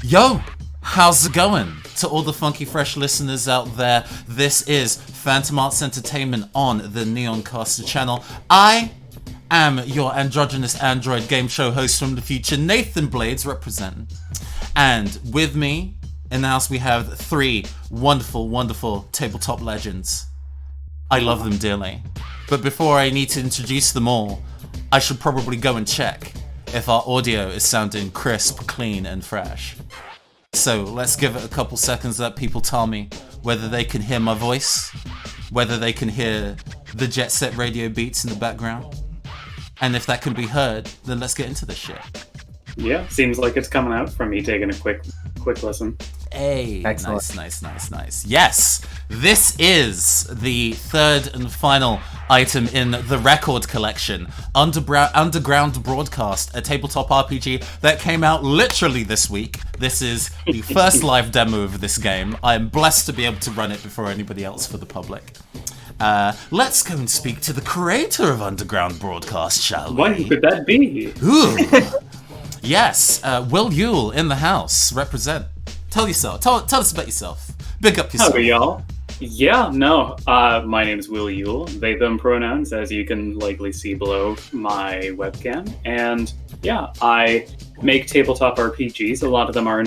Yo, how's it going? To all the funky fresh listeners out there, this is Phantom Arts Entertainment on the Neoncaster channel. I am your androgynous android game show host from the future, Nathan Blades, representing. And with me in the house we have three wonderful tabletop legends. I love them dearly. But before I need to introduce them all, I should probably go and check if our audio is sounding crisp, clean, and fresh. So let's give it a couple seconds, let people tell me whether they can hear my voice, whether they can hear the jet set radio beats in the background. And if that can be heard, then let's get into this shit. Yeah, seems like it's coming out from me taking a quick listen. Hey, Excellent. Nice. Yes, this is the third and final item in the record collection, Underground Broadcast, a tabletop RPG that came out literally this week. This is the first live demo of this game. I am blessed to be able to run it before anybody else for the public. Let's go and speak to the creator of Underground Broadcast, shall we? When could that be? Ooh. Yes, Will Yule in the house. Represent. Tell yourself. Tell us about yourself. Big up yourself. Hello, y'all. Yeah, no. My name is Will Yule. They, them pronouns, as you can likely see below my webcam. And yeah, I make tabletop RPGs. A lot of them are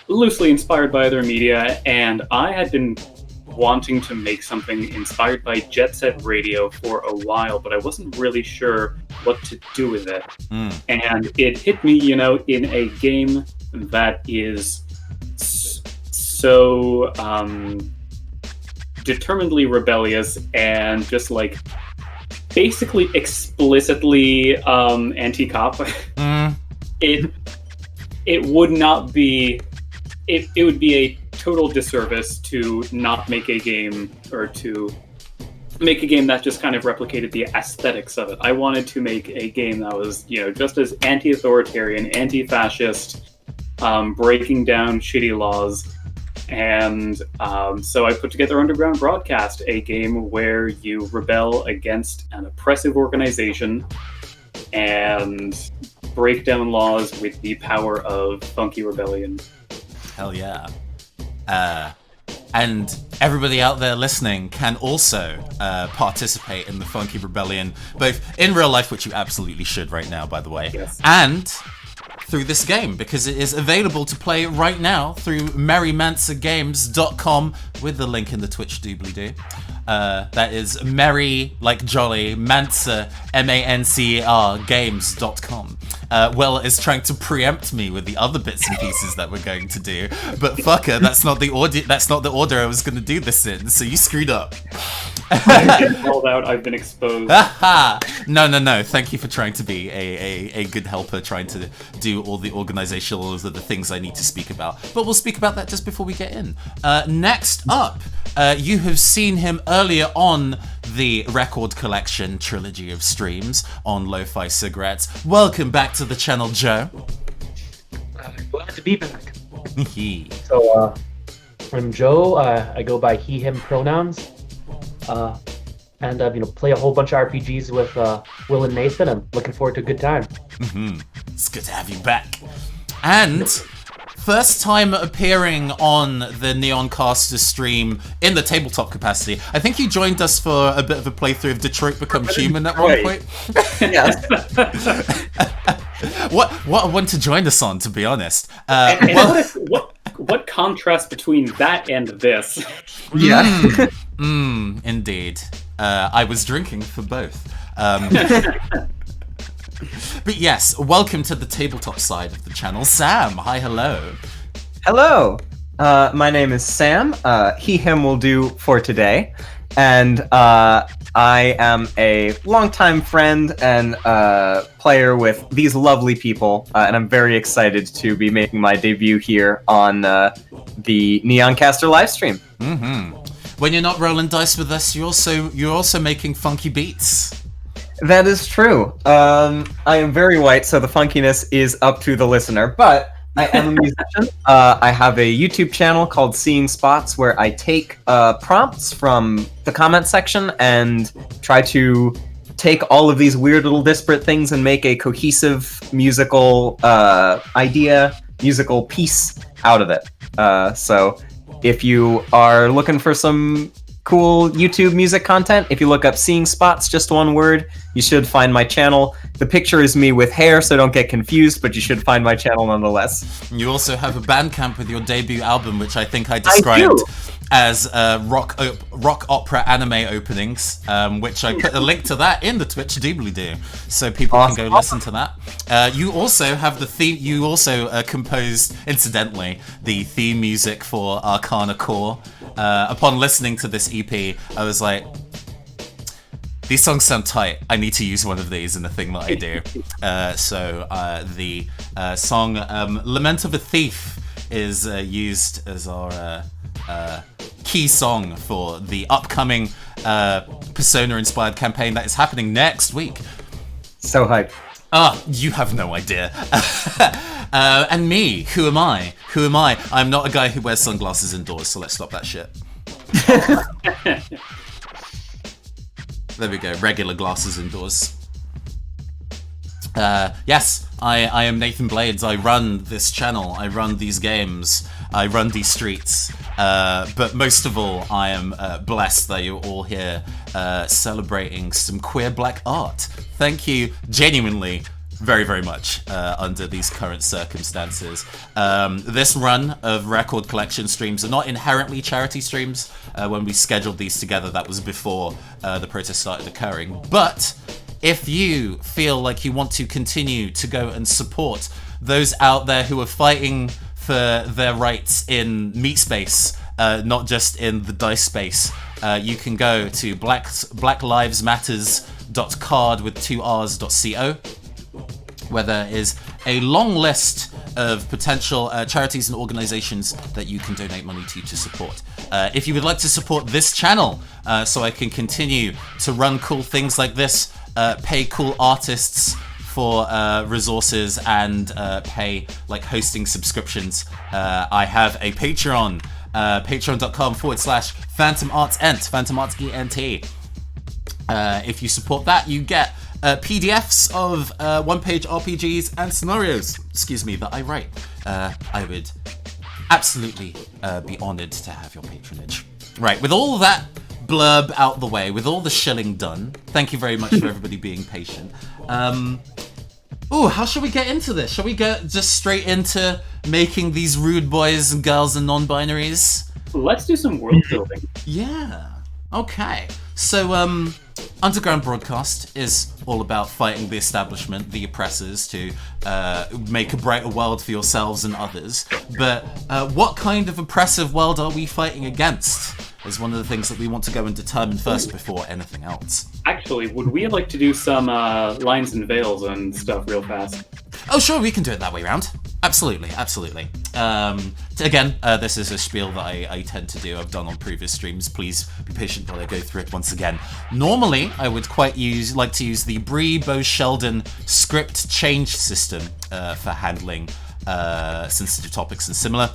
loosely inspired by other media. And I had been wanting to make something inspired by Jet Set Radio for a while, but I wasn't really sure what to do with it. And it hit me, in a game that is so determinedly rebellious and just like basically explicitly anti-cop. It would not be it would be a total disservice to not make a game, or to make a game that just kind of replicated the aesthetics of it. I wanted to make a game that was, just as anti-authoritarian, anti-fascist, breaking down shitty laws. And so I put together Underground Broadcast, a game where you rebel against an oppressive organization and break down laws with the power of funky rebellion. Hell yeah. And everybody out there listening can also participate in the Funky Rebellion, both in real life, which you absolutely should right now, by the way, yes, and through this game, because it is available to play right now through merrymancergames.com with the link in the Twitch doobly-doo. That is merry, like jolly, mancer, M-A-N-C-E-R, games.com. Will is trying to preempt me with the other bits and pieces that we're going to do, but fucker, that's not the order I was going to do this in, so you screwed up. I've been called out, I've been exposed. No, thank you for trying to be a good helper, trying to do all the organizational of the things I need to speak about, but we'll speak about that just before we get in. Next up, you have seen him earlier on the record collection trilogy of streams on Lo-Fi Cigarettes. Welcome back to the channel, Joe. Glad to be back. He. So, I'm Joe. I go by he/him pronouns. And play a whole bunch of RPGs with Will and Nathan. I'm looking forward to a good time. It's good to have you back. And first time appearing on the Neoncaster stream in the tabletop capacity. I think you joined us for a bit of a playthrough of Detroit Become Human at one point. Yes. What a one to join us on, to be honest. What contrast between that and this? Yeah. Indeed. I was drinking for both. But yes, welcome to the tabletop side of the channel. Sam, hi, hello. Hello. My name is Sam. He/him will do for today. And I am a longtime friend and player with these lovely people. And I'm very excited to be making my debut here on the Neoncaster livestream. When you're not rolling dice with us, you're also making funky beats. That is true. I am very white, so the funkiness is up to the listener, but I am a musician. I have a YouTube channel called Seeing Spots where I take prompts from the comment section and try to take all of these weird little disparate things and make a cohesive musical musical piece out of it. So if you are looking for some cool YouTube music content, if you look up Seeing Spots, just one word, you should find my channel. The picture is me with hair, so don't get confused, but you should find my channel nonetheless. You also have a Bandcamp with your debut album, which I think I described as rock opera anime openings, which I put a link to that in the Twitch doobly-doo, so people can go listen to that. You also have the theme. You also composed, incidentally, the theme music for Arcana Core. Upon listening to this EP, I was like, these songs sound tight. I need to use one of these in the thing that I do. So the song Lament of a Thief is used as our key song for the upcoming Persona-inspired campaign that is happening next week. So hyped. You have no idea. And me, who am I? Who am I? I'm not a guy who wears sunglasses indoors, so let's stop that shit. There we go, regular glasses indoors. Yes, I am Nathan Blades. I run this channel, I run these games, I run these streets. But most of all, I am blessed that you're all here celebrating some queer black art. Thank you, genuinely, very, very much under these current circumstances. This run of record collection streams are not inherently charity streams. When we scheduled these together, that was before the protest started occurring. But if you feel like you want to continue to go and support those out there who are fighting for their rights in meat space, not just in the dice space, you can go to blacklivesmatters.card with 2rs.co, where there is a long list of potential charities and organizations that you can donate money to support. If you would like to support this channel so I can continue to run cool things like this, pay cool artists for resources, and pay like hosting subscriptions, I have a Patreon, patreon.com/PhantomArtsEnt, Phantom Arts ENT. If you support that, you get PDFs of one-page RPGs and scenarios, that I write. I would absolutely be honoured to have your patronage. Right, with all that blurb out the way, with all the shilling done, thank you very much for everybody being patient. How shall we get into this? Shall we get just straight into making these rude boys and girls and non-binaries? Let's do some world building. Yeah. Okay. So, Underground Broadcast is all about fighting the establishment, the oppressors, to make a brighter world for yourselves and others. But what kind of oppressive world are we fighting against? Is one of the things that we want to go and determine first before anything else. Actually, would we like to do some lines and veils and stuff real fast? Oh, sure, we can do it that way round. Absolutely. Again, this is a spiel that I tend to do. I've done on previous streams. Please be patient while I go through it once again. Normally, I would like to use the Bree Bo-Sheldon script change system for handling sensitive topics and similar.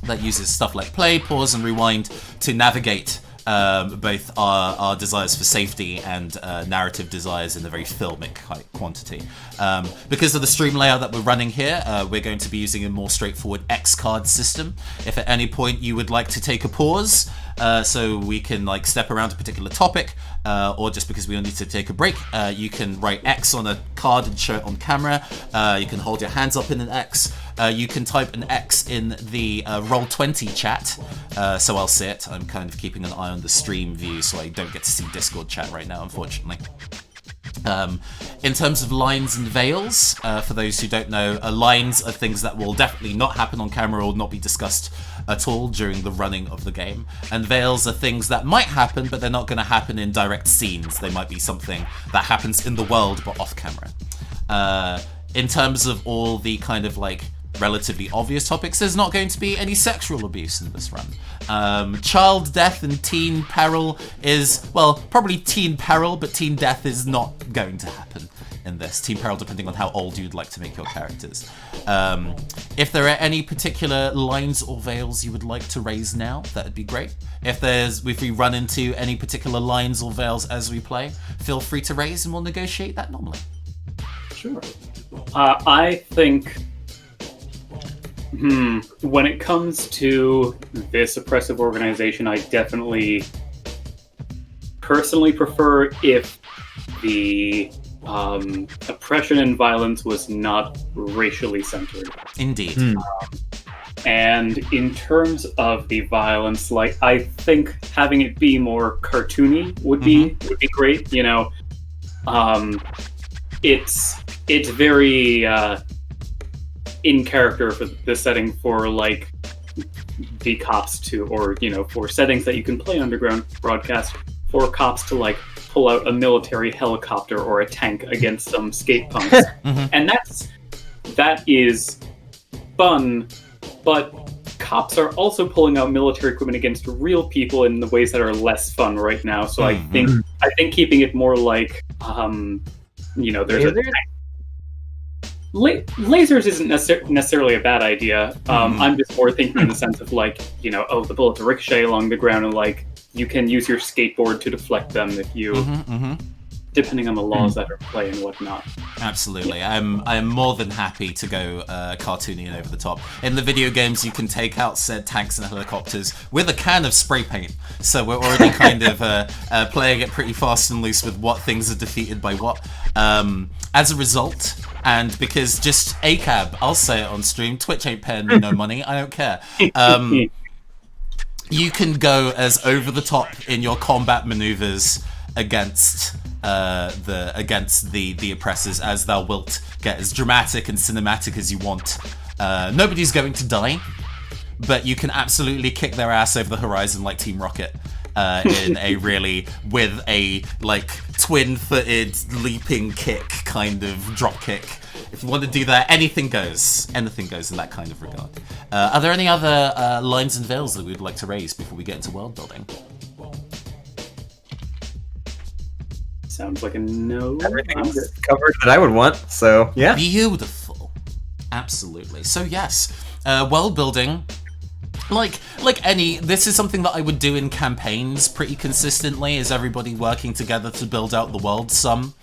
That uses stuff like play, pause, and rewind to navigate both our desires for safety and narrative desires in a very filmic quantity. Because of the stream layout that we're running here, we're going to be using a more straightforward X card system. If at any point you would like to take a pause, so we can like step around a particular topic, or just because we need to take a break, you can write X on a card and show it on camera. You can hold your hands up in an X. You can type an X in the Roll20 chat, so I'll see it. I'm kind of keeping an eye on the stream view, so I don't get to see Discord chat right now, unfortunately. In terms of lines and veils, for those who don't know, lines are things that will definitely not happen on camera or not be discussed at all during the running of the game. And veils are things that might happen, but they're not going to happen in direct scenes. They might be something that happens in the world, but off camera. In terms of all the kind of like relatively obvious topics, there's not going to be any sexual abuse in this run. Child death and teen peril is, well, probably teen peril, but teen death is not going to happen in this. Team Peril, depending on how old you'd like to make your characters. If there are any particular lines or veils you would like to raise now, that'd be great. If we run into any particular lines or veils as we play, feel free to raise and we'll negotiate that normally. Sure. I think when it comes to this oppressive organization, I definitely personally prefer if the oppression and violence was not racially centered. Indeed. And in terms of the violence, like, I think having it be more cartoony would be great. You know, it's very in character for the setting for like the cops to, or you know, for settings that you can play underground broadcast, for cops to like pull out a military helicopter or a tank against some skate punks, and that is fun. But cops are also pulling out military equipment against real people in the ways that are less fun right now. So I think keeping it more like, you know, there's lasers isn't necessarily a bad idea. I'm just more thinking in the sense of like, you know, the bullets ricochet along the ground and like you can use your skateboard to deflect them if you, depending on the laws that are in play and whatnot. Absolutely. I'm more than happy to go cartoony and over the top. In the video games, you can take out said tanks and helicopters with a can of spray paint. So we're already kind of playing it pretty fast and loose with what things are defeated by what. As a result, and because just ACAB, I'll say it on stream, Twitch ain't paying me no money, I don't care. You can go as over the top in your combat maneuvers against the oppressors as thou wilt. Get as dramatic and cinematic as you want. Nobody's going to die, but you can absolutely kick their ass over the horizon like Team Rocket in a really, with a like twin-footed leaping kick kind of drop kick. If you want to do that, anything goes in that kind of regard. Are there any other lines and veils that we'd like to raise before we get into world building? Sounds like a no. Everything's covered that I would want, so yeah. Beautiful. Absolutely. So yes, world building, like this is something that I would do in campaigns pretty consistently, is everybody working together to build out the world some.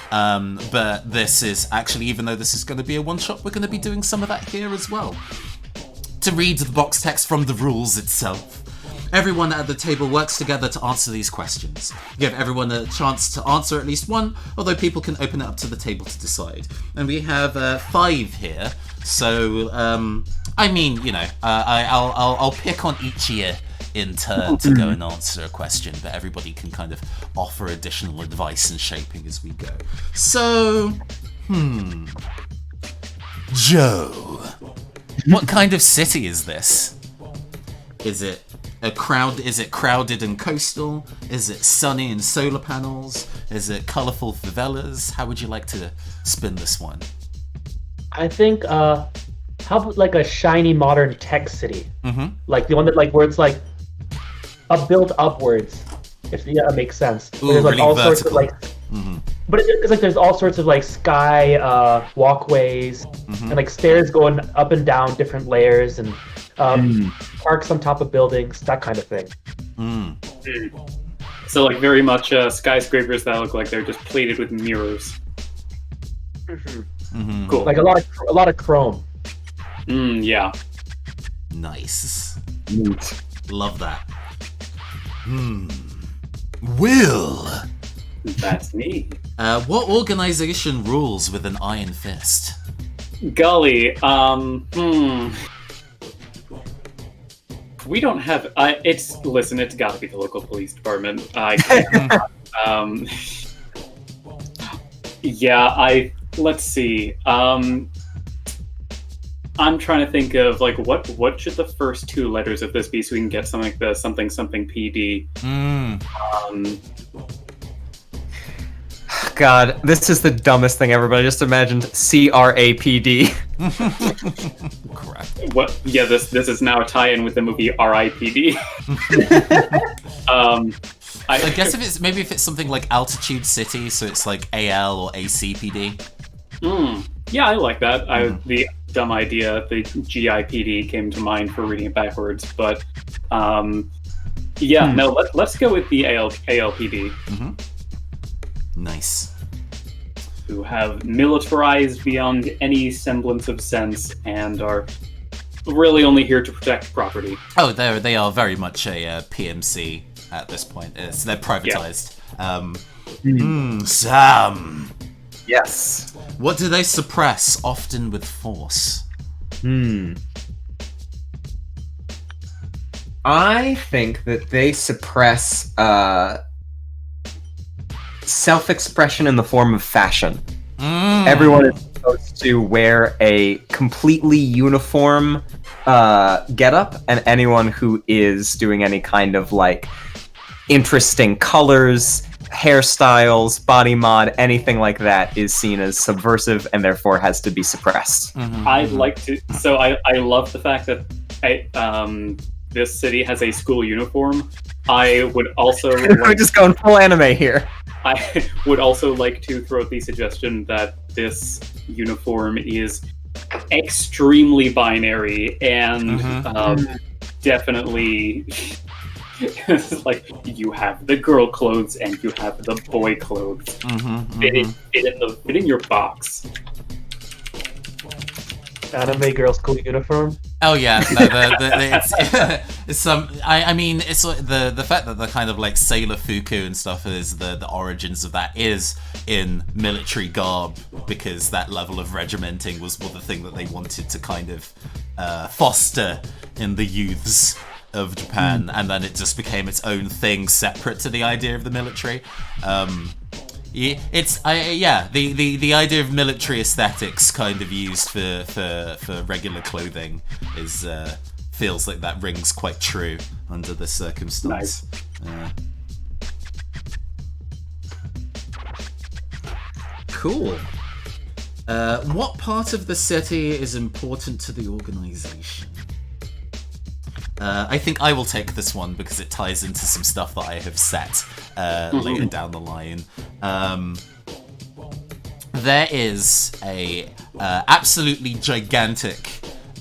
But this is actually, even though this is going to be a one-shot, we're going to be doing some of that here as well. To read the box text from the rules itself. Everyone at the table works together to answer these questions. Give everyone a chance to answer at least one, although people can open it up to the table to decide. And we have 5 here, so I mean, you know, I'll pick on each ear in turn to go and answer a question, but everybody can kind of offer additional advice and shaping as we go. So, Joe, what kind of city is this? Is it crowded and coastal? Is it sunny and solar panels? Is it colorful favelas? How would you like to spin this one? I think how about like a shiny modern tech city, like the one that like where it's like built upwards, if that makes sense. Ooh, there's like really all vertical. sorts of like, but it's like there's all sorts of like sky walkways and like stairs going up and down different layers and parks on top of buildings, that kind of thing. So like very much skyscrapers that look like they're just plated with mirrors. Cool. Like a lot of chrome. Yeah. Nice. Neat. Love that. Will. That's me. What organization rules with an iron fist? Golly, we don't have. It's got to be the local police department. Yeah. Let's see. I'm trying to think of like what should the first 2 letters of this be so we can get something like the something PD. God, this is the dumbest thing ever, but I just imagined CRAPD. Correct. What? Yeah, this is now a tie-in with the movie R.I.P.D. I guess if it's something like Altitude City, so it's like AL or ACPD. Yeah, I like that. The dumb idea, the GIPD came to mind for reading it backwards, but let's go with the ALPD. Nice. Who have militarized beyond any semblance of sense and are really only here to protect property. Oh, they are very much a PMC at this point. They're privatized. Sam. Yes. What do they suppress, often with force? I think that they suppress self-expression in the form of fashion. Everyone is supposed to wear a completely uniform getup, and anyone who is doing any kind of like interesting colors, hairstyles, body mod, anything like that is seen as subversive and therefore has to be suppressed. I'd like to. So I love the fact that this city has a school uniform. I would also. We're just going full anime here. I would also like to throw out the suggestion that this uniform is extremely binary and definitely like you have the girl clothes and you have the boy clothes. Fit in your box. Anime girl school uniform. Oh yeah, it's some. I mean, it's the fact that the kind of like Sailor Fuku and stuff is the origins of that is in military garb, because that level of regimenting was the thing that they wanted to kind of foster in the youths of Japan, and then it just became its own thing separate to the idea of the military. The idea of military aesthetics kind of used for regular clothing is feels like that rings quite true under this circumstance. Nice. Cool. What part of the city is important to the organization? I think I will take this one because it ties into some stuff that I have set later down the line. There is a absolutely gigantic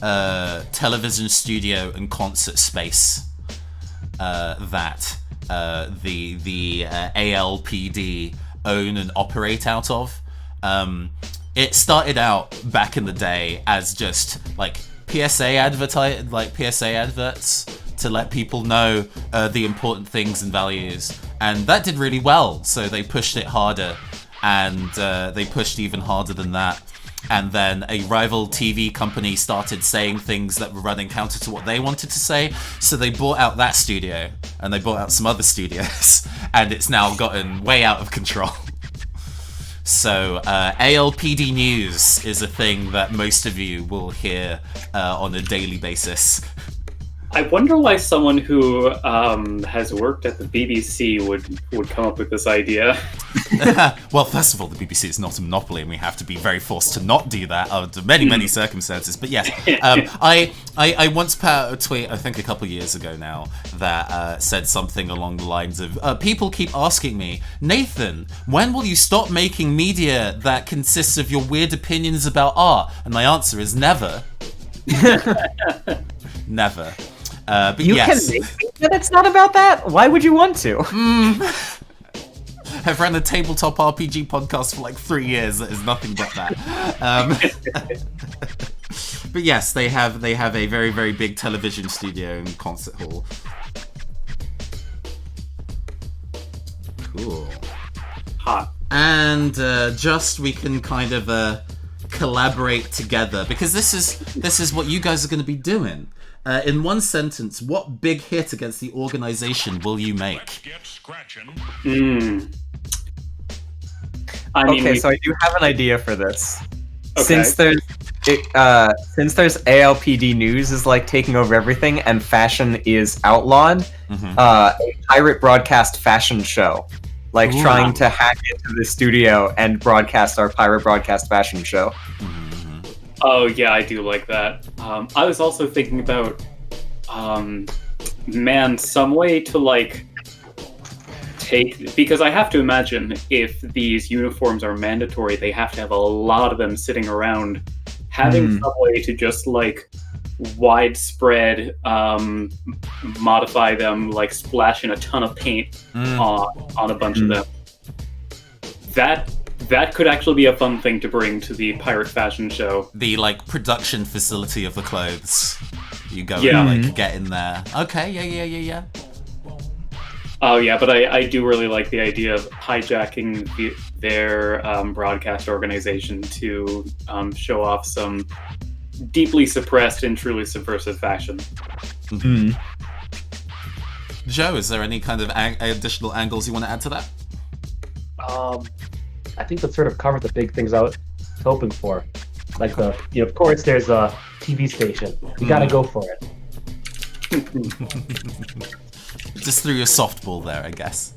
television studio and concert space that the ALPD own and operate out of. It started out back in the day as just like PSA adverts to let people know the important things and values, and that did really well. So they pushed it harder, and they pushed even harder than that. And then a rival TV company started saying things that were running counter to what they wanted to say. So they bought out that studio, and they bought out some other studios, and it's now gotten way out of control. So ALPD News is a thing that most of you will hear on a daily basis. I wonder why someone who has worked at the BBC would come up with this idea. Well, first of all, the BBC is not a monopoly, and we have to be very forced to not do that under many circumstances. But yes, I once put out a tweet, I think a couple of years ago now, that said something along the lines of, people keep asking me, Nathan, when will you stop making media that consists of your weird opinions about art? And my answer is never. Never. But you yes. can make it, it's not about that. Why would you want to? I've ran a tabletop RPG podcast for like 3 years that is nothing but that. But yes, they have a very, very big television studio and concert hall. Cool. Hot. And just we can kind of collaborate together, because this is what you guys are going to be doing. In one sentence, what big hit against the organization will you make? Let's get scratching. So I do have an idea for this. Okay. Since there's ALPD News is like taking over everything and fashion is outlawed, a pirate broadcast fashion show. Like trying to hack into the studio and broadcast our pirate broadcast fashion show. Oh yeah, I do like that. I was also thinking about, some way to like take, because I have to imagine if these uniforms are mandatory, they have to have a lot of them sitting around. Having some way to just like widespread modify them, like splash in a ton of paint on a bunch of them. That could actually be a fun thing to bring to the pirate fashion show. The like production facility of the clothes. You go Yeah. and like get in there. Okay, yeah. Oh yeah, but I do really like the idea of hijacking their broadcast organization to show off some deeply suppressed and truly subversive fashion. Joe, is there any kind of additional angles you want to add to that? I think that sort of covered the big things I was hoping for. Like of course, there's a TV station. You gotta go for it. Just threw you a softball there, I guess.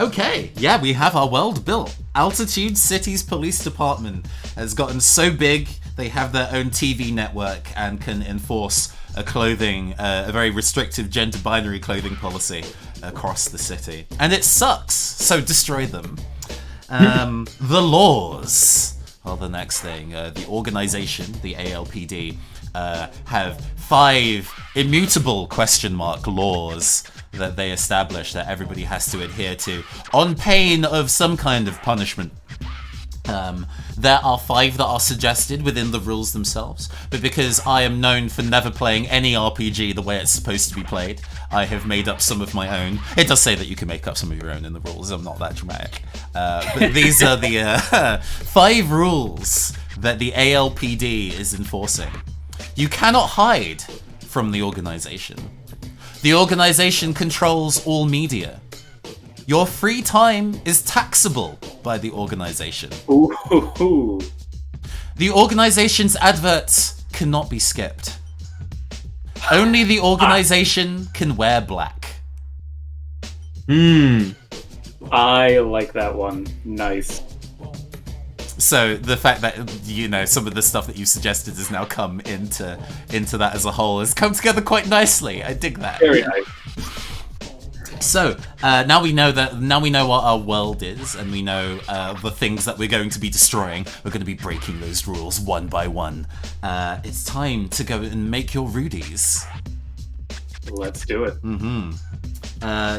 Okay, yeah, we have our world built. Altitude City's police department has gotten so big they have their own TV network and can enforce a very restrictive gender binary clothing policy across the city. And it sucks, so destroy them. The laws are the next thing. The organization, the ALPD, have 5 immutable laws that they establish that everybody has to adhere to on pain of some kind of punishment. There are 5 that are suggested within the rules themselves, but because I am known for never playing any RPG the way it's supposed to be played, I have made up some of my own. It does say that you can make up some of your own in the rules, I'm not that dramatic. But these are the 5 rules that the ALPD is enforcing. You cannot hide from the organization. The organization controls all media. Your free time is taxable by the organization. Ooh. The organization's adverts cannot be skipped. Only the organization can wear black. I like that one. Nice. So the fact that, some of the stuff that you suggested has now come into that as a whole has come together quite nicely. I dig that. Very nice. So now we know what our world is, and we know the things that we're going to be destroying. We're going to be breaking those rules one by one. It's time to go and make your Rudies. Let's do it.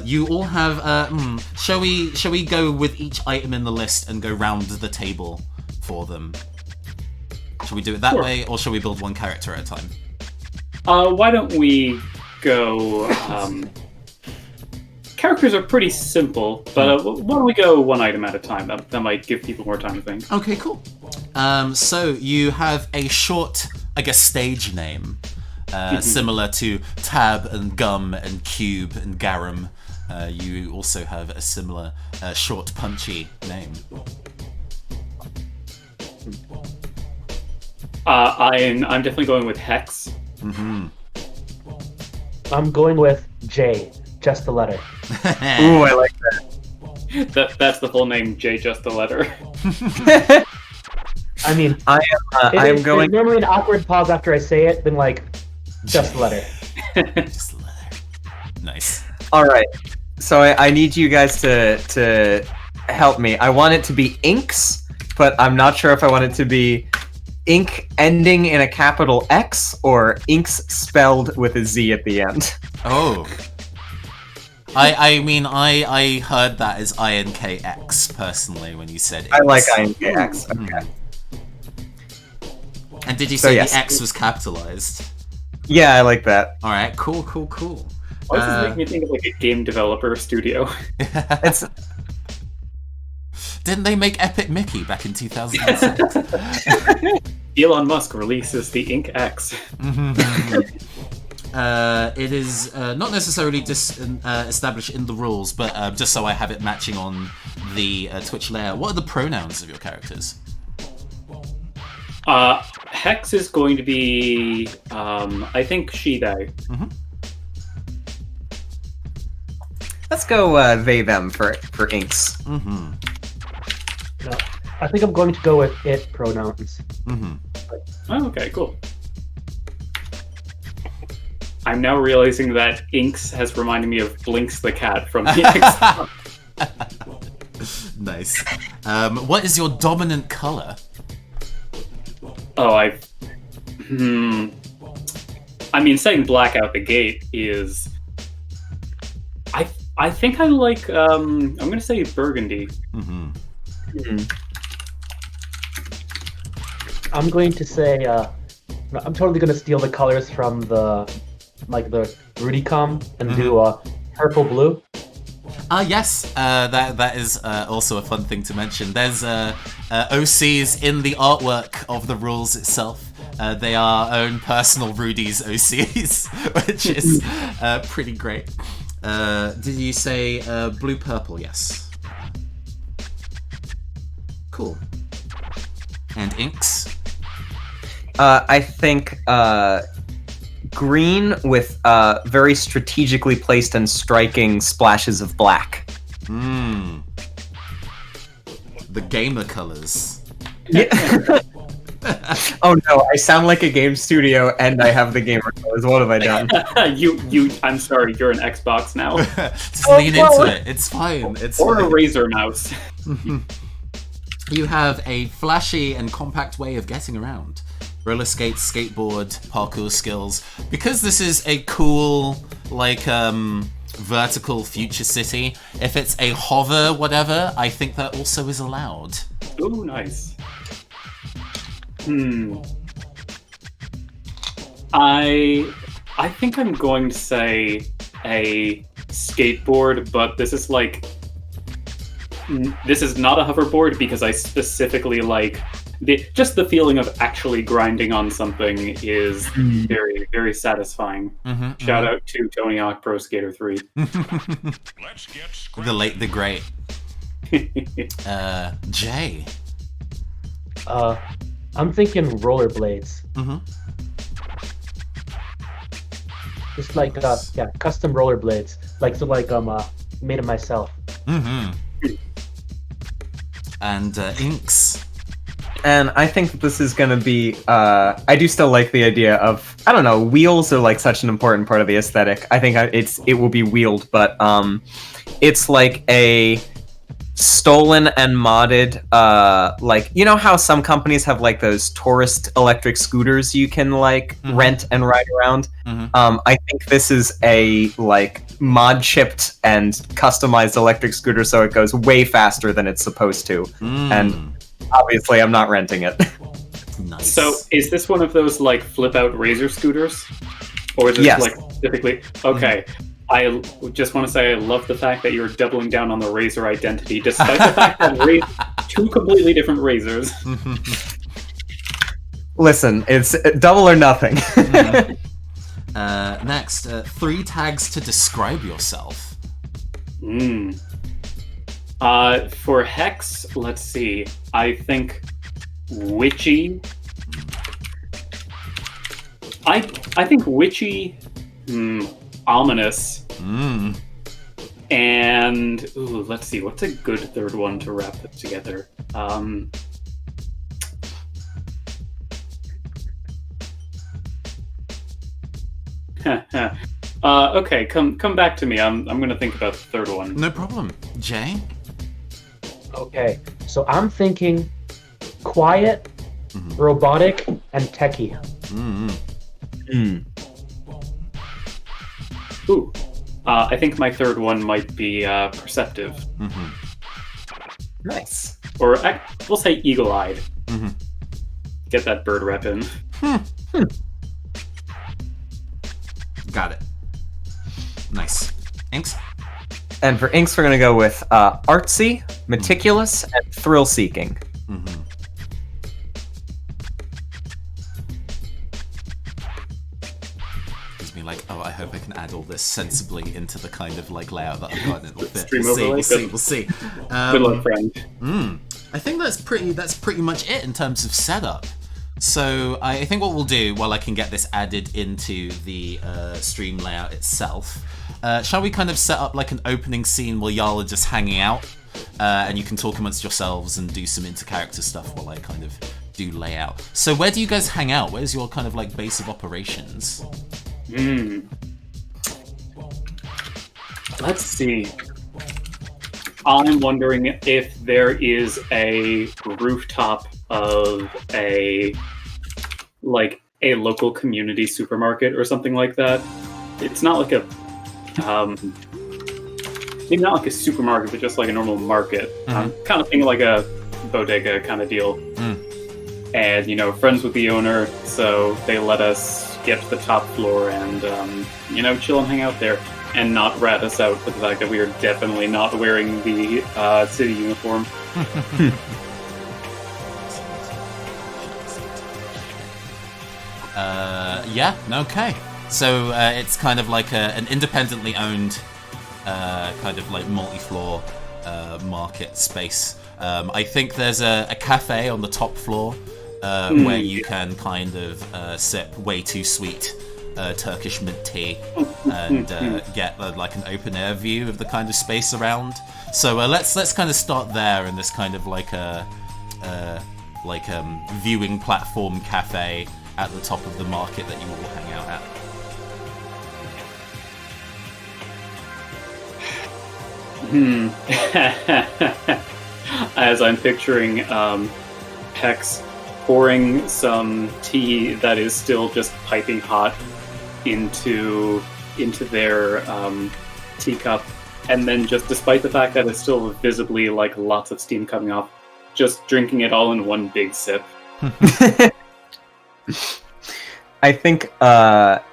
You all have. Shall we go with each item in the list and go round the table for them? Shall we do it that way, or shall we build one character at a time? Why don't we go? Characters are pretty simple, but why don't we go one item at a time? That might give people more time to think. Okay, cool. So you have a short, I guess, stage name, similar to Tab and Gum and Cube and Garum. You also have a similar short, punchy name. I'm definitely going with Hex. I'm going with J, just the letter. Ooh, I like that. That's the full name, J, just the letter. I mean, I'm going. There's normally an awkward pause after I say it, then like, just the letter. Just the letter. Nice. All right. So I need you guys to help me. I want it to be inks, but I'm not sure if I want it to be ink ending in a capital X or inks spelled with a Z at the end. Oh. I mean, I heard that as INKX personally when you said inks. I like INKX. Okay. And did you say yes. the X was capitalized? Yeah, I like that. All right, cool. Why does this make me think of like a game developer studio? It's Didn't they make Epic Mickey back in 2006? Elon Musk releases the Ink X. It is not necessarily established in the rules, but just so I have it matching on the Twitch layer. What are the pronouns of your characters? Hex is going to be, I think, she, they. Let's go they them for inks. No, I think I'm going to go with it pronouns. Oh, okay, cool. I'm now realizing that Inks has reminded me of Blinks the cat from the Xbox. Nice. What is your dominant color? Oh, I mean, saying black out the gate is... I think I like, I'm gonna say burgundy. Mm-hmm. I'm going to say, I'm totally going to steal the colors from the Rudicom and do purple blue. Yes, that is also a fun thing to mention. There's OCs in the artwork of the rules itself. They are our own personal Rudy's OCs, which is pretty great. Did you say blue-purple? Yes. Cool. And Inks? I think green with very strategically placed and striking splashes of black. The gamer colors. Yeah. Oh no, I sound like a game studio and I have the gamer colors. What have I done? I'm sorry, you're an Xbox now. Just lean into it. It's fine. Or a Razer mouse. You have a flashy and compact way of getting around. Roller skates, skateboard, parkour skills. Because this is a cool, vertical future city, if it's a hover whatever, I think that also is allowed. Ooh, nice. I think I'm going to say a skateboard, but this is not a hoverboard because I specifically like just the feeling of actually grinding on something is very, very satisfying. Shout out to Tony Hawk Pro Skater 3. Let's get the late, the great. Jay. I'm thinking rollerblades. Just like custom rollerblades, made it myself. And Inks. And I think that this is gonna be. I do still like the idea of, I don't know, wheels are like such an important part of the aesthetic. I think it will be wheeled, but it's like a stolen and modded, you know how some companies have like those tourist electric scooters you can rent and ride around. I think this is a mod chipped and customized electric scooter, so it goes way faster than it's supposed to. And obviously I'm not renting it. Nice. So is this one of those flip out Razor scooters, or is this specifically okay? I just want to say I love the fact that you're doubling down on the Razer identity, despite the fact that two completely different Razors. Listen, it's double or nothing. Next, 3 tags to describe yourself. For Hex, let's see. I think witchy. I think witchy. Ominous. And let's see, what's a good third one to wrap it together? Okay, come back to me. I'm gonna think about the third one. No problem. Jay? Okay, so I'm thinking quiet, robotic, and techie. Ooh. I think my third one might be perceptive. Nice. Or we'll say eagle-eyed. Get that bird rep in. Got it. Nice. Inks? And for Inks, we're going to go with artsy, meticulous, and thrill-seeking. I hope I can add all this sensibly into the kind of layout that I've got, and it'll fit. Stream We'll see. Good luck, friend. I think that's pretty much it in terms of setup. So I think what we'll do, while I can get this added into the stream layout itself, shall we kind of set up an opening scene where y'all are just hanging out, and you can talk amongst yourselves and do some inter-character stuff while I kind of do layout. So where do you guys hang out? Where's your kind of base of operations? Hmm. Let's see. I'm wondering if there is a rooftop of a local community supermarket or something like that. It's not like a maybe not like a supermarket, but just like a normal market. Kind of thing like a bodega kind of deal. And friends with the owner, so they let us get to the top floor and chill and hang out there. And not rat us out for the fact that we are definitely not wearing the city uniform. Okay. So it's kind of like an independently owned kind of like multi-floor market space. I think there's a cafe on the top floor where you can kind of sip way too sweet Turkish mint tea and get like an open air view of the kind of space around. So let's kind of start there in this kind of like a viewing platform cafe at the top of the market that you all hang out at. As I'm picturing Hex pouring some tea that is still just piping hot into their teacup, and then just despite the fact that it's still visibly like lots of steam coming off, just drinking it all in one big sip. I think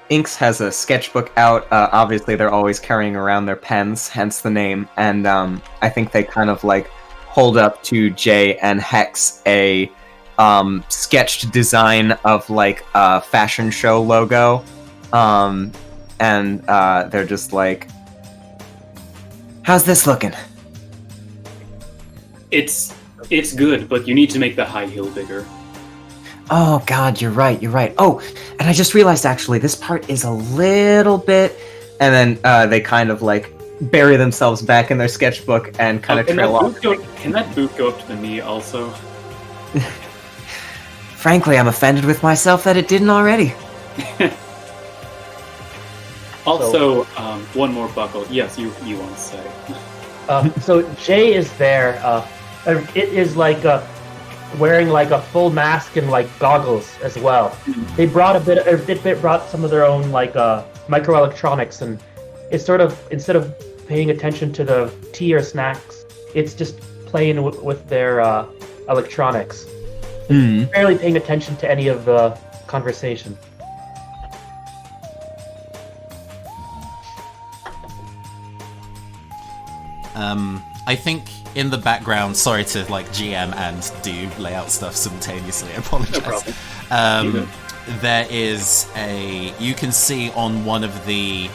Inks has a sketchbook out. Obviously, they're always carrying around their pens, hence the name. And I think they kind of like hold up to Jay and Hex a sketched design of like a fashion show logo. And they're just like, "How's this looking?" It's good, but you need to make the high heel bigger. Oh god, you're right. Oh, and I just realized actually this part is a little bit, and then they kind of like bury themselves back in their sketchbook and kind of trail off. Can that boot go up to the knee also? Frankly, I'm offended with myself that it didn't already. Also, one more buckle. Yes, you want to say. So Jay is there. It is like wearing like a full mask and like goggles as well. They brought Fitbit brought some of their own like microelectronics, and it's sort of, instead of paying attention to the tea or snacks, it's just playing with their electronics. Barely paying attention to any of the conversation. I think in the background, sorry to like GM and do layout stuff simultaneously, I apologize. No there is you can see on one of the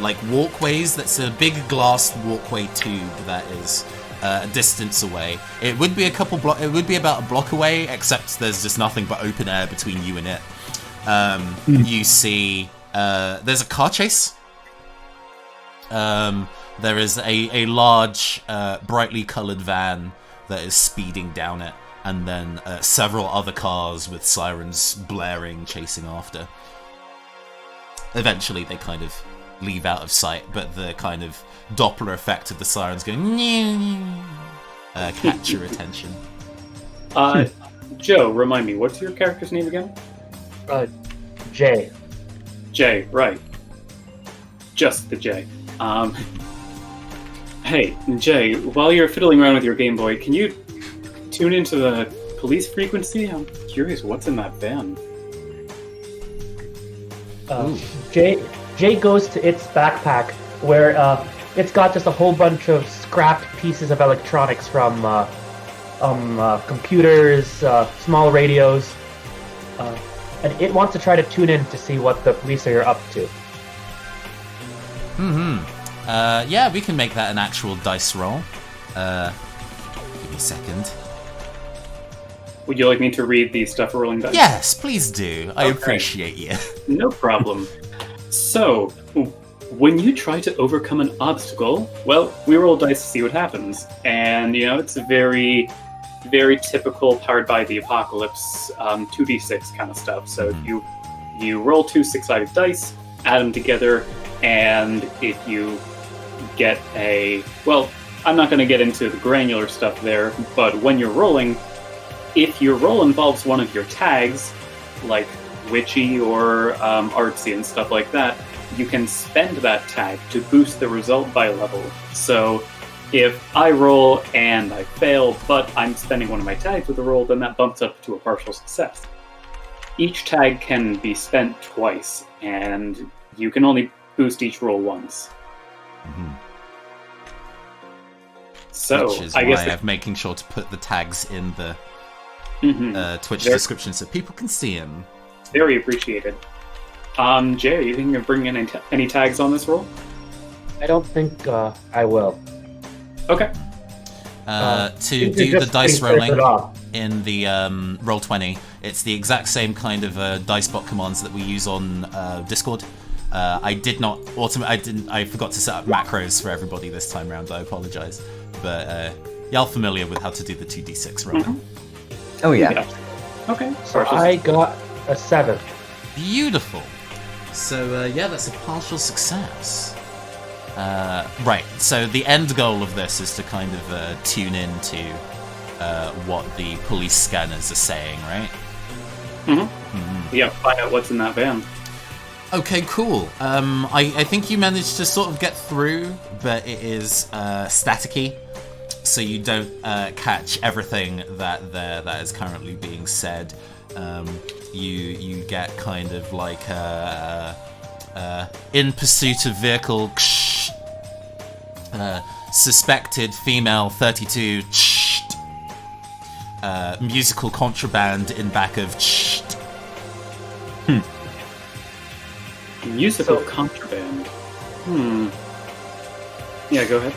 like walkways, that's a big glass walkway tube that is a distance away. It would be it would be about a block away, except there's just nothing but open air between you and it. You see there's a car chase. There is a large, brightly coloured van that is speeding down it, and then several other cars with sirens blaring, chasing after. Eventually, they kind of leave out of sight, but the kind of Doppler effect of the sirens going catch your attention. Joe, remind me, what's your character's name again? Jay. Jay, right. Just the J. Hey, Jay, while you're fiddling around with your Game Boy, can you tune into the police frequency? I'm curious what's in that van. Jay goes to its backpack, where it's got just a whole bunch of scrapped pieces of electronics from computers, small radios, and it wants to try to tune in to see what the police are up to. Yeah, we can make that an actual dice roll. Give me a second. Would you like me to read the stuff for rolling dice? Yes, please do. I Okay. appreciate you. No problem. So, when you try to overcome an obstacle, well, we roll dice to see what happens. And, it's a very, very typical Powered by the Apocalypse 2d6 kind of stuff. So if you you roll 2 6-sided dice, add them together, and if you get a... Well, I'm not going to get into the granular stuff there, but when you're rolling, if your roll involves one of your tags, like witchy or artsy and stuff like that, you can spend that tag to boost the result by a level. So if I roll and I fail, but I'm spending one of my tags with a roll, then that bumps up to a partial success. Each tag can be spent twice, and you can only boost each roll once. Mm-hmm. So, which is I guess why I'm making sure to put the tags in the Twitch They're- description so people can see them. Very appreciated. Jay, you think you can bring in any tags on this roll? I don't think I will. Okay. To You're do the just dice getting started rolling off. in the Roll20, it's the exact same kind of dice bot commands that we use on Discord. I did not I forgot to set up macros for everybody this time round. I apologize, but y'all familiar with how to do the 2d6 rolling? Oh yeah. Okay. So I got a 7. Beautiful. So yeah, that's a partial success. Right. So the end goal of this is to kind of tune into what the police scanners are saying, right? Yeah, find out what's in that van. Okay, cool. I think you managed to sort of get through, but it is staticky, so you don't catch everything that is currently being said. You get kind of like in pursuit of vehicle, suspected female 32, musical contraband in back of. Musical So- contraband. Yeah, go ahead.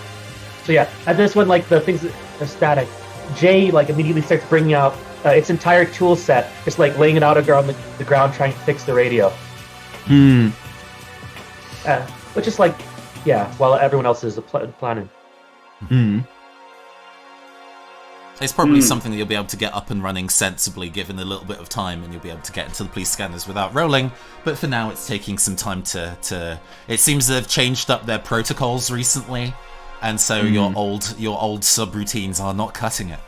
So yeah, at this one, like the things that are static, Jay like immediately starts bringing out its entire tool set, just like laying it out on the ground, trying to fix the radio. Which is like, yeah, while everyone else is planning. It's probably something that you'll be able to get up and running sensibly given a little bit of time, and you'll be able to get into the police scanners without rolling, but for now it's taking some time to... It seems they've changed up their protocols recently, and so your old subroutines are not cutting it.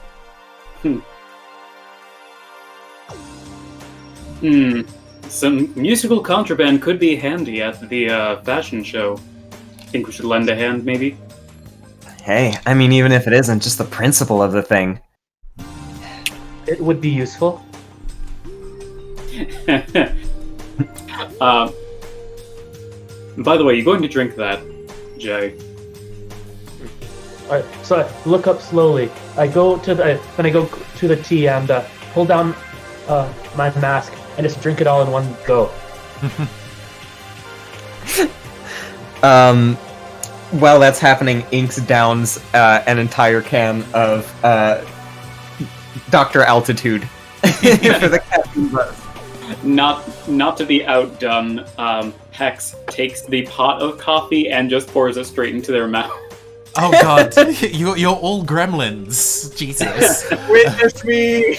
Some musical contraband could be handy at the fashion show. Think we should lend a hand, maybe? Hey, I mean, even if it isn't, just the principle of the thing. It would be useful. By the way, you're going to drink that, Jay. Alright, so I look up slowly. I go to the tea and pull down my mask and just drink it all in one go. While that's happening, Inks downs an entire can of Dr. Altitude for the caffeine buzz. Not to be outdone, Hex takes the pot of coffee and just pours it straight into their mouth. Oh god, you're all gremlins. Jesus. Witness me!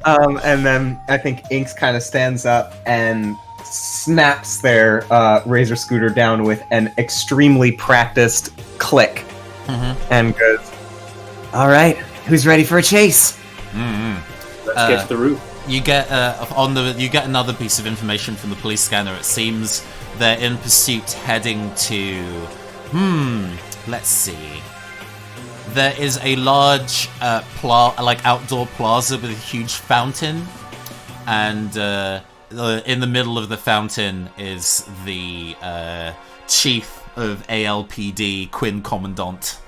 And then I think Inks kind of stands up and snaps their Razor Scooter down with an extremely practiced click and goes, "All right, who's ready for a chase?" Let's get to the roof. You get you get another piece of information from the police scanner. It seems they're in pursuit heading to let's see. There is a large outdoor plaza with a huge fountain, and in the middle of the fountain is the chief of ALPD, Quinn Commandant.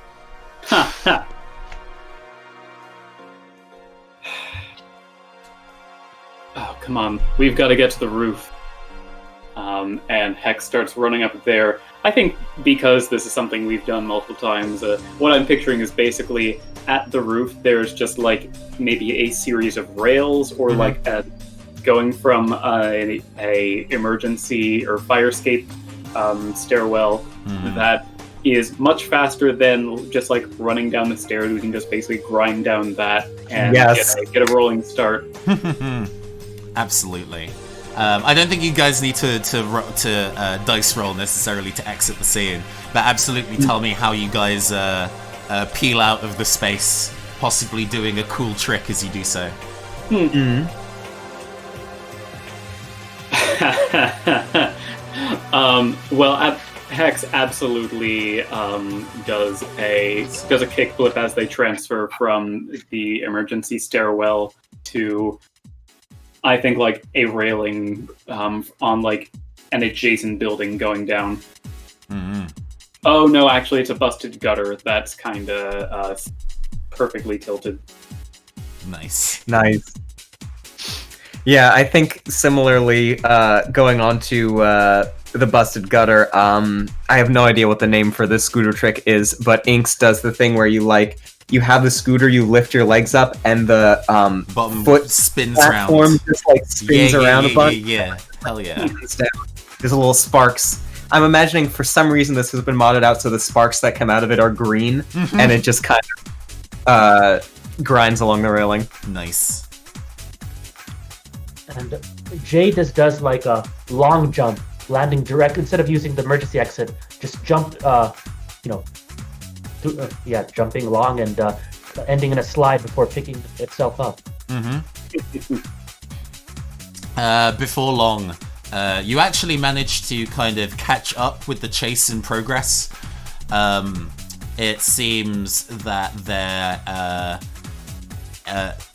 Oh, come on. We've got to get to the roof. And Hex starts running up there. I think because this is something we've done multiple times, what I'm picturing is basically at the roof, there's just like maybe a series of rails or like going from a emergency or fire escape stairwell that is much faster than just like running down the stairs. We can just basically grind down that and get a rolling start. Absolutely. I don't think you guys need to dice roll necessarily to exit the scene, but absolutely tell me how you guys peel out of the space, possibly doing a cool trick as you do so. Well, Hex absolutely does a kickflip as they transfer from the emergency stairwell to, I think, like a railing on like an adjacent building going down. Mm-hmm. Oh no, actually, it's a busted gutter that's kind of perfectly tilted. Nice. Yeah, I think similarly, going on to the busted gutter, I have no idea what the name for this scooter trick is, but Inks does the thing where you have the scooter, you lift your legs up, and the Bottom foot spins platform around. just like spins around a bunch. Yeah. Hell yeah. There's a little sparks. I'm imagining for some reason this has been modded out so the sparks that come out of it are green, and it just kind of grinds along the railing. Nice. And Jay just does like a long jump, landing direct instead of using the emergency exit. Just jump, jumping long and ending in a slide before picking itself up. Before long, you actually managed to kind of catch up with the chase in progress. It seems that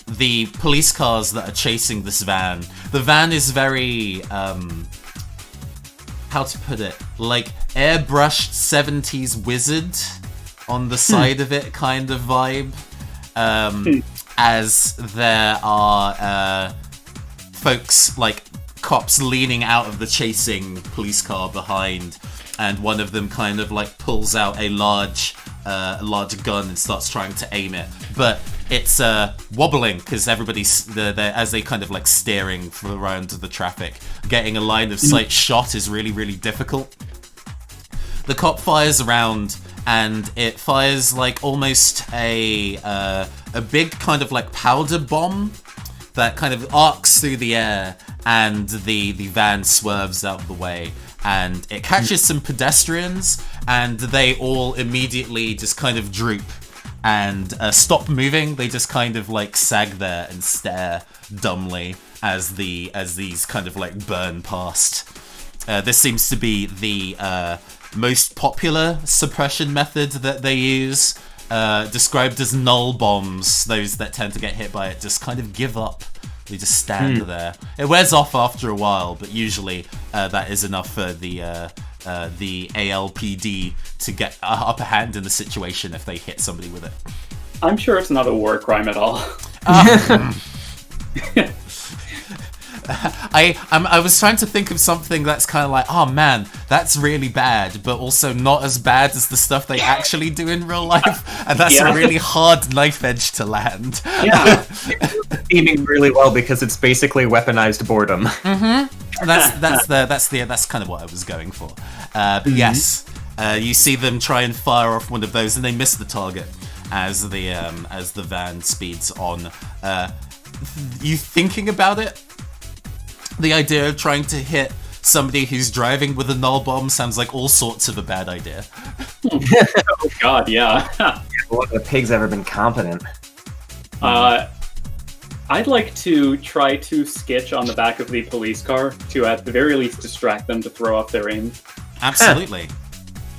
the police cars that are chasing this van, the van is very, how to put it, like airbrushed 70s wizard on the side of it kind of vibe, as there are folks, like cops leaning out of the chasing police car behind, and one of them kind of like pulls out a large gun and starts trying to aim it, but it's wobbling because everybody's as they kind of like steering around the traffic. Getting a line of sight shot is really, really difficult. The cop fires around, and it fires like almost a big kind of like powder bomb that kind of arcs through the air, and the van swerves out of the way, and it catches some pedestrians, and they all immediately just kind of droop and stop moving. They just kind of like sag there and stare dumbly as these kind of like burn past. This seems to be the most popular suppression method that they use, described as null bombs. Those that tend to get hit by it just kind of give up. They just stand there. It wears off after a while, but usually that is enough for the ALPD to get an upper hand in the situation if they hit somebody with it. I'm sure it's not a war crime at all. I was trying to think of something that's kind of like, oh man, that's really bad, but also not as bad as the stuff they actually do in real life, and that's a really hard knife edge to land. Yeah, Aiming really well because it's basically weaponized boredom. That's kind of what I was going for. But yes, you see them try and fire off one of those, and they miss the target as the van speeds on. You thinking about it? The idea of trying to hit somebody who's driving with a null bomb sounds like all sorts of a bad idea. Oh god, yeah. What have the pigs ever been competent? I'd like to try to sketch on the back of the police car to, at the very least, distract them to throw off their aim. Absolutely.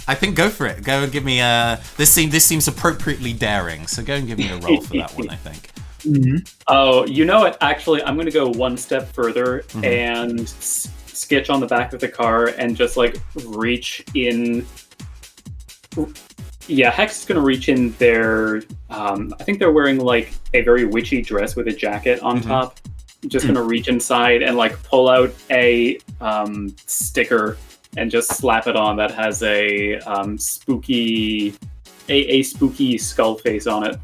I think go for it. Go and give me a... This seems appropriately daring, so go and give me a roll for that one, I think. Oh, you know what? Actually, I'm going to go one step further and sketch on the back of the car and just, like, reach in... Yeah, Hex is going to reach in their... I think they're wearing, like, a very witchy dress with a jacket on top. Just going to reach inside and, like, pull out a sticker and just slap it on that has a spooky skull face on it.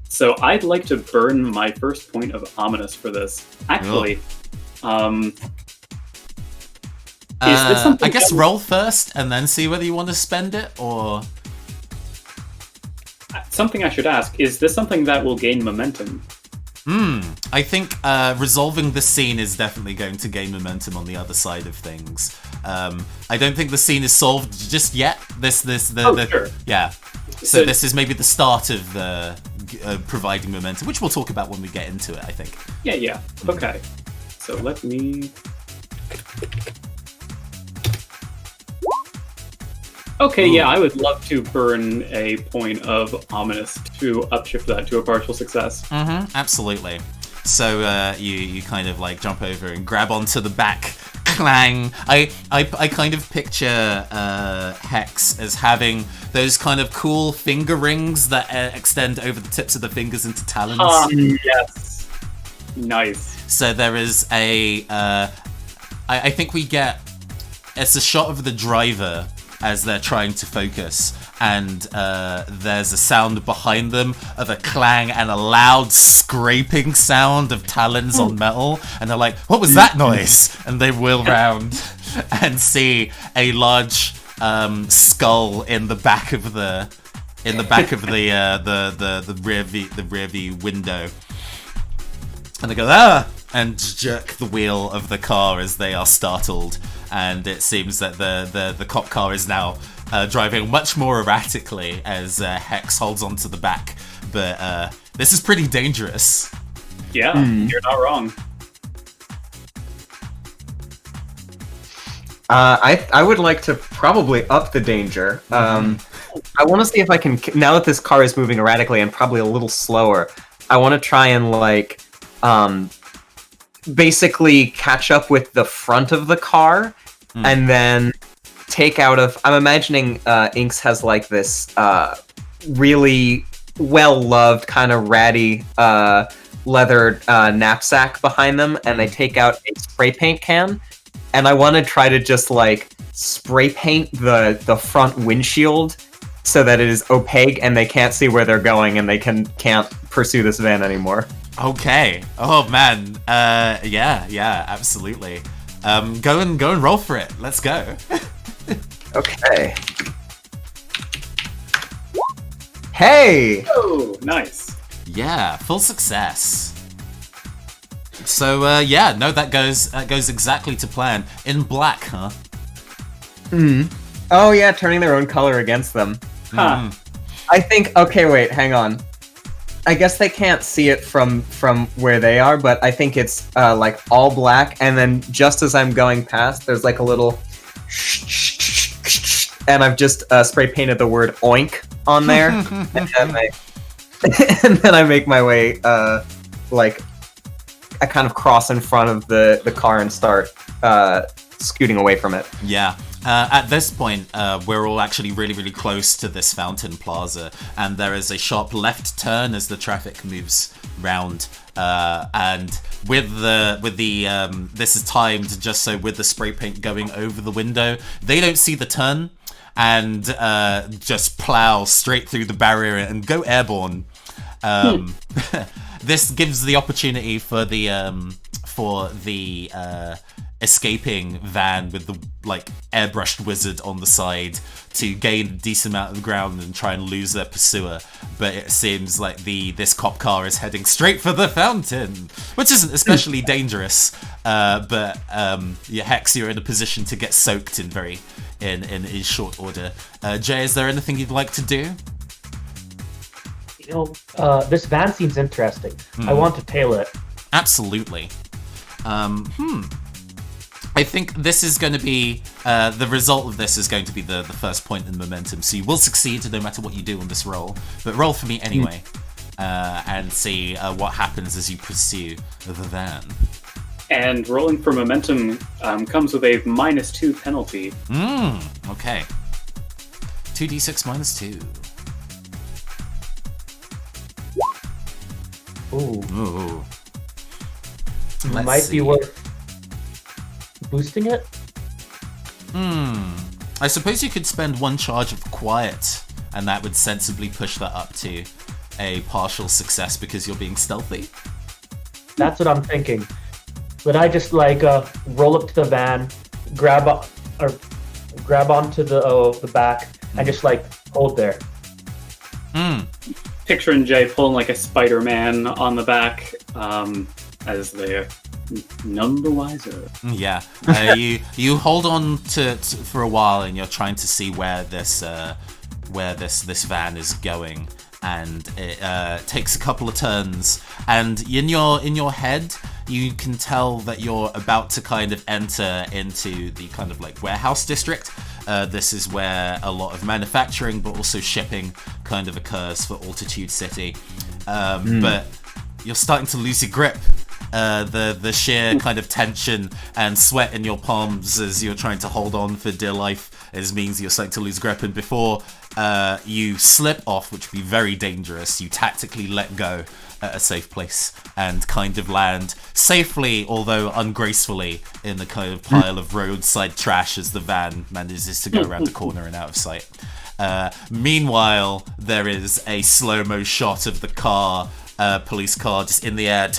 So I'd like to burn my first point of ominous for this. Actually, is this something? I guess roll first and then see whether you want to spend it, or... Something I should ask, is this something that will gain momentum? I think resolving the scene is definitely going to gain momentum on the other side of things. I don't think the scene is solved just yet. Sure. Yeah. So this is maybe the start of providing momentum, which we'll talk about when we get into it, I think. Yeah. Okay. So let me... Okay, yeah, I would love to burn a point of ominous to upshift that to a partial success. Absolutely. So you kind of like jump over and grab onto the back. Clang! I kind of picture Hex as having those kind of cool finger rings that extend over the tips of the fingers into talons. Yes. Nice. So there is a... I think we get... It's a shot of the driver as they're trying to focus, and there's a sound behind them of a clang and a loud scraping sound of talons on metal, and they're like, "What was that noise?" And they wheel round and see a large skull in the back of the rear view window, and they go, "Ah!" and jerk the wheel of the car as they are startled. And it seems that the cop car is now driving much more erratically as Hex holds onto the back. But this is pretty dangerous. Yeah, you're not wrong. I would like to probably up the danger. I want to see if I can, now that this car is moving erratically and probably a little slower, I want to try and like basically catch up with the front of the car and then take out of... I'm imagining Inks has like this really well-loved kind of ratty leather knapsack behind them, and they take out a spray paint can, and I want to try to just like spray paint the front windshield so that it is opaque and they can't see where they're going and they can't pursue this van anymore. Okay. Oh man. Yeah, absolutely. Go and roll for it. Let's go. Okay. Hey! Oh, nice. Yeah, full success. So that goes exactly to plan. In black, huh? Oh yeah, turning their own color against them. Huh. I think, okay, wait, hang on. I guess they can't see it from where they are, but I think it's like all black, and then just as I'm going past, there's like a little and I've just spray painted the word oink on there, and then I make my way like I kind of cross in front of the car and start scooting away from it. Yeah. At this point, we're all actually really, really close to this fountain plaza, and there is a sharp left turn as the traffic moves round. And with the this is timed just so with the spray paint going over the window, they don't see the turn and just plow straight through the barrier and go airborne. This gives the opportunity for the escaping van with the like airbrushed wizard on the side to gain a decent amount of ground and try and lose their pursuer, but it seems like this cop car is heading straight for the fountain, which isn't especially dangerous, but Hex, you're in a position to get soaked in short order. Jay, is there anything you'd like to do? This van seems interesting. I want to tail it. Absolutely. I think this is going to be, the result of this is going to be the first point in momentum, so you will succeed no matter what you do on this roll, but roll for me anyway, and see what happens as you pursue the van. And rolling for momentum comes with a -2 penalty. Okay. 2d6 -2. Ooh. Let's Might see. be worth boosting it? I suppose you could spend one charge of quiet, and that would sensibly push that up to a partial success because you're being stealthy. That's what I'm thinking. But I just like roll up to the van, grab onto the back, and just like hold there. picturing Jay pulling like a Spider-Man on the back, as they're none the wiser. Yeah, you hold on to for a while, and you're trying to see where this van is going, and it takes a couple of turns, and in your head you can tell that you're about to kind of enter into the kind of like warehouse district. This is where a lot of manufacturing but also shipping kind of occurs for Altitude City, but you're starting to lose your grip. The sheer kind of tension and sweat in your palms as you're trying to hold on for dear life means you're starting to lose grip, and before you slip off, which would be very dangerous, you tactically let go at a safe place and kind of land safely, although ungracefully, in the kind of pile of roadside trash as the van manages to go around the corner and out of sight. Meanwhile, there is a slow-mo shot of the car, police car, just in the air.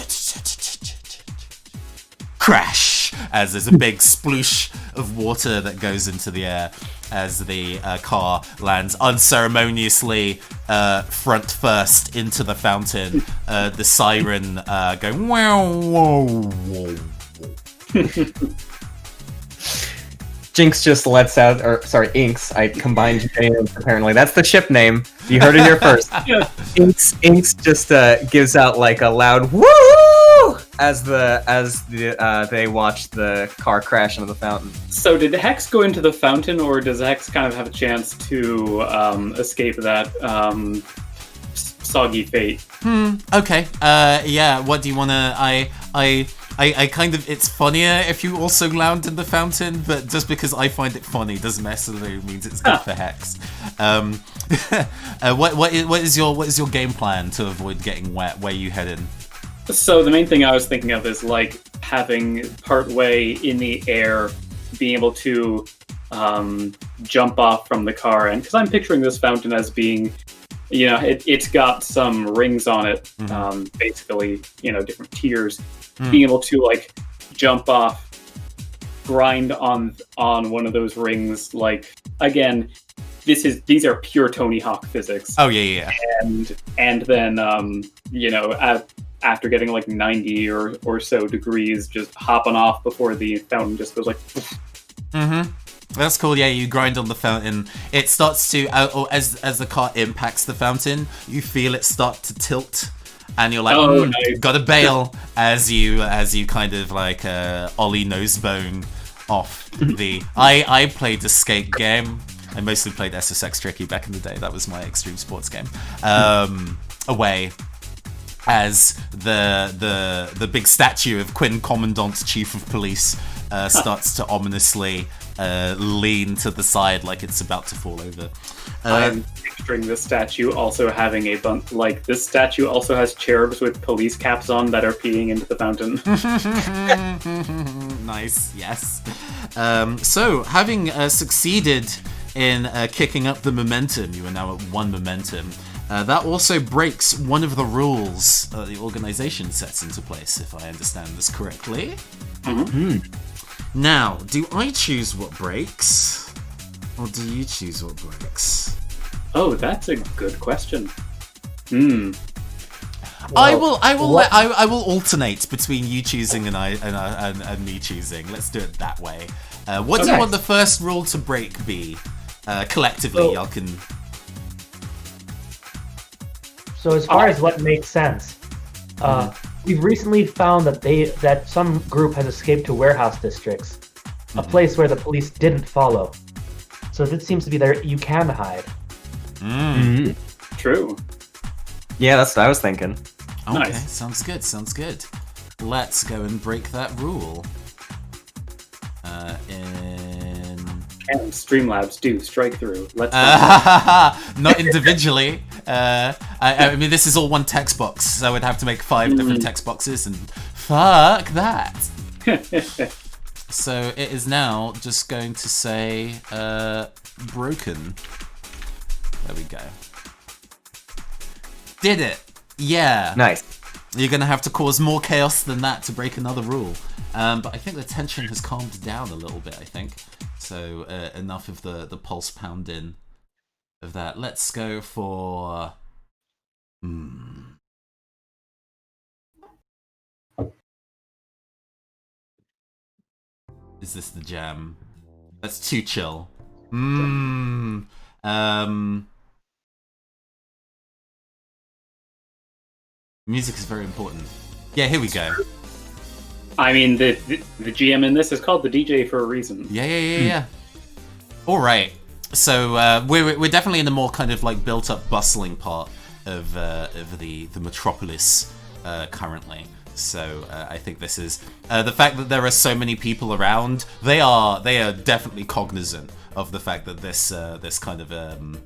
Crash! As there's a big sploosh of water that goes into the air as the car lands unceremoniously front first into the fountain. The siren going wow, whoa, whoa, whoa. Jinx just lets out, or sorry, Inks. I combined names apparently. That's the ship name. You heard it here first. Inks just gives out like a loud woo as they watch the car crash into the fountain. So did Hex go into the fountain, or does Hex kind of have a chance to escape that soggy fate? Okay. Yeah. What do you wanna? I kind of, it's funnier if you also land in the fountain, but just because I find it funny doesn't necessarily mean it's good for Hex. What is your game plan to avoid getting wet? Where you heading? So the main thing I was thinking of is like having partway in the air, being able to jump off from the car, and because I'm picturing this fountain as being, you know, it's got some rings on it, basically, you know, different tiers. Being able to like jump off, grind on one of those rings, like again, these are pure Tony Hawk physics. Oh yeah. And then you know, after getting like 90 or so degrees, just hopping off before the fountain just goes like. That's cool. Yeah, you grind on the fountain. It starts to, as the car impacts the fountain, you feel it start to tilt. And you're like, nice. Gotta bail as you kind of like Ollie Nosebone off the. I played Escape game. I mostly played SSX Tricky back in the day. That was my extreme sports game. Away as the big statue of Quinn Commandant, Chief of Police, starts to ominously lean to the side like it's about to fall over. I'm picturing this statue also having a bunch, like this statue also has cherubs with police caps on that are peeing into the fountain. Nice, yes. So, having succeeded in kicking up the momentum, you are now at 1 momentum. That also breaks one of the rules the organization sets into place, if I understand this correctly. Now, do I choose what breaks, or do you choose what breaks? Oh, that's a good question. Well, I will alternate between you choosing and me choosing. Let's do it that way. What do you want the first rule to break be? Collectively, y'all can. So as far as what makes sense, we've recently found that some group has escaped to warehouse districts, a place where the police didn't follow. So this seems to be there you can hide. True. Yeah, that's what I was thinking. Okay, Nice. Sounds good. Let's go and break that rule. And Streamlabs do strike through. Let's Not individually. I mean, this is all one text box, so I would have to make 5 different text boxes, and fuck that. So it is now just going to say broken. There we go. Did it. Yeah. Nice. You're going to have to cause more chaos than that to break another rule. But I think the tension has calmed down a little bit, I think. So enough of the pulse pounding of that. Let's go for Hmm. Is this the jam? That's too chill. Music is very important. Yeah, here we go. I mean, the GM in this is called the DJ for a reason. Yeah. All right. So we're definitely in the more kind of like built-up, bustling part of the metropolis currently. So I think this is the fact that there are so many people around. They are definitely cognizant of the fact that this kind of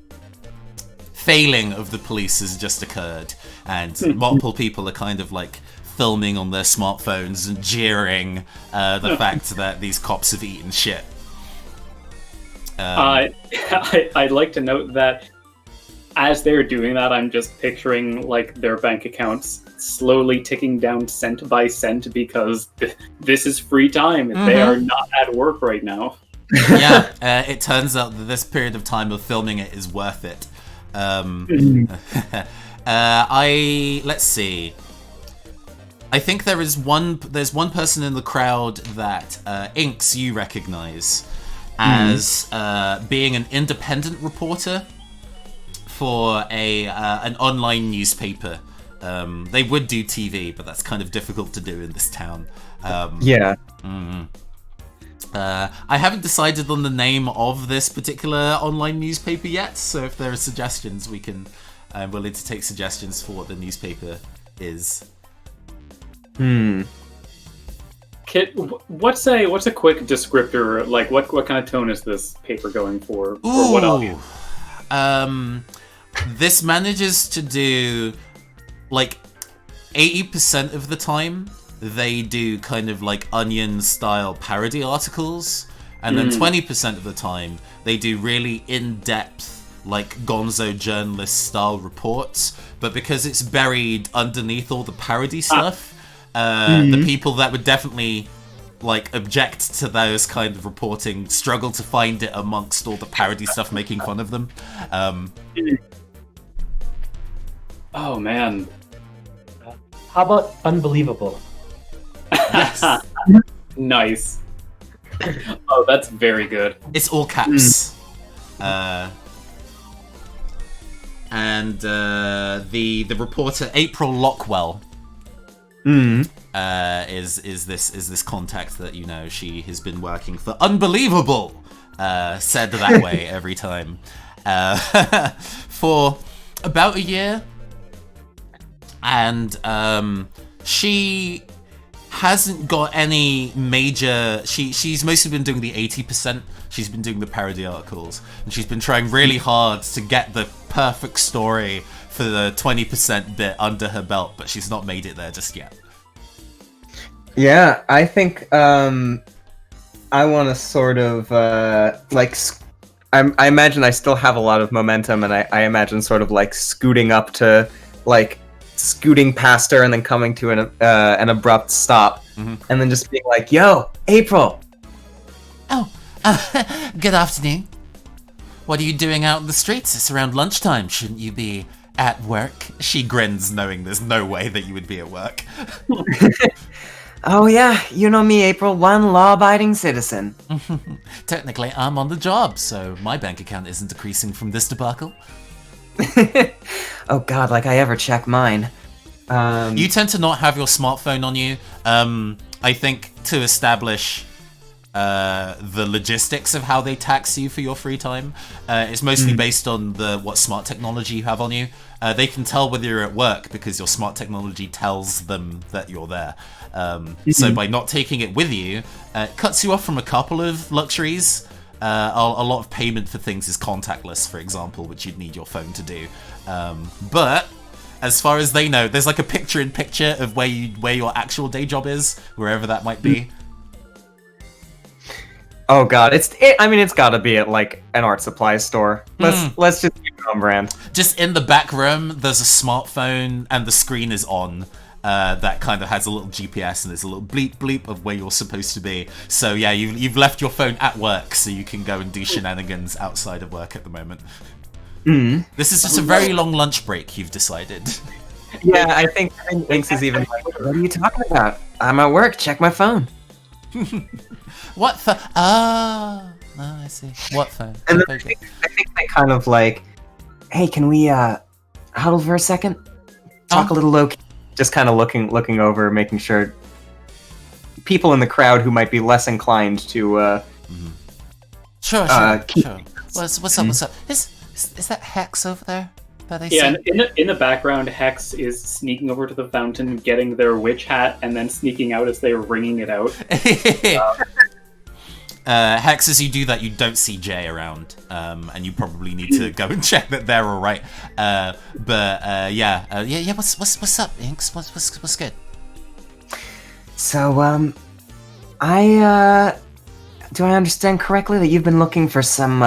failing of the police has just occurred, and multiple people are kind of like filming on their smartphones and jeering the fact that these cops have eaten shit. I'd like to note that as they're doing that, I'm just picturing like their bank accounts slowly ticking down cent by cent because this is free time. They are not at work right now. Yeah, it turns out that this period of time of filming it is worth it. Let's see. I think there's one person in the crowd that Inks you recognize as being an independent reporter for an online newspaper. They would do TV, but that's kind of difficult to do in this town. Yeah. I haven't decided on the name of this particular online newspaper yet, so if there are suggestions, I'm willing to take suggestions for what the newspaper is. Kit, what's a quick descriptor? Like, what kind of tone is this paper going for? Ooh. Or what audience? This manages to do like 80% of the time. They do kind of like Onion-style parody articles, and then 20% of the time they do really in-depth, like Gonzo journalist-style reports. But because it's buried underneath all the parody stuff, the people that would definitely like object to those kind of reporting struggle to find it amongst all the parody stuff making fun of them. Oh man. How about unbelievable? Yes. Nice. Oh, that's very good. It's all caps. And the reporter April Lockwell is this contact that, you know, she has been working for Unbelievable, said that way every time, for about a year, and she hasn't got any major. She's mostly been doing the 80%. She's been doing the parody articles, and she's been trying really hard to get the perfect story for the 20% bit under her belt, but she's not made it there just yet. Yeah, I think I want to sort of I imagine I still have a lot of momentum, and I imagine sort of like scooting up to like scooting past her and then coming to an abrupt stop, and then just being like, "Yo, April." Oh, good afternoon. What are you doing out in the streets? It's around lunchtime. Shouldn't you be at work? She grins, knowing there's no way that you would be at work. Oh yeah, you know me, April, one law-abiding citizen. Technically, I'm on the job, so my bank account isn't decreasing from this debacle. Oh god, like I ever check mine. You tend to not have your smartphone on you. I think to establish the logistics of how they tax you for your free time, it's mostly based on what smart technology you have on you. They can tell whether you're at work because your smart technology tells them that you're there. So by not taking it with you, it cuts you off from a couple of luxuries. A lot of payment for things is contactless, for example, which you'd need your phone to do. But as far as they know, there's like a picture-in-picture of where your actual day job is, wherever that might be. Oh god, it's gotta be at like an art supply store. Let's just keep it on brand. Just in the back room, there's a smartphone and the screen is on. That kind of has a little GPS and there's a little bleep bleep of where you're supposed to be. So yeah, you've left your phone at work, so you can go and do shenanigans outside of work at the moment. This is just a very long lunch break, you've decided. Yeah, I think Inks is even like, what are you talking about? I'm at work, check my phone. What phone? Oh, I see. What phone? And then Very good. I think they kind of like, hey, can we huddle for a second? Talk a little low-key. Just kind of looking over, making sure people in the crowd who might be less inclined to Sure. What's up? Is that Hex over there? That I see? Yeah, and in the background, Hex is sneaking over to the fountain, getting their witch hat, and then sneaking out as they're wringing it out. Hex, as you do that, you don't see Jay around, and you probably need to go and check that they're all right. Yeah. What's up, Inks? What's good? So, do I understand correctly that you've been looking for some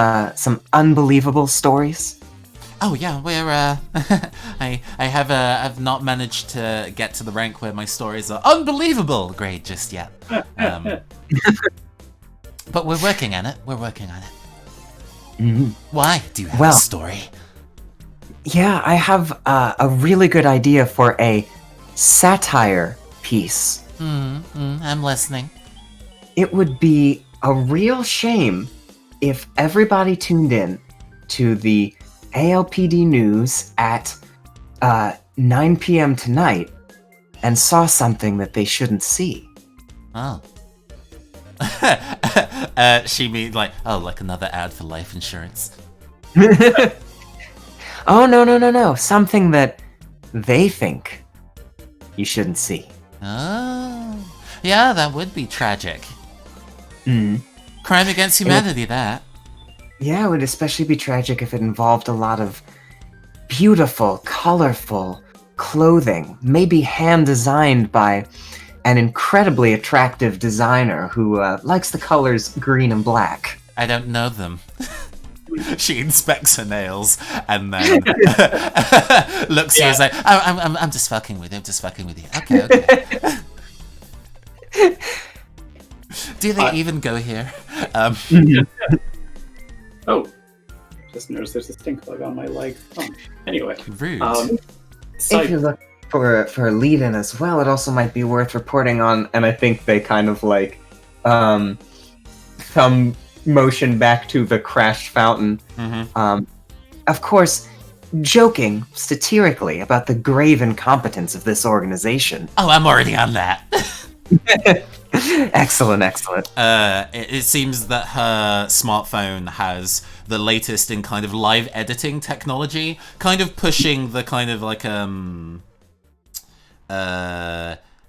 unbelievable stories? Oh yeah, we're I've not managed to get to the rank where my stories are unbelievable great just yet. But we're working on it. Mm-hmm. Why do you have a story? Yeah, I have a really good idea for a satire piece. I'm listening. It would be a real shame if everybody tuned in to the ALPD news at 9 p.m. tonight and saw something that they shouldn't see. Oh. She means like another ad for life insurance. Oh, no. Something that they think you shouldn't see. Oh. Yeah, that would be tragic. Crime against humanity, that. Yeah, it would especially be tragic if it involved a lot of beautiful, colorful clothing, maybe hand-designed by an incredibly attractive designer who likes the colors green and black. I don't know them. She inspects her nails and then looks here and is like, I'm just fucking with you. Okay. Do they even go here? Oh, just noticed there's a stink bug on my leg. Anyway. Rude. If you look for a lead-in as well, it also might be worth reporting on, and I think they kind of like thumb motion back to the crashed fountain. Of course, joking satirically about the grave incompetence of this organization. Oh, I'm already on that. Excellent. It seems that her smartphone has the latest in kind of live editing technology, kind of pushing the kind of like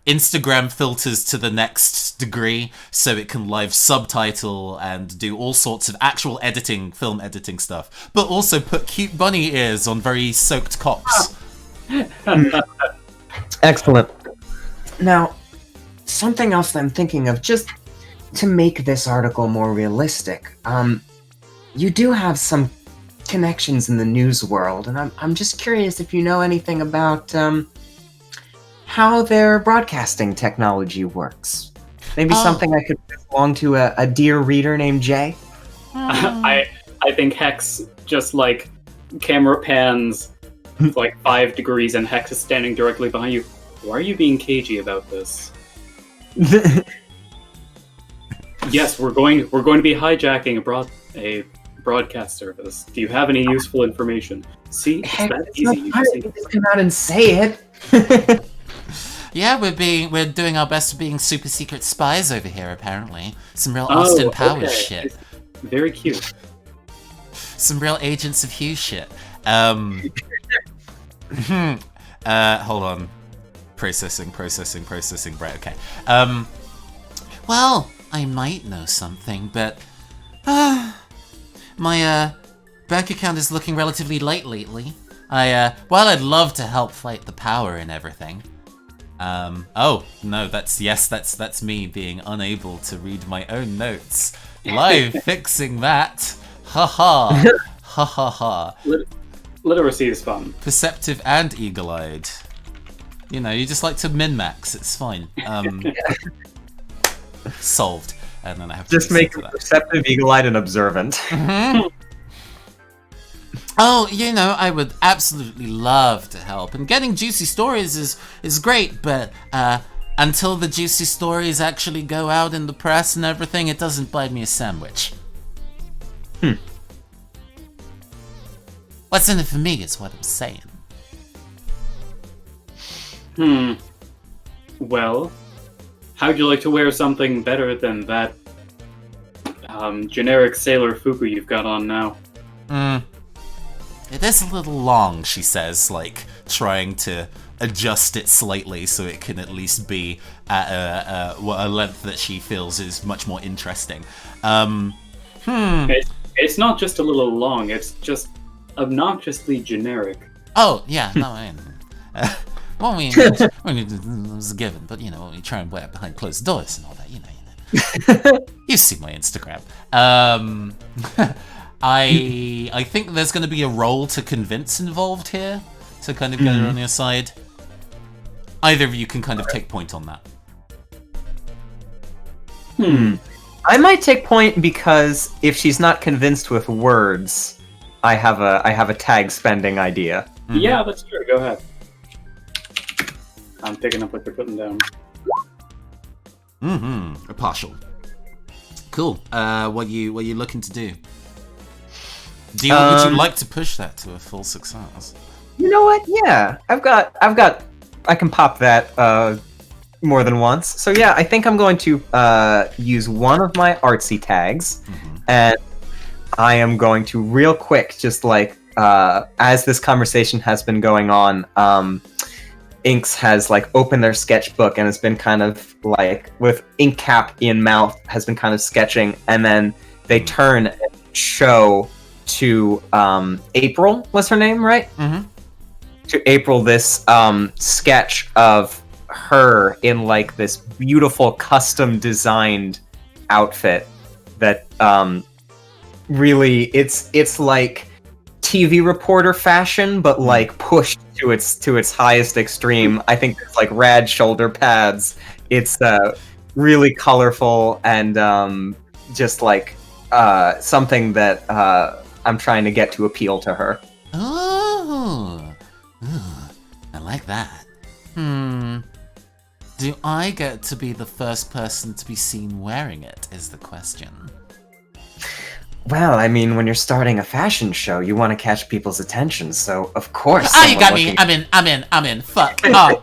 Instagram filters to the next degree, so it can live subtitle and do all sorts of actual editing, film editing stuff, but also put cute bunny ears on very soaked cocks. Excellent. Now, something else that I'm thinking of, just to make this article more realistic, you do have some connections in the news world, and I'm just curious if you know anything about how their broadcasting technology works. Maybe something I could pass along to a dear reader named Jay? I think Hex just like camera pans like 5 degrees and Hex is standing directly behind you. Why are you being cagey about this? Yes, we're going to be hijacking a broadcast service. Do you have any useful information? See, it's that easy. You just come out and say it. Yeah, we're doing our best for being super secret spies over here. Apparently, some real Austin Powers shit. It's very cute. Some real Agents of Hugh shit. Hold on. Processing. Right, okay. Well, I might know something, but my bank account is looking relatively light lately. While I'd love to help fight the power and everything. Oh no, that's me being unable to read my own notes. Live fixing that. Ha ha. Literacy is fun. Perceptive and eagle-eyed. You know, you just like to min-max. It's fine. Solved. And then I have to just make perceptive, eagle-eyed, and observant. Oh, I would absolutely love to help. And getting juicy stories is great, but until the juicy stories actually go out in the press and everything, it doesn't buy me a sandwich. What's in it for me is what I'm saying. Well, how'd you like to wear something better than that generic Sailor Fuku you've got on now? It is a little long, she says, like, trying to adjust it slightly so it can at least be at a length that she feels is much more interesting. It's not just a little long, it's just obnoxiously generic. Oh, yeah, no, well, it was a given, but, when you try and wear it behind closed doors and all that, You see my Instagram. I think there's going to be a role to convince involved here to kind of get her on your side. Either of you can kind of take point on that. I might take point because if she's not convinced with words, I have a tag spending idea. Yeah, that's true. Go ahead. I'm picking up what you're putting down. A partial. Cool. What are you looking to do? Would you like to push that to a full success? You know what? Yeah, I've got. I can pop that more than once. So yeah, I think I'm going to use one of my artsy tags, and I am going to real quick, just like as this conversation has been going on. Inks has like opened their sketchbook and has been kind of like with ink cap in mouth has been kind of sketching, and then they turn and show to April. What's her name, right? To April this sketch of her in like this beautiful custom designed outfit that really it's like TV reporter fashion, but like pushed to its highest extreme. I think it's like rad shoulder pads. It's really colorful and just like something that I'm trying to get to appeal to her. Oh, I like that. Do I get to be the first person to be seen wearing it, is the question. Well, I mean, when you're starting a fashion show, you want to catch people's attention, so of course. Ah, you got me. I'm in. Fuck. Oh.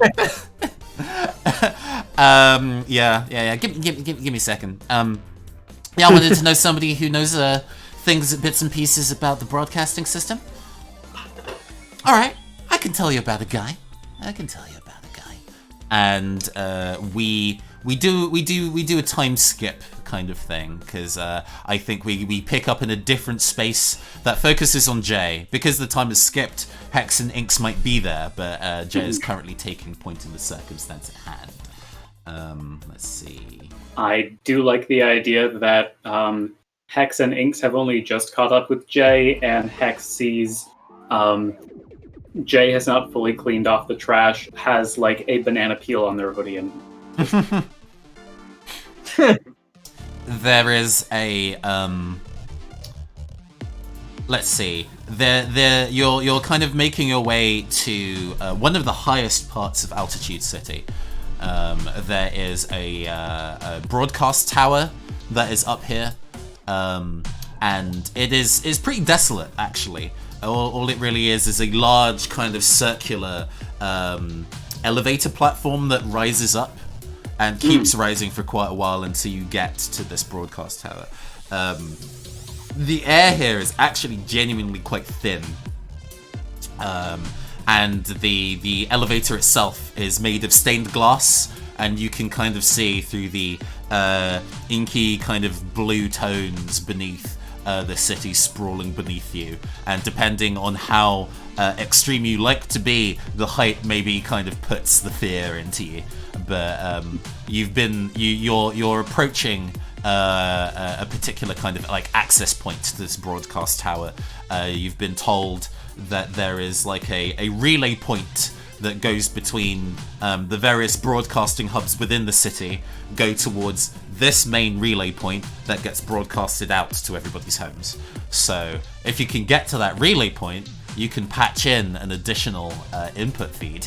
Yeah. Give me a second. Yeah, I wanted to know somebody who knows things, bits and pieces about the broadcasting system. All right, I can tell you about a guy. And we do a time skip kind of thing, because I think we pick up in a different space that focuses on Jay. Because the time is skipped, Hex and Inks might be there, but Jay is currently taking point in the circumstance at hand. Let's see. I do like the idea that Hex and Inks have only just caught up with Jay, and Hex sees Jay has not fully cleaned off the trash, has like a banana peel on their hoodie, and there is a let's see. You're kind of making your way to one of the highest parts of Altitude City. There is a broadcast tower that is up here, and it is pretty desolate, actually. All it really is a large kind of circular elevator platform that rises up and keeps rising for quite a while until you get to this broadcast tower. The air here is actually genuinely quite thin. And the elevator itself is made of stained glass, and you can kind of see through the inky kind of blue tones beneath the city sprawling beneath you. And depending on how extreme you like to be, the height maybe kind of puts the fear into you. But you're approaching a particular kind of like access point to this broadcast tower. You've been told that there is like a relay point that goes between the various broadcasting hubs within the city go towards this main relay point that gets broadcasted out to everybody's homes. So if you can get to that relay point, you can patch in an additional input feed.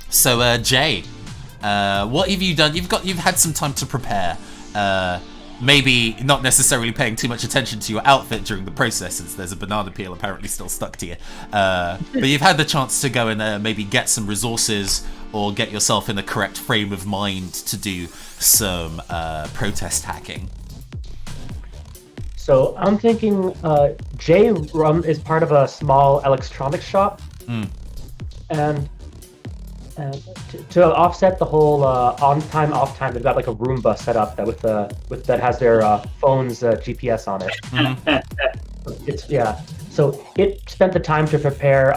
So Jay, what have you done? You've had some time to prepare. Maybe not necessarily paying too much attention to your outfit during the process, since there's a banana peel apparently still stuck to you. But you've had the chance to go and maybe get some resources or get yourself in the correct frame of mind to do some protest hacking. So I'm thinking Jay is part of a small electronics shop, and to offset the whole on-time, off-time, they've got like a Roomba set up that has their phone's GPS on it. So it spent the time to prepare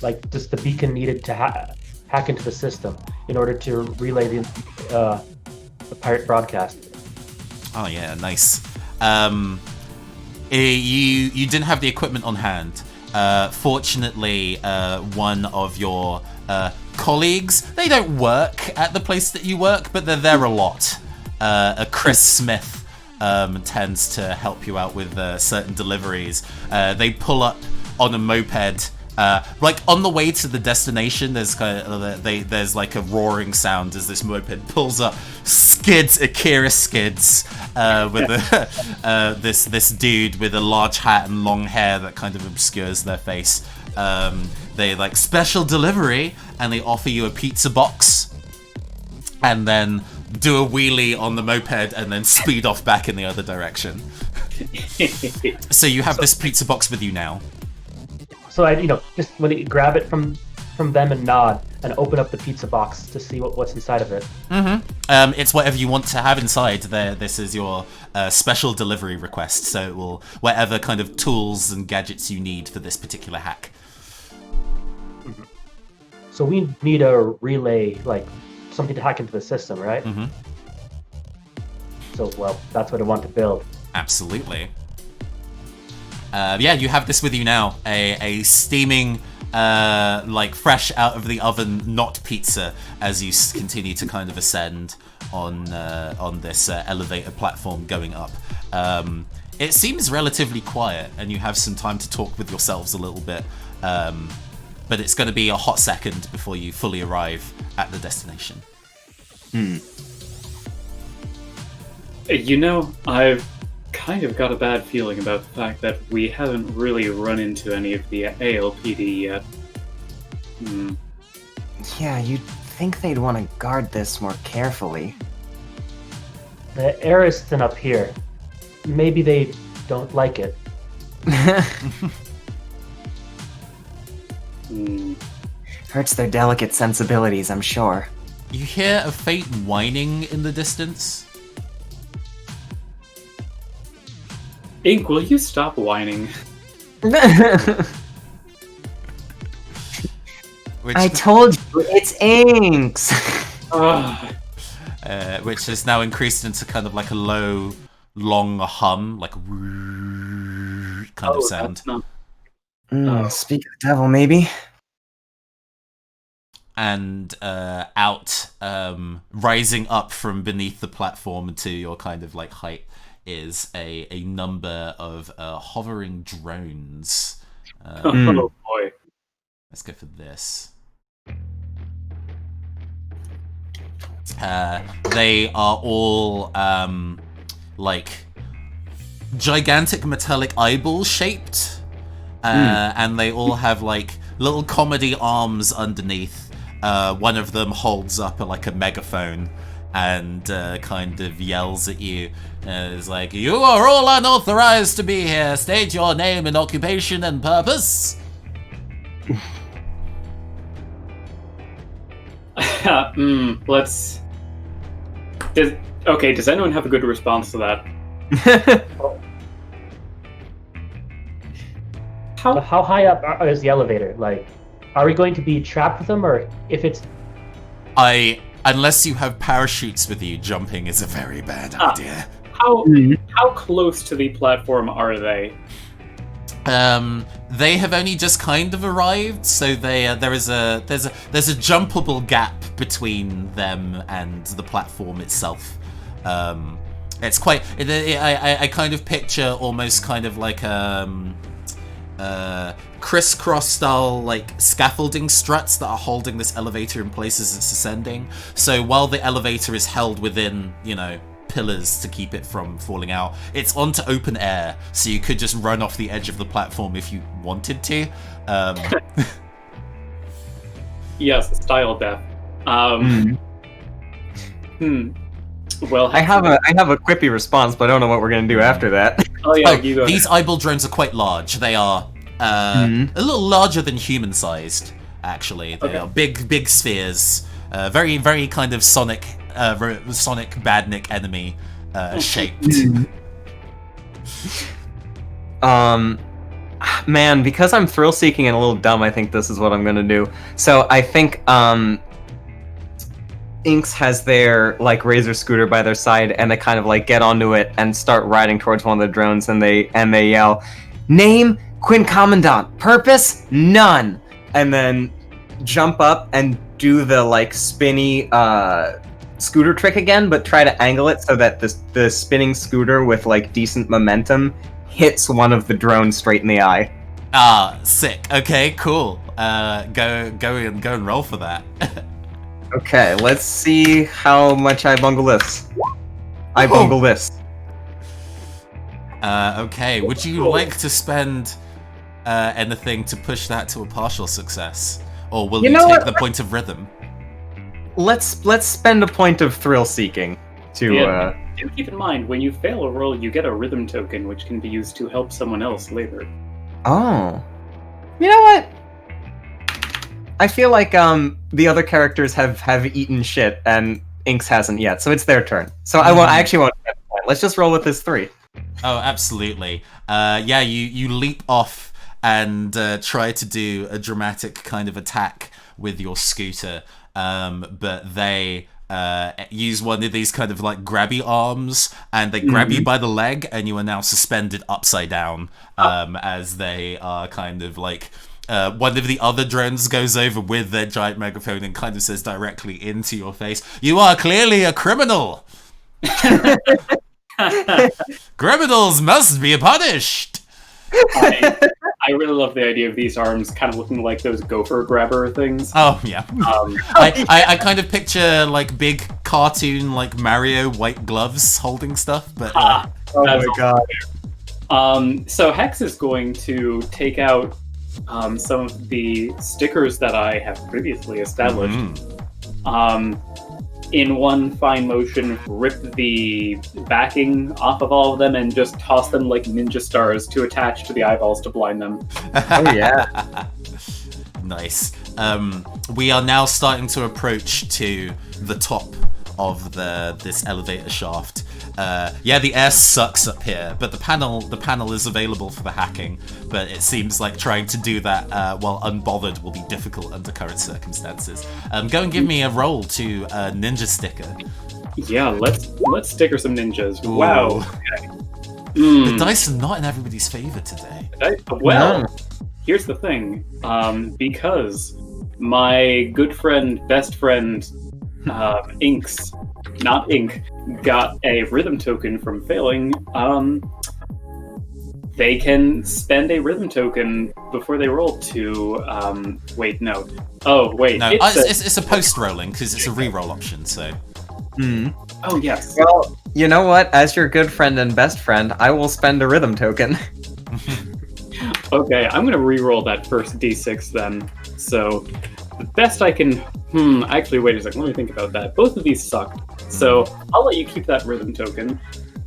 like just the beacon needed to hack into the system in order to relay the pirate broadcast. Oh yeah, nice. You didn't have the equipment on hand. Fortunately, one of your colleagues, they don't work at the place that you work, but they're there a lot. Chris Smith tends to help you out with certain deliveries. They pull up on a moped. Like on the way to the destination, there's like a roaring sound as this moped pulls up, Akira skids with this dude with a large hat and long hair that kind of obscures their face. They like special delivery, and they offer you a pizza box, and then do a wheelie on the moped, and then speed off back in the other direction. So you have this pizza box with you now. So I, just when you grab it from them and nod and open up the pizza box to see what's inside of it. It's whatever you want to have inside. This is your special delivery request, so it will whatever kind of tools and gadgets you need for this particular hack. So we need a relay, like something to hack into the system, right? So well, that's what I want to build. Absolutely. You have this with you now. A steaming, like fresh out of the oven, not pizza, as you continue to kind of ascend on this elevator platform going up. It seems relatively quiet, and you have some time to talk with yourselves a little bit. But it's going to be a hot second before you fully arrive at the destination. I've kind of got a bad feeling about the fact that we haven't really run into any of the ALPD yet. Yeah, you'd think they'd want to guard this more carefully. The air is thin up here. Maybe they don't like it. Hurts their delicate sensibilities, I'm sure. You hear a faint whining in the distance. Ink, will you stop whining? I told you, it's Inks! Which is now increased into kind of like a low, long hum, like kind of sound. Speak of the devil, maybe? And out, rising up from beneath the platform to your kind of like height, is a number of hovering drones. Oh boy. Let's go for this. They are all like gigantic metallic eyeballs shaped, and they all have like little comedy arms underneath. One of them holds up like a megaphone and kind of yells at you. It's like, "You are all unauthorized to be here. State your name and occupation and purpose." Does anyone have a good response to that? How high up is the elevator? Like, are we going to be trapped with them, or if it's... Unless you have parachutes with you, jumping is a very bad idea. How close to the platform are they? They have only just kind of arrived, so there's a jumpable gap between them and the platform itself. It's quite. I kind of picture almost kind of like crisscross style like scaffolding struts that are holding this elevator in place as it's ascending. So while the elevator is held within, pillars to keep it from falling out, it's onto open air, so you could just run off the edge of the platform if you wanted to. Yes, style death. Well, I have a quippy response, but I don't know what we're gonna do after that. Oh yeah, you go these ahead. eyeball drones are quite large. They are a little larger than human-sized, actually. They are big spheres, very, very kind of Sonic Badnik enemy shaped. Man, because I'm thrill-seeking and a little dumb, I think this is what I'm gonna do. So I think Inks has their like razor scooter by their side, and they kind of like get onto it and start riding towards one of the drones, and they yell, "Name Quinn Commandant, purpose none," and then jump up and do the like spinny scooter trick again, but try to angle it so that the spinning scooter with like decent momentum hits one of the drones straight in the eye. Ah, sick. Okay, cool. Go and roll for that. Okay, let's see how much I bungle this. I bungle this. Okay, would you like to spend anything to push that to a partial success? Or will you take the point of rhythm? Let's spend a point of thrill seeking to Do keep in mind, when you fail a roll, you get a rhythm token, which can be used to help someone else later. Oh. You know what? I feel like the other characters have eaten shit and Inks hasn't yet, so it's their turn. So I actually won't spend a point. Let's just roll with this 3. Oh, absolutely. Yeah, you leap off and try to do a dramatic kind of attack with your scooter, but they use one of these kind of like grabby arms, and they grab you by the leg, and you are now suspended upside down as they are kind of like... one of the other drones goes over with their giant megaphone and kind of says directly into your face, "You are clearly a criminal! Criminals must be punished!" I really love the idea of these arms kind of looking like those gopher grabber things. Oh, yeah. I kind of picture like big cartoon like Mario white gloves holding stuff, but... oh my god. So Hex is going to take out some of the stickers that I have previously established. In one fine motion, rip the backing off of all of them and just toss them like ninja stars to attach to the eyeballs to blind them. Oh yeah. Nice. We are now starting to approach to the top of this elevator shaft. Yeah, the air sucks up here, but the panel is available for the hacking, but it seems like trying to do that while unbothered will be difficult under current circumstances. Go and give me a roll to ninja sticker. Yeah, let's sticker some ninjas. Ooh. Wow. The dice are not in everybody's favor today. Here's the thing. Because my good friend, best friend, Inks, not Ink, got a rhythm token from failing, they can spend a rhythm token before they roll to, wait, no. Oh, wait. No, it's a post-rolling, because it's a re-roll option, so... Oh, yes. Well, you know what? As your good friend and best friend, I will spend a rhythm token. Okay, I'm gonna re-roll that first d6 then. So, the best I can... actually, wait a second, let me think about that. Both of these suck. So, I'll let you keep that rhythm token,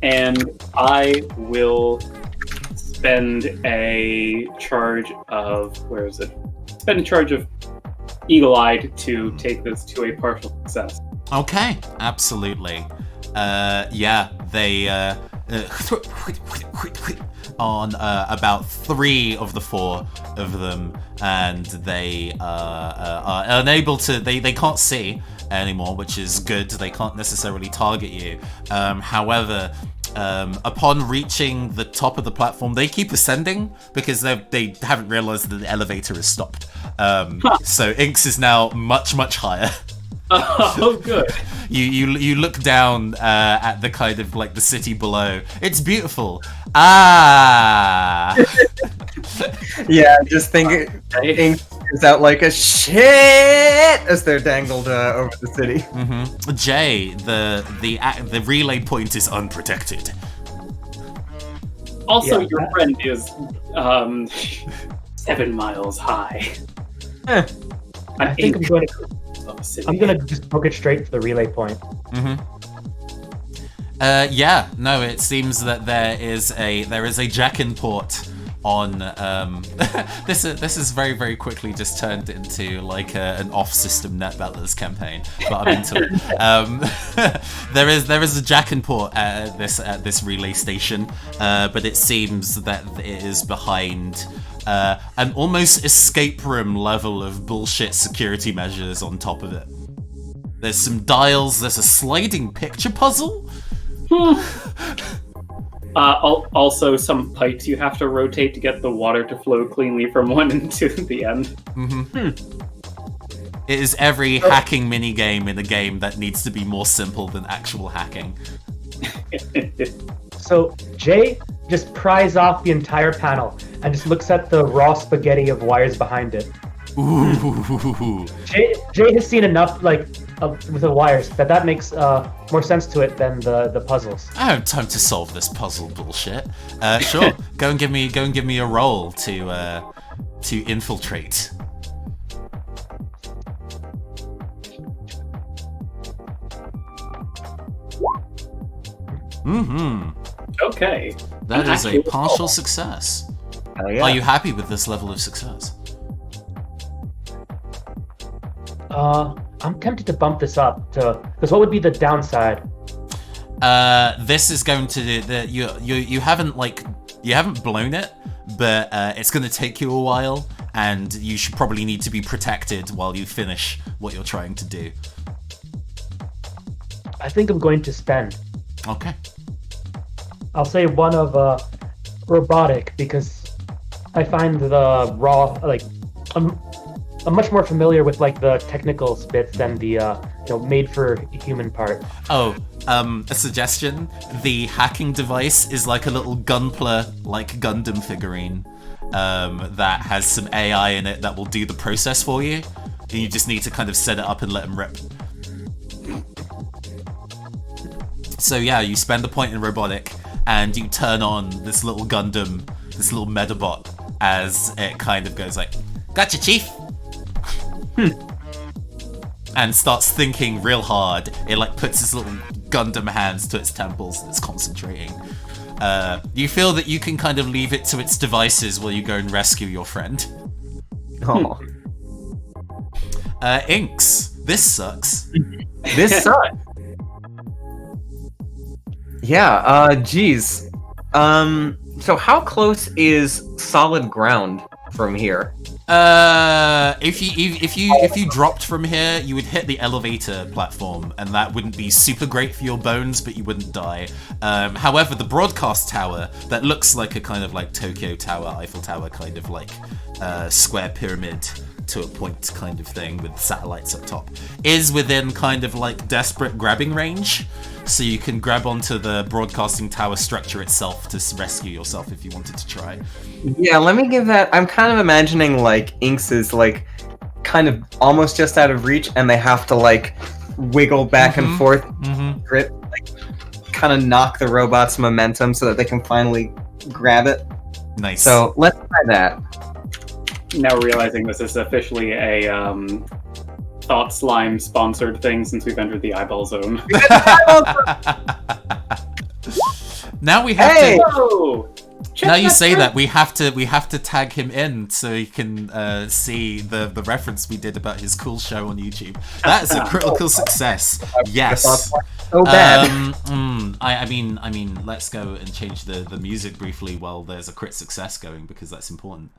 and I will spend a charge of... Where is it? Spend a charge of Eagle-Eyed to take this to a partial success. Okay, absolutely. Yeah, they... on about 3 of the 4 of them, and they are unable to... They can't see anymore, which is good. They can't necessarily target you. However, Upon reaching the top of the platform, they keep ascending because they haven't realized that the elevator is stopped. So Inks is now much, much higher. Oh, good. You look down at the kind of like the city below. It's beautiful. Ah. Yeah, just think Inks is out like a shit as they're dangled over the city. Mm-hmm. Jay, the relay point is unprotected. Also, your friend is 7 miles high. I think I'm gonna just book it straight for the relay point. Yeah, no, it seems that there is a jack-in port on this is very, very quickly just turned into like an off-system net battlers campaign, but I'm into it. there is a jack-in port at this relay station, but it seems that it is behind an almost escape room level of bullshit security measures on top of it. There's some dials, there's a sliding picture puzzle. Also, some pipes you have to rotate to get the water to flow cleanly from one end to the end. It is every hacking minigame in a game that needs to be more simple than actual hacking. So Jay just pries off the entire panel and just looks at the raw spaghetti of wires behind it. Ooh. Jay has seen enough with the wires that makes more sense to it than the puzzles. I don't have time to solve this puzzle bullshit. Sure, go and give me a roll to infiltrate. Okay. That is a partial success. Hell yeah. Are you happy with this level of success? I'm tempted to bump this up because what would be the downside? This is going to you haven't blown it, but it's going to take you a while, and you should probably need to be protected while you finish what you're trying to do. I think I'm going to spend. Okay. I'll say one of robotic because I find the raw I'm much more familiar with the technical bits than the made for human part. Oh, a suggestion: the hacking device is like a little Gunpla Gundam figurine that has some AI in it that will do the process for you, and you just need to kind of set it up and let them rip. So yeah, you spend the point in robotic, and you turn on this little Gundam, this little Medabot, as it kind of goes like, "Gotcha, Chief." And starts thinking real hard. It puts its little Gundam hands to its temples and it's concentrating. You feel that you can kind of leave it to its devices while you go and rescue your friend. Oh. Inks, this sucks. This sucks. Yeah, geez. So how close is solid ground from here? If you dropped from here, you would hit the elevator platform, and that wouldn't be super great for your bones, but you wouldn't die. However, the broadcast tower, that looks like a kind of Tokyo Tower, Eiffel Tower kind of square pyramid to a point kind of thing with satellites up top, is within kind of desperate grabbing range. So you can grab onto the broadcasting tower structure itself to rescue yourself if you wanted to try. Yeah, let me give that. I'm kind of imagining Inks is kind of almost just out of reach, and they have to wiggle back and forth, grip, kind of knock the robot's momentum so that they can finally grab it. Nice. So let's try that. Now realizing this is officially a Thought Slime sponsored thing since we've entered the eyeball zone. Now we have Hey! to. Oh, Now you say that, we have to tag him in so he can see the reference we did about his cool show on YouTube. That is a critical success. Yes. So bad. I mean, let's go and change the music briefly while there's a crit success going, because that's important.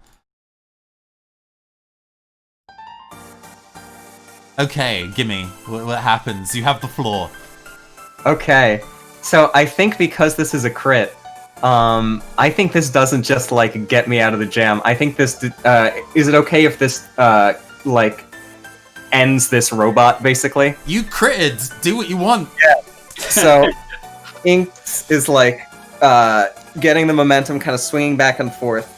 Okay, gimme. What happens? You have the floor. Okay. So I think because this is a crit, I think this doesn't just like get me out of the jam. I think this is it okay if this like ends this robot basically? You critted. Do what you want. Yeah. So Inks is like getting the momentum, kind of swinging back and forth.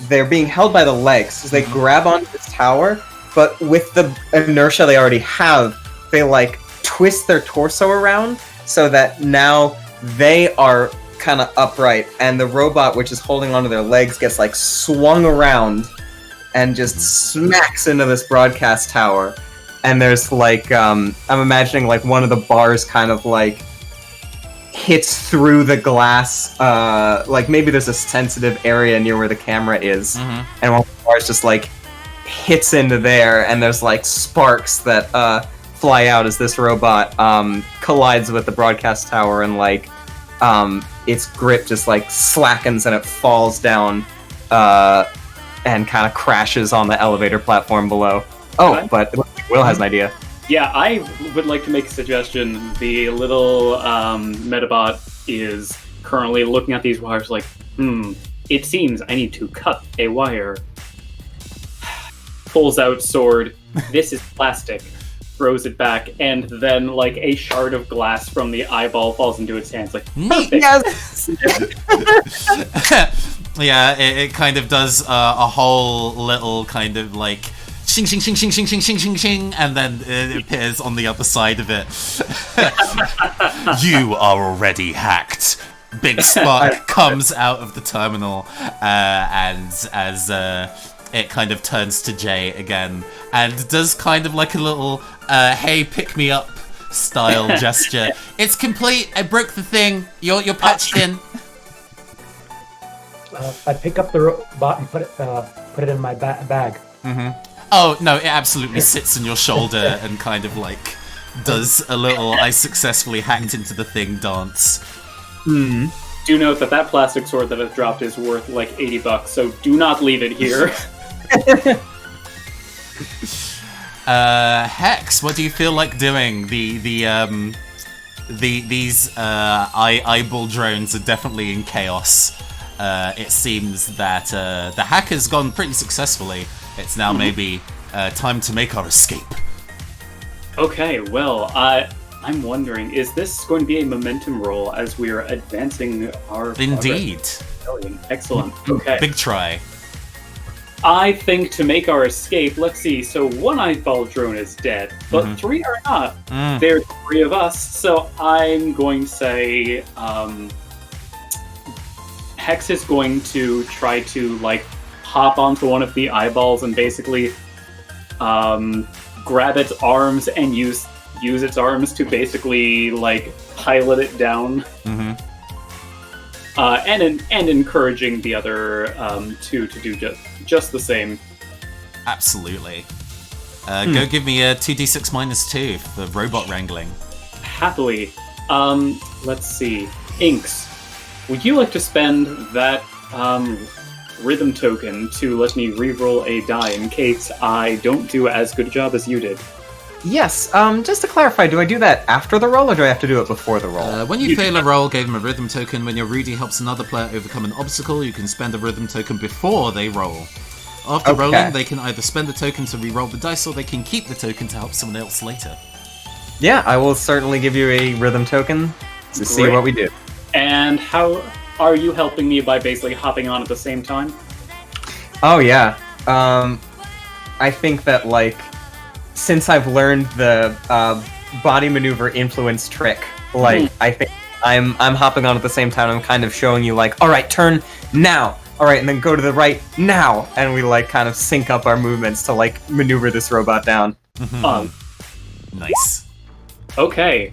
They're being held by the legs as they grab onto this tower, but with the inertia they already have, they like twist their torso around so that now they are kind of upright, and the robot, which is holding onto their legs, gets like swung around and just smacks into this broadcast tower. And there's like I'm imagining like one of the bars kind of like hits through the glass, like maybe there's a sensitive area near where the camera is, and one of the bars just like hits into there, and there's like sparks that fly out as this robot collides with the broadcast tower, and like its grip just like slackens and it falls down and kind of crashes on the elevator platform below. Oh, but Will has an idea. Yeah, I would like to make a suggestion. The little Metabot is currently looking at these wires like, it seems I need to cut a wire. Pulls out sword. This is plastic. Throws it back, and then like a shard of glass from the eyeball falls into its hands. Like, perfect. Yes. Yeah, it kind of does a whole little kind of like shing shing shing shing shing shing shing shing shing, and then it appears on the other side of it. You are already hacked. Big spark comes out of the terminal, and as it kind of turns to Jay again and does kind of like a little hey, pick me up style gesture. It's complete. I broke the thing. You're patched in. I pick up the robot and put it in my bag. Oh no, it absolutely sits on your shoulder and kind of like does a little I successfully hacked into the thing dance. Do note that plastic sword that has dropped is worth like $80, so do not leave it here. Hex, what do you feel like doing? These eyeball drones are definitely in chaos. It seems that the hack has gone pretty successfully. It's now maybe time to make our escape. Okay, well, I'm wondering, is this going to be a momentum roll as we are advancing our Indeed. Excellent. Okay. Big try. I think to make our escape, let's see, so one eyeball drone is dead, but three are not. There's three of us, so I'm going to say Hex is going to try to, like, hop onto one of the eyeballs and basically grab its arms and use its arms to basically, like, pilot it down. And encouraging the other two to do just the same. Absolutely. Go give me a 2d6 minus 2 for robot wrangling. Happily. Let's see. Inks, would you like to spend that rhythm token to let me reroll a die in case I don't do as good a job as you did? Yes, just to clarify, do I do that after the roll, or do I have to do it before the roll? When you fail a roll, give them a rhythm token. When your Rudy helps another player overcome an obstacle, you can spend a rhythm token before they roll. After rolling, they can either spend the token to re-roll the dice, or they can keep the token to help someone else later. Yeah, I will certainly give you a rhythm token to see what we do. And how are you helping me by basically hopping on at the same time? Oh, yeah. I think that, like, since I've learned the body maneuver influence trick, like, I think I'm hopping on at the same time. I'm kind of showing you, like, all right, turn now. All right, and then go to the right now. And we, like, kind of sync up our movements to, like, maneuver this robot down. Nice. Okay.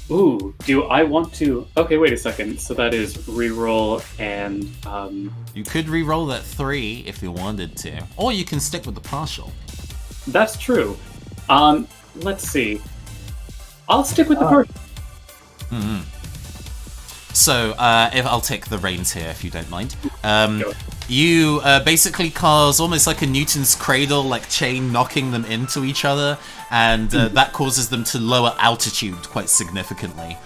Ooh, do I want to... Okay, wait a second. So that is reroll and... You could re-roll that 3 if you wanted to. Or you can stick with the partial. That's true. Let's see. I'll stick with the partial. So, if I'll take the reins here, if you don't mind. You basically cause almost like a Newton's cradle, like chain knocking them into each other, and that causes them to lower altitude quite significantly.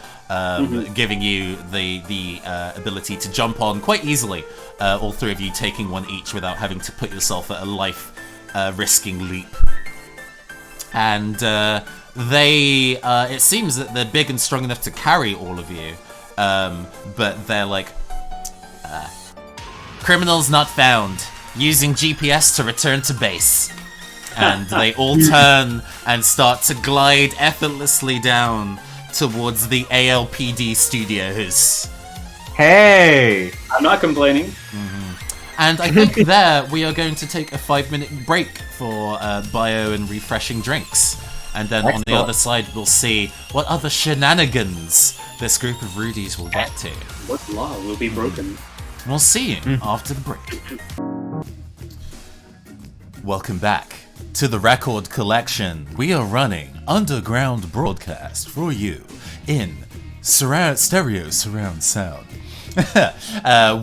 giving you the ability to jump on quite easily. All three of you taking one each without having to put yourself at a life risking leap. And they, it seems that they're big and strong enough to carry all of you, but they're like, criminals not found. Using GPS to return to base. And they all turn and start to glide effortlessly down towards the ALPD studios. Hey! I'm not complaining. And I think there we are going to take a 5-minute break for bio and refreshing drinks. And then on the other side we'll see what other shenanigans this group of Rudies will get to. What law will be broken? We'll see you after the break. Welcome back to the Record Collection. We are running underground broadcast for you in stereo surround sound.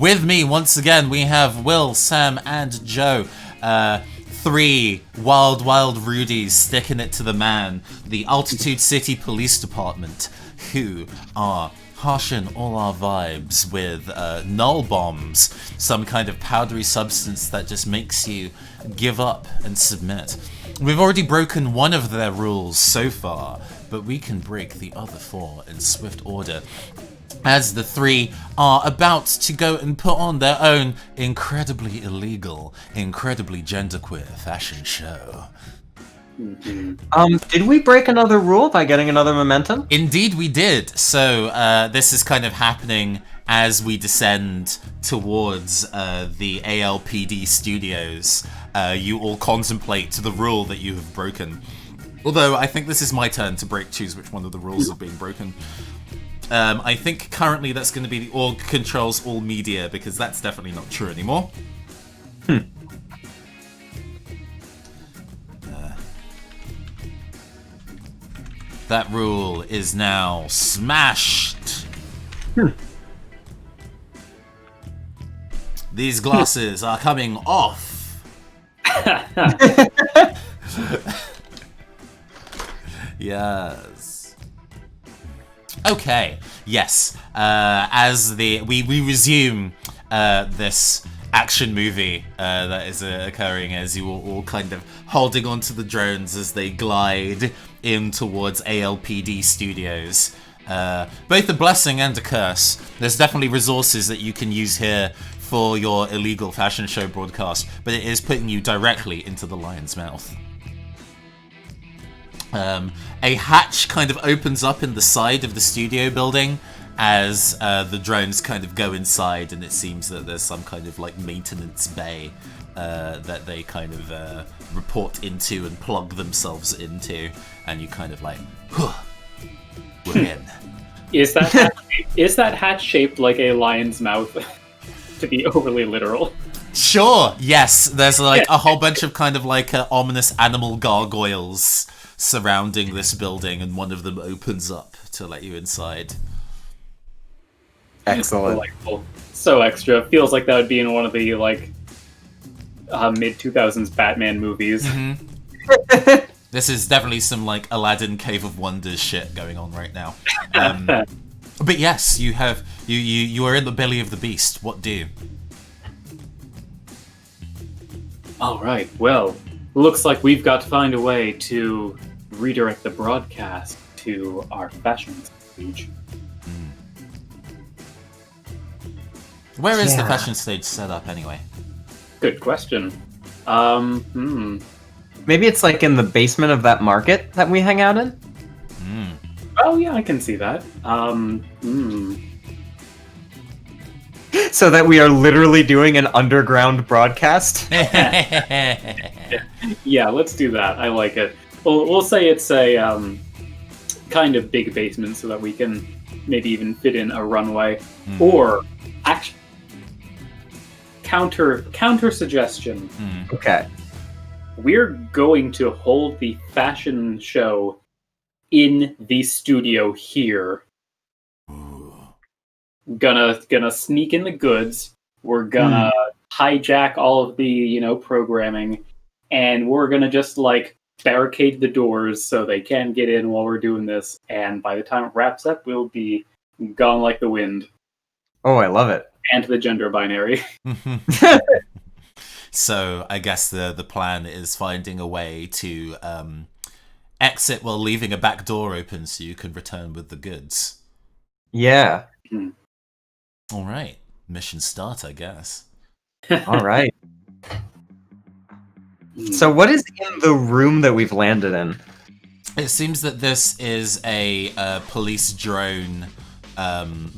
With me once again we have Will, Sam, and Joe. 3 wild Rudies sticking it to the man, the Altitude City Police Department, who are harshing all our vibes with null bombs, some kind of powdery substance that just makes you give up and submit. We've already broken one of their rules so far, but we can break the other 4 in swift order, as the 3 are about to go and put on their own incredibly illegal, incredibly genderqueer fashion show. Did we break another rule by getting another momentum? Indeed we did. So this is kind of happening as we descend towards the ALPD studios. You all contemplate the rule that you have broken. Although I think this is my turn to choose which one of the rules is being broken. I think currently that's going to be the org controls all media, because that's definitely not true anymore. That rule is now smashed. These glasses are coming off. Yes. Okay. Yes. As we resume this action movie that is occurring, as you are all kind of holding onto the drones as they glide in towards ALPD studios. Both a blessing and a curse. There's definitely resources that you can use here for your illegal fashion show broadcast, but it is putting you directly into the lion's mouth. A hatch kind of opens up in the side of the studio building as the drones kind of go inside, and it seems that there's some kind of like maintenance bay that they kind of report into and plug themselves into, and you kind of like, we're in. Is that hatch shaped like a lion's mouth? To be overly literal. Sure, yes. There's like a whole bunch of kind of like ominous animal gargoyles surrounding this building, and one of them opens up to let you inside. Excellent. Delightful. So extra. Feels like that would be in one of the like mid-2000s Batman movies. Mm-hmm. This is definitely some like Aladdin Cave of Wonders shit going on right now. But yes, you are in the belly of the beast. What do? All right. Well, looks like we've got to find a way to redirect the broadcast to our fashion stage. Where is the fashion stage set up anyway? Good question. Maybe it's like in the basement of that market that we hang out in? Oh yeah, I can see that. So that we are literally doing an underground broadcast? Yeah, let's do that. I like it. We'll say it's a kind of big basement so that we can maybe even fit in a runway. Or actually, counter suggestion. Okay. We're going to hold the fashion show in the studio here. Gonna sneak in the goods. We're gonna hijack all of the, programming, and we're gonna just like barricade the doors so they can't get in while we're doing this. And by the time it wraps up, we'll be Gone like the wind. Oh, I love it. And the gender binary. So I guess the plan is finding a way to exit while leaving a back door open so you can return with the goods. Yeah. All right. Mission start, I guess. All right. So what is in the room that we've landed in? It seems that this is a police drone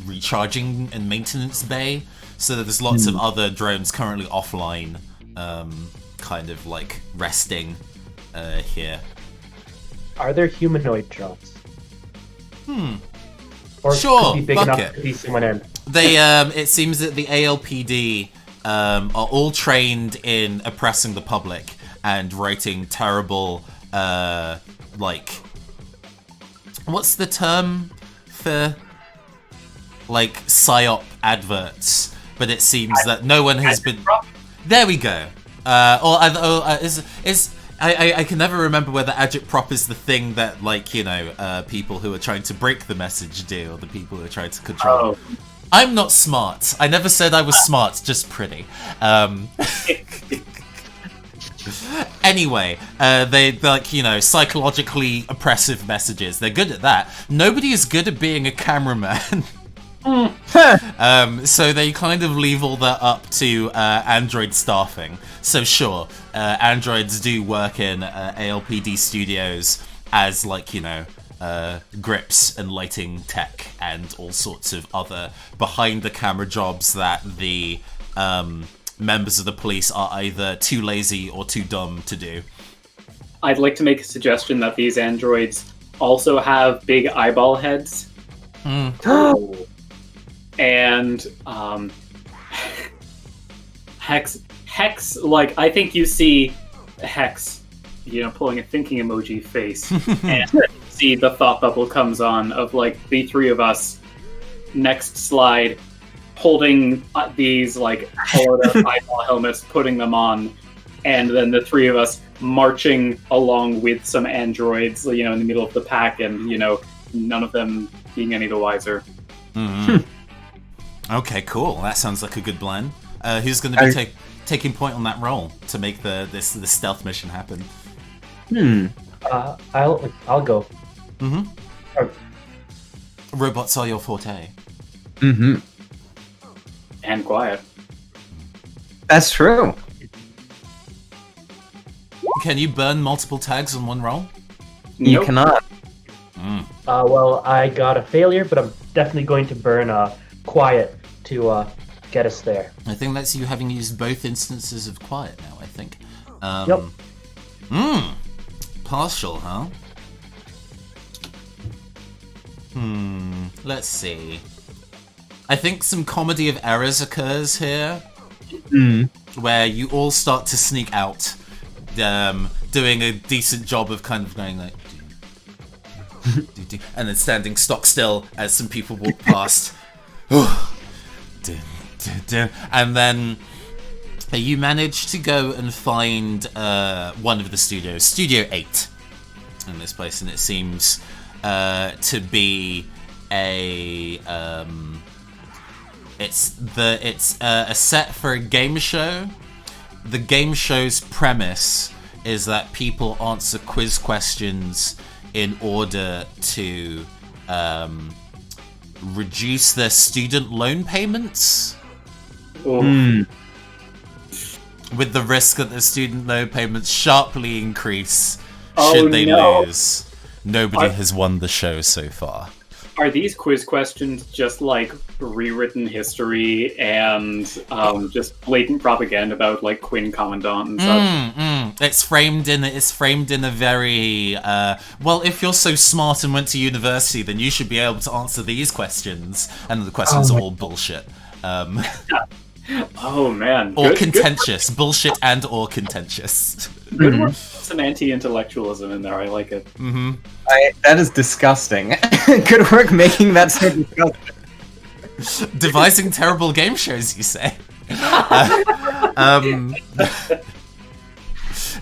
recharging and maintenance bay. So that there's lots of other drones currently offline, kind of like resting here. Are there humanoid drones? Or Sure, could be big fuck enough it. to be someone in? They it seems that the ALPD are all trained in oppressing the public and writing terrible like, what's the term for like psyop adverts? But it seems that no one has been. There we go. I can never remember whether agitprop is the thing that, like, you know, people who are trying to break the message do, or the people who are trying to control. Oh. I'm not smart. I never said I was smart, just pretty. Anyway, they're like, you know, psychologically oppressive messages. They're good at that. Nobody is good at being a cameraman. So they kind of leave all that up to Android staffing. So sure, androids do work in ALPD studios as, like, you know, grips and lighting tech and all sorts of other behind the camera jobs that the members of the police are either too lazy or too dumb to do. I'd like to make a suggestion that these androids also have big eyeball heads. And Hex, like, I think you see Hex, you know, pulling a thinking emoji face, and see the thought bubble comes on of, like, the three of us, next slide, holding these, like, hollowed out eyeball helmets, putting them on, and then the three of us marching along with some androids, you know, in the middle of the pack, and, you know, none of them being any the wiser. Okay, cool. That sounds like a good plan. Who's going to be taking point on that roll to make this stealth mission happen? I'll go. Robots are your forte. And quiet. That's true. Can you burn multiple tags on one roll? You Nope. cannot. Well, I got a failure, but I'm definitely going to burn quiet to get us there. I think that's you having used both instances of quiet now, I think. Yep. Partial, huh? Let's see. I think some comedy of errors occurs here, where you all start to sneak out, doing a decent job of kind of going like, and then standing stock still as some people walk past. And then you manage to go and find one of the studios, Studio 8, in this place, and it seems to be a it's a set for a game show. The game show's premise is that people answer quiz questions in order to reduce their student loan payments, with the risk that the student loan payments sharply increase should they lose. Nobody has won the show so far. Are these quiz questions just like rewritten history and just blatant propaganda about, like, Quinn Commandant and such? It's framed in a very well, if you're so smart and went to university, then you should be able to answer these questions, and the questions are all bullshit. Oh man, or contentious. Bullshit and or contentious. Good work. Some anti-intellectualism in there. I like it. That is disgusting. Good work making that so disgusting. Devising terrible game shows, you say?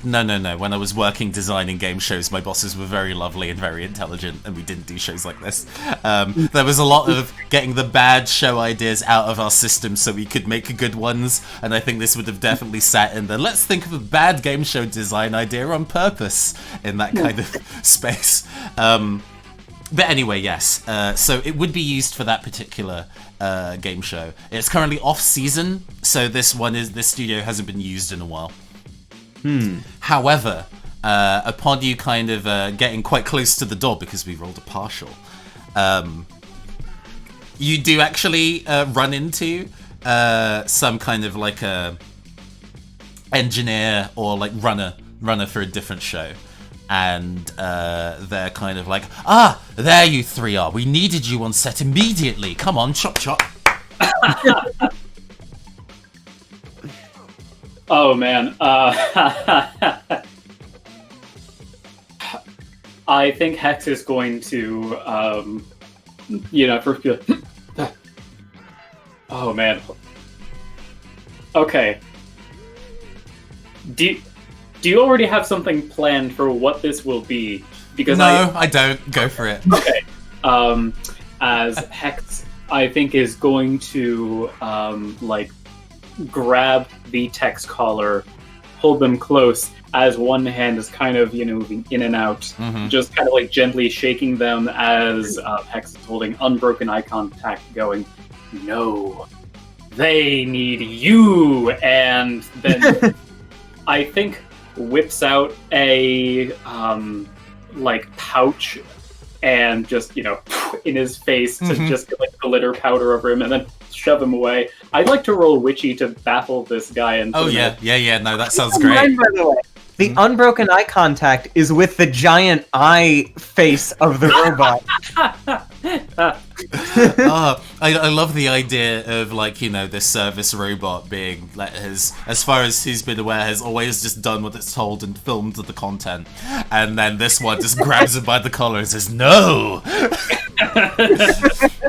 No. When I was working designing game shows, my bosses were very lovely and very intelligent, and we didn't do shows like this. There was a lot of getting the bad show ideas out of our system so we could make good ones, and I think this would have definitely sat in the let's think of a bad game show design idea on purpose in that kind of space. But anyway, yes. So it would be used for that particular game show. It's currently off season, so this studio hasn't been used in a while. However, upon you kind of getting quite close to the door, because we rolled a partial, you do actually run into some kind of like a engineer or like runner for a different show. And they're kind of like, there you three are. We needed you on set immediately. Come on, chop chop. Oh man, I think Hex is going to, first be like, oh man. Okay. Do you already have something planned for what this will be? Because no, I don't. Go for it. Okay. As Hex, I think, is going to grab the text collar, hold them close, as one hand is kind of moving in and out, just kind of like gently shaking them as Hex is holding unbroken eye contact, going, "No, they need you," and then I think whips out a pouch and just in his face to just get like glitter powder over him and then shove him away. I'd like to roll witchy to baffle this guy and no, that sounds great. By the way, the unbroken eye contact is with the giant eye face of the robot. I love the idea of this service robot being as far as he's been aware, has always just done what it's told and filmed the content, and then this one just grabs him by the collar and says no.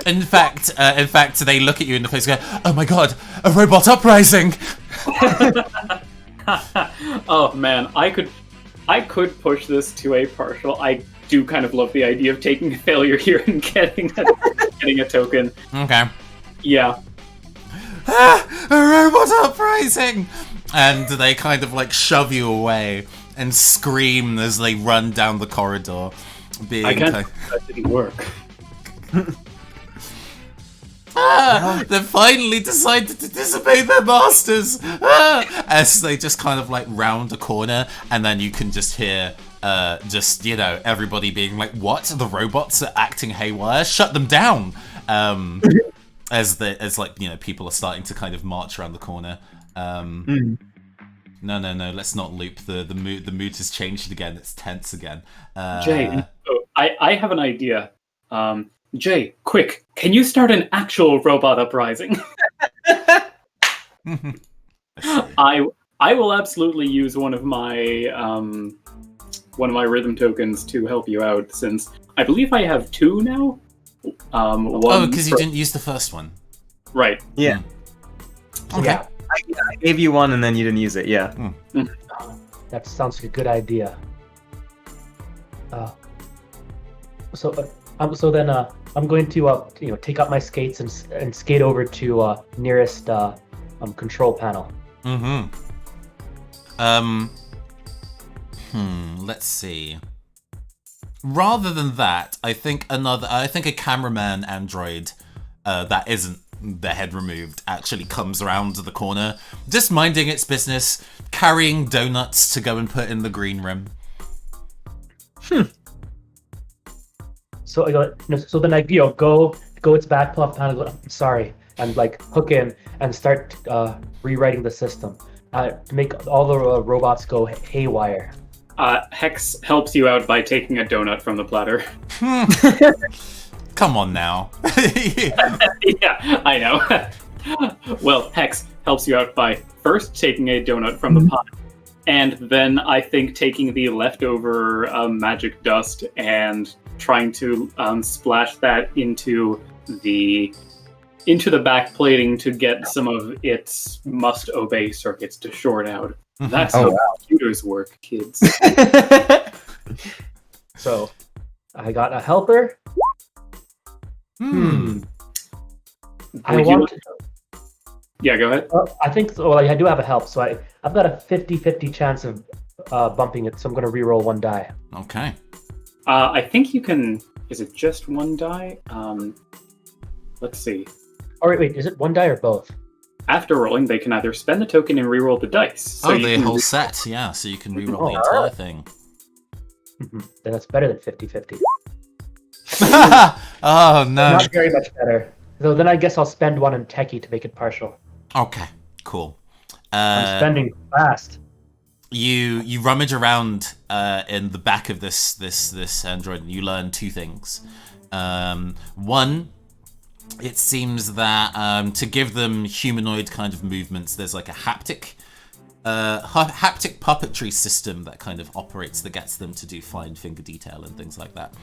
In fact, they look at you in the face and go, "Oh my god, a robot uprising!" Oh man, I could push this to a partial. I do kind of love the idea of taking a failure here and getting a token. Okay. Yeah. A robot uprising! And they kind of shove you away and scream as they run down the corridor. I can't. That didn't work. They finally decided to disobey their masters! As they just kind of round a corner, and then you can just hear everybody being like, "What? The robots are acting haywire? Shut them down!" As people are starting to kind of march around the corner. No, let's not loop the mood. The mood has changed again. It's tense again. Jay, I have an idea. Jay, quick! Can you start an actual robot uprising? I will absolutely use one of my rhythm tokens to help you out, since I believe I have two now. Because you didn't use the first one. Right. Yeah. Okay. Yeah, I gave you one and then you didn't use it. Yeah. that sounds like a good idea. So then I'm going to take out my skates and skate over to nearest control panel. Let's see. Rather than that, I think a cameraman android that isn't the head removed actually comes around the corner, just minding its business, carrying donuts to go and put in the green room. So then I go its back, pull up panel, go, sorry, and hook in and start rewriting the system to make all the robots go haywire. Hex helps you out by taking a donut from the platter. Come on now. Yeah, I know. Well, Hex helps you out by first taking a donut from the pot, and then I think taking the leftover magic dust and trying to splash that into the back plating to get some of its must-obey circuits to short out. That's Oh, how wow. computers work, kids. So I got a helper. Hmm. I Would you want. like- Yeah, go ahead. I think so. Well, I do have a help, so I've got a 50-50 chance of bumping it. So I'm going to re-roll one die. Okay. I think you can. Is it just one die? Let's see. Oh wait, is it one die or both? After rolling, they can either spend the token and re-roll the dice. So you the can whole re- set, yeah. So you can reroll the Oh, entire thing. Then that's better than 50-50. Oh no. Not very much better. So then I guess I'll spend one in techie to make it partial. Okay. Cool. I'm spending fast. You rummage around in the back of this android, and you learn two things. One, it seems that to give them humanoid kind of movements, there's like a haptic puppetry system that kind of operates, that gets them to do fine finger detail and things like that.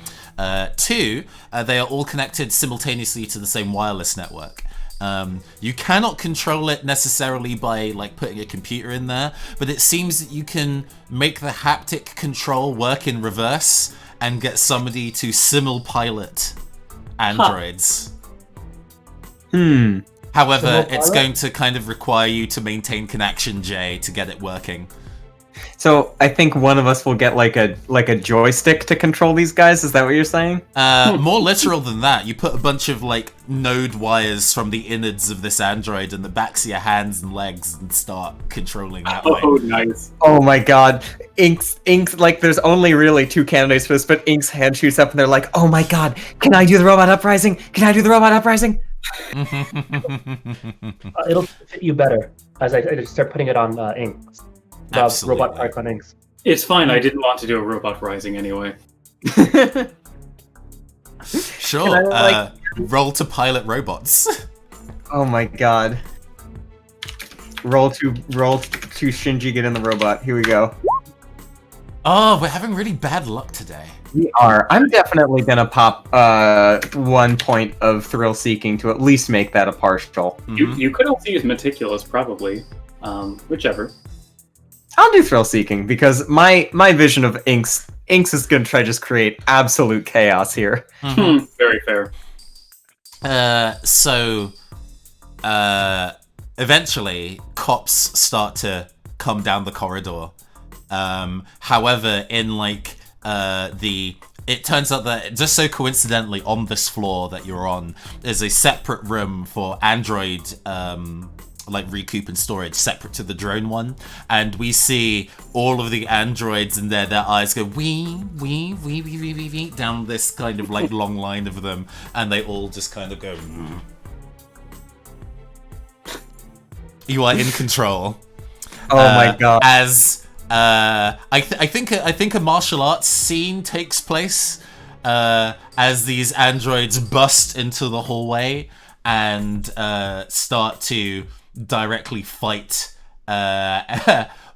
Two, they are all connected simultaneously to the same wireless network. You cannot control it necessarily by like putting a computer in there, but it seems that you can make the haptic control work in reverse and get somebody to simul-pilot androids. However, it's Simul-pilot? going to kind of require you to maintain connection, Jay, to get it working. So I think one of us will get like a joystick to control these guys. Is that what you're saying? More literal than that, you put a bunch of like node wires from the innards of this android in the backs of your hands and legs and start controlling that way. Oh, nice. Oh my god. Ink's like there's only really two candidates for this, but Ink's hand shoots up and they're like, oh my god, can I do the robot uprising? Can I do the robot uprising? It'll fit you better as I just start putting it on ink. Absolutely. Robot parts on inks. It's fine. I didn't want to do a robot rising anyway. Sure. Can I, Roll to pilot robots. Oh my god. Roll to Shinji get in the robot. Here we go. Oh, we're having really bad luck today. We are. I'm definitely gonna pop 1 point of thrill seeking to at least make that a partial. You could also use meticulous, probably. Whichever. I'll do thrill seeking because my vision of Inks is gonna try to just create absolute chaos here. Very fair. So, eventually, cops start to come down the corridor. However, in like it turns out that just so coincidentally on this floor that you're on is a separate room for Android like recoup and storage separate to the drone one, and we see all of the androids and their eyes go wee down this kind of like long line of them, and they all just kind of go You are in control. Oh my god. As I think a martial arts scene takes place as these androids bust into the hallway and start to directly fight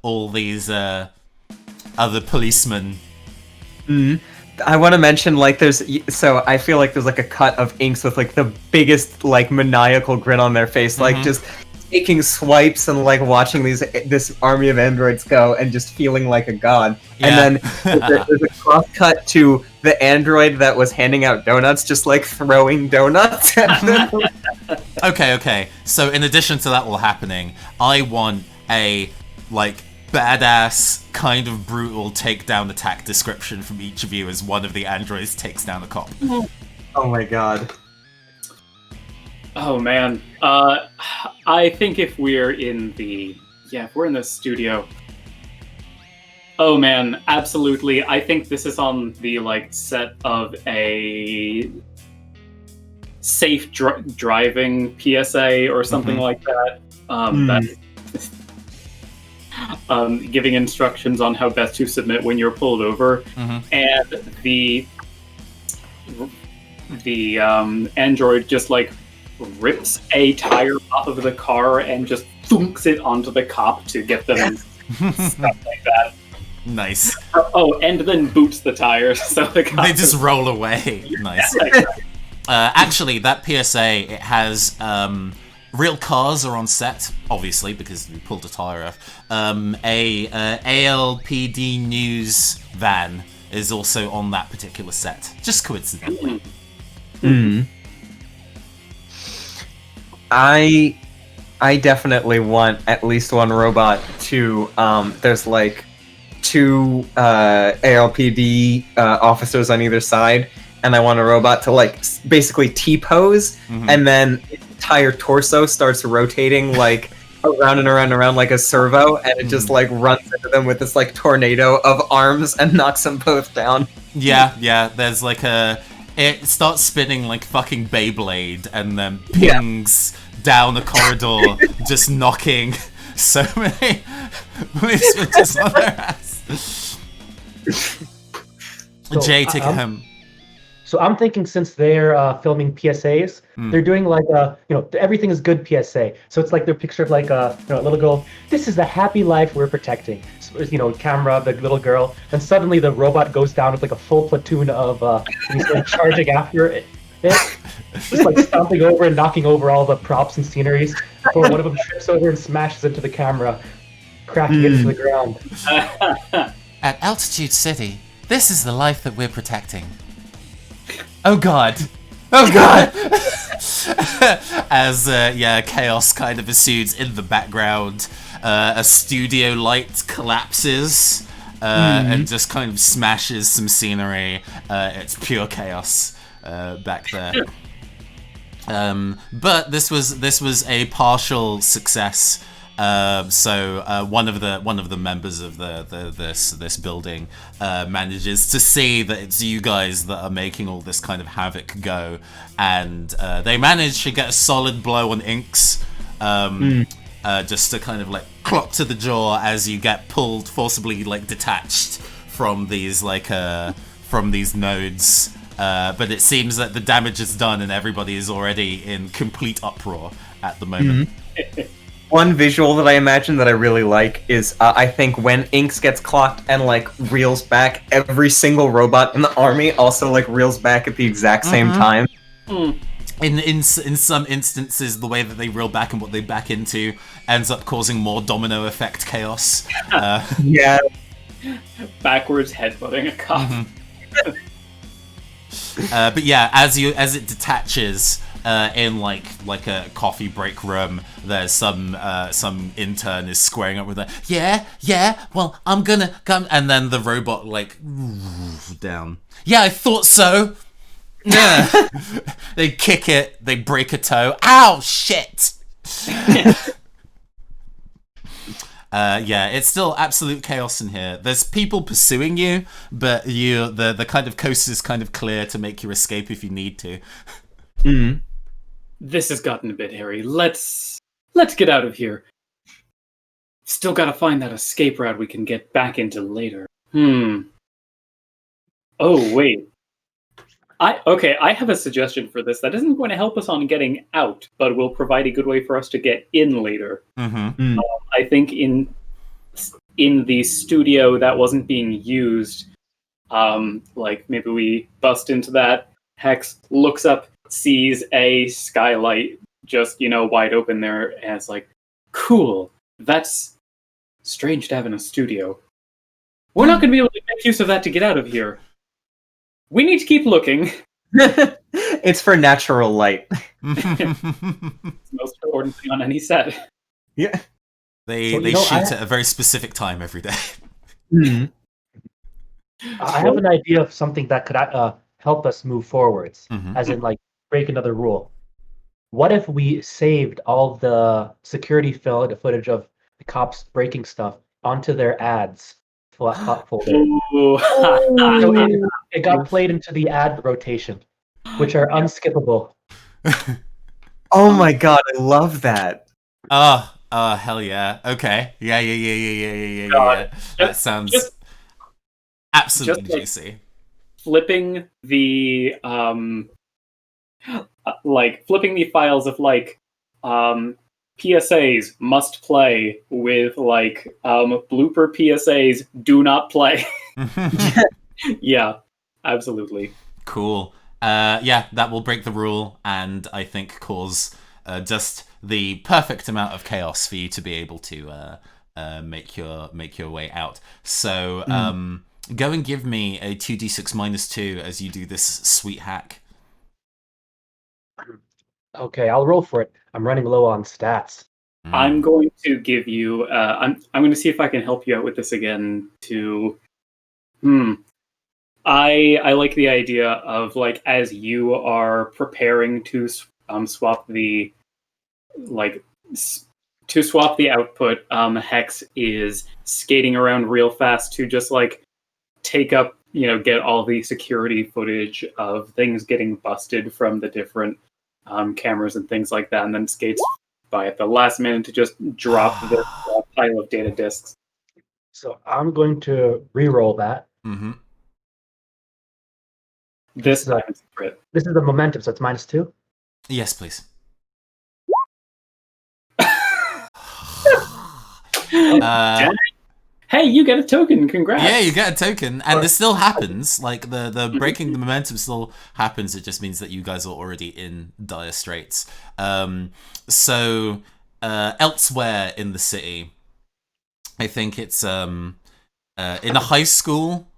all these other policemen. I want to mention like so I feel like there's like a cut of Inks with like the biggest like maniacal grin on their face, like just taking swipes and like watching this army of androids go and just feeling like a god. Yeah. And then there's a cross cut to the android that was handing out donuts, just like throwing donuts at them. Okay. So in addition to that all happening, I want a like badass kind of brutal takedown attack description from each of you as one of the androids takes down a cop. Oh my god. Oh man. I think if we're in the studio. Oh man, absolutely. I think this is on the like set of a safe driving PSA or something like that. That's giving instructions on how best to submit when you're pulled over, and the android just like rips a tire off of the car and just thunks it onto the cop to get them stuff like that. Nice. Oh, and then boots the tire so the cop They just roll away. Nice. Actually, that PSA, it has real cars are on set, obviously, because we pulled a tire off. A ALPD news van is also on that particular set, just coincidentally. I definitely want at least one robot to. There's like 2 ALPD officers on either side, and I want a robot to like basically T-pose, and then its entire torso starts rotating like around and around and around like a servo, and it just like runs into them with this like tornado of arms and knocks them both down. Yeah. There's like it starts spinning like fucking Beyblade, and then pings down a corridor, just knocking so many switches on their ass. Jay, take it home. So I'm thinking, since they're filming PSAs, they're doing like everything is good PSA. So it's like their picture of like a little girl. This is the happy life we're protecting. So, camera, the little girl, and suddenly the robot goes down with like a full platoon of he's like charging after it. Just like stomping over and knocking over all the props and sceneries before one of them trips over and smashes into the camera, cracking it to the ground. At Altitude City, this is the life that we're protecting. Oh god. As chaos kind of ensues in the background, a studio light collapses and just kind of smashes some scenery. It's pure chaos back there. But this was a partial success. So one of the members of this building manages to see that it's you guys that are making all this kind of havoc go, and they manage to get a solid blow on Inks, just to kind of like clock to the jaw as you get pulled forcibly, like detached from these nodes. But it seems that the damage is done and everybody is already in complete uproar at the moment. One visual that I imagine that I really like is, I think when Inks gets clocked and like reels back, every single robot in the army also like reels back at the exact same time. In some instances, the way that they reel back and what they back into ends up causing more domino effect chaos. Yeah. Backwards headbutting a cop. But yeah, as it detaches in like a coffee break room, there's some intern is squaring up with her. Yeah. Well, I'm gonna come, and then the robot like down. Yeah, I thought so. Yeah. They kick it. They break a toe. Ow! Shit. Yeah, it's still absolute chaos in here. There's people pursuing you, but the kind of coast is kind of clear to make your escape if you need to. This has gotten a bit hairy. Let's get out of here. Still gotta find that escape route we can get back into later. Oh, wait. I have a suggestion for this that isn't going to help us on getting out, but will provide a good way for us to get in later. I think in the studio that wasn't being used, like maybe we bust into that. Hex looks up, sees a skylight just wide open there, and it's like, cool. That's strange to have in a studio. We're not going to be able to make use of that to get out of here. We need to keep looking. It's for natural light. It's the most important thing on any set. Yeah. They shoot at a very specific time every day. I have an idea of something that could help us move forwards, as in like break another rule. What if we saved all the security footage of the cops breaking stuff onto their ads folder? So it got played into the ad rotation, which are unskippable. Oh my god, I love that. Hell yeah. Okay. Yeah. That sounds absolutely juicy. Flipping the flipping the files of PSAs must play with blooper PSAs do not play. Yeah, absolutely. Cool. Yeah, that will break the rule and I think cause just the perfect amount of chaos for you to be able to make your way out. So go and give me a 2d6 -2 as you do this sweet hack. Okay, I'll roll for it. I'm running low on stats. I'm going to give you. I'm going to see if I can help you out with this again. I like the idea of like as you are preparing to swap the to swap the output. Hex is skating around real fast to just like take up, get all the security footage of things getting busted from the different cameras and things like that, and then skates by at the last minute to just drop this pile of data disks. So I'm going to re-roll that. Mm-hmm. This time it's a crit. This is the momentum, so it's -2. Yes, please. Hey, you get a token. Congrats. Yeah, you get a token, and this still happens. Like the breaking the momentum still happens. It just means that you guys are already in dire straits. So elsewhere in the city, I think it's in a high school,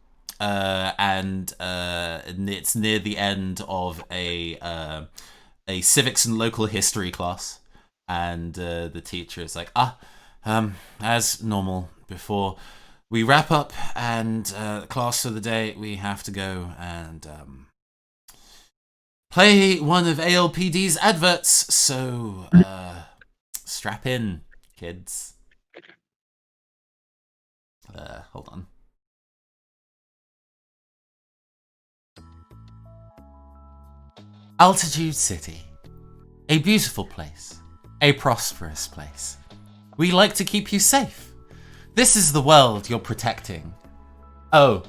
and it's near the end of a civics and local history class, and the teacher is like, as normal, before we wrap up and class for the day, we have to go and play one of ALPD's adverts. So strap in, kids. Hold on. Altitude City. A beautiful place. A prosperous place. We like to keep you safe. This is the world you're protecting. Oh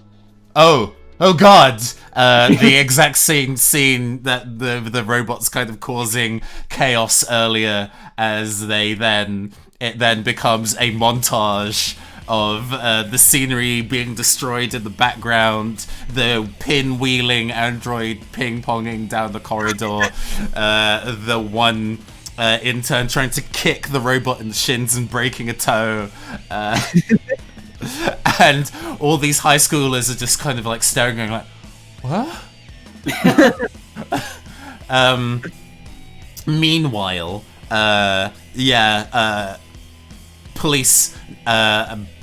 God! The exact same scene that the robots kind of causing chaos earlier, as it then becomes a montage of the scenery being destroyed in the background, the pinwheeling android ping-ponging down the corridor, the one intern trying to kick the robot in the shins and breaking a toe, and all these high schoolers are just kind of like staring, going like, what? Meanwhile, police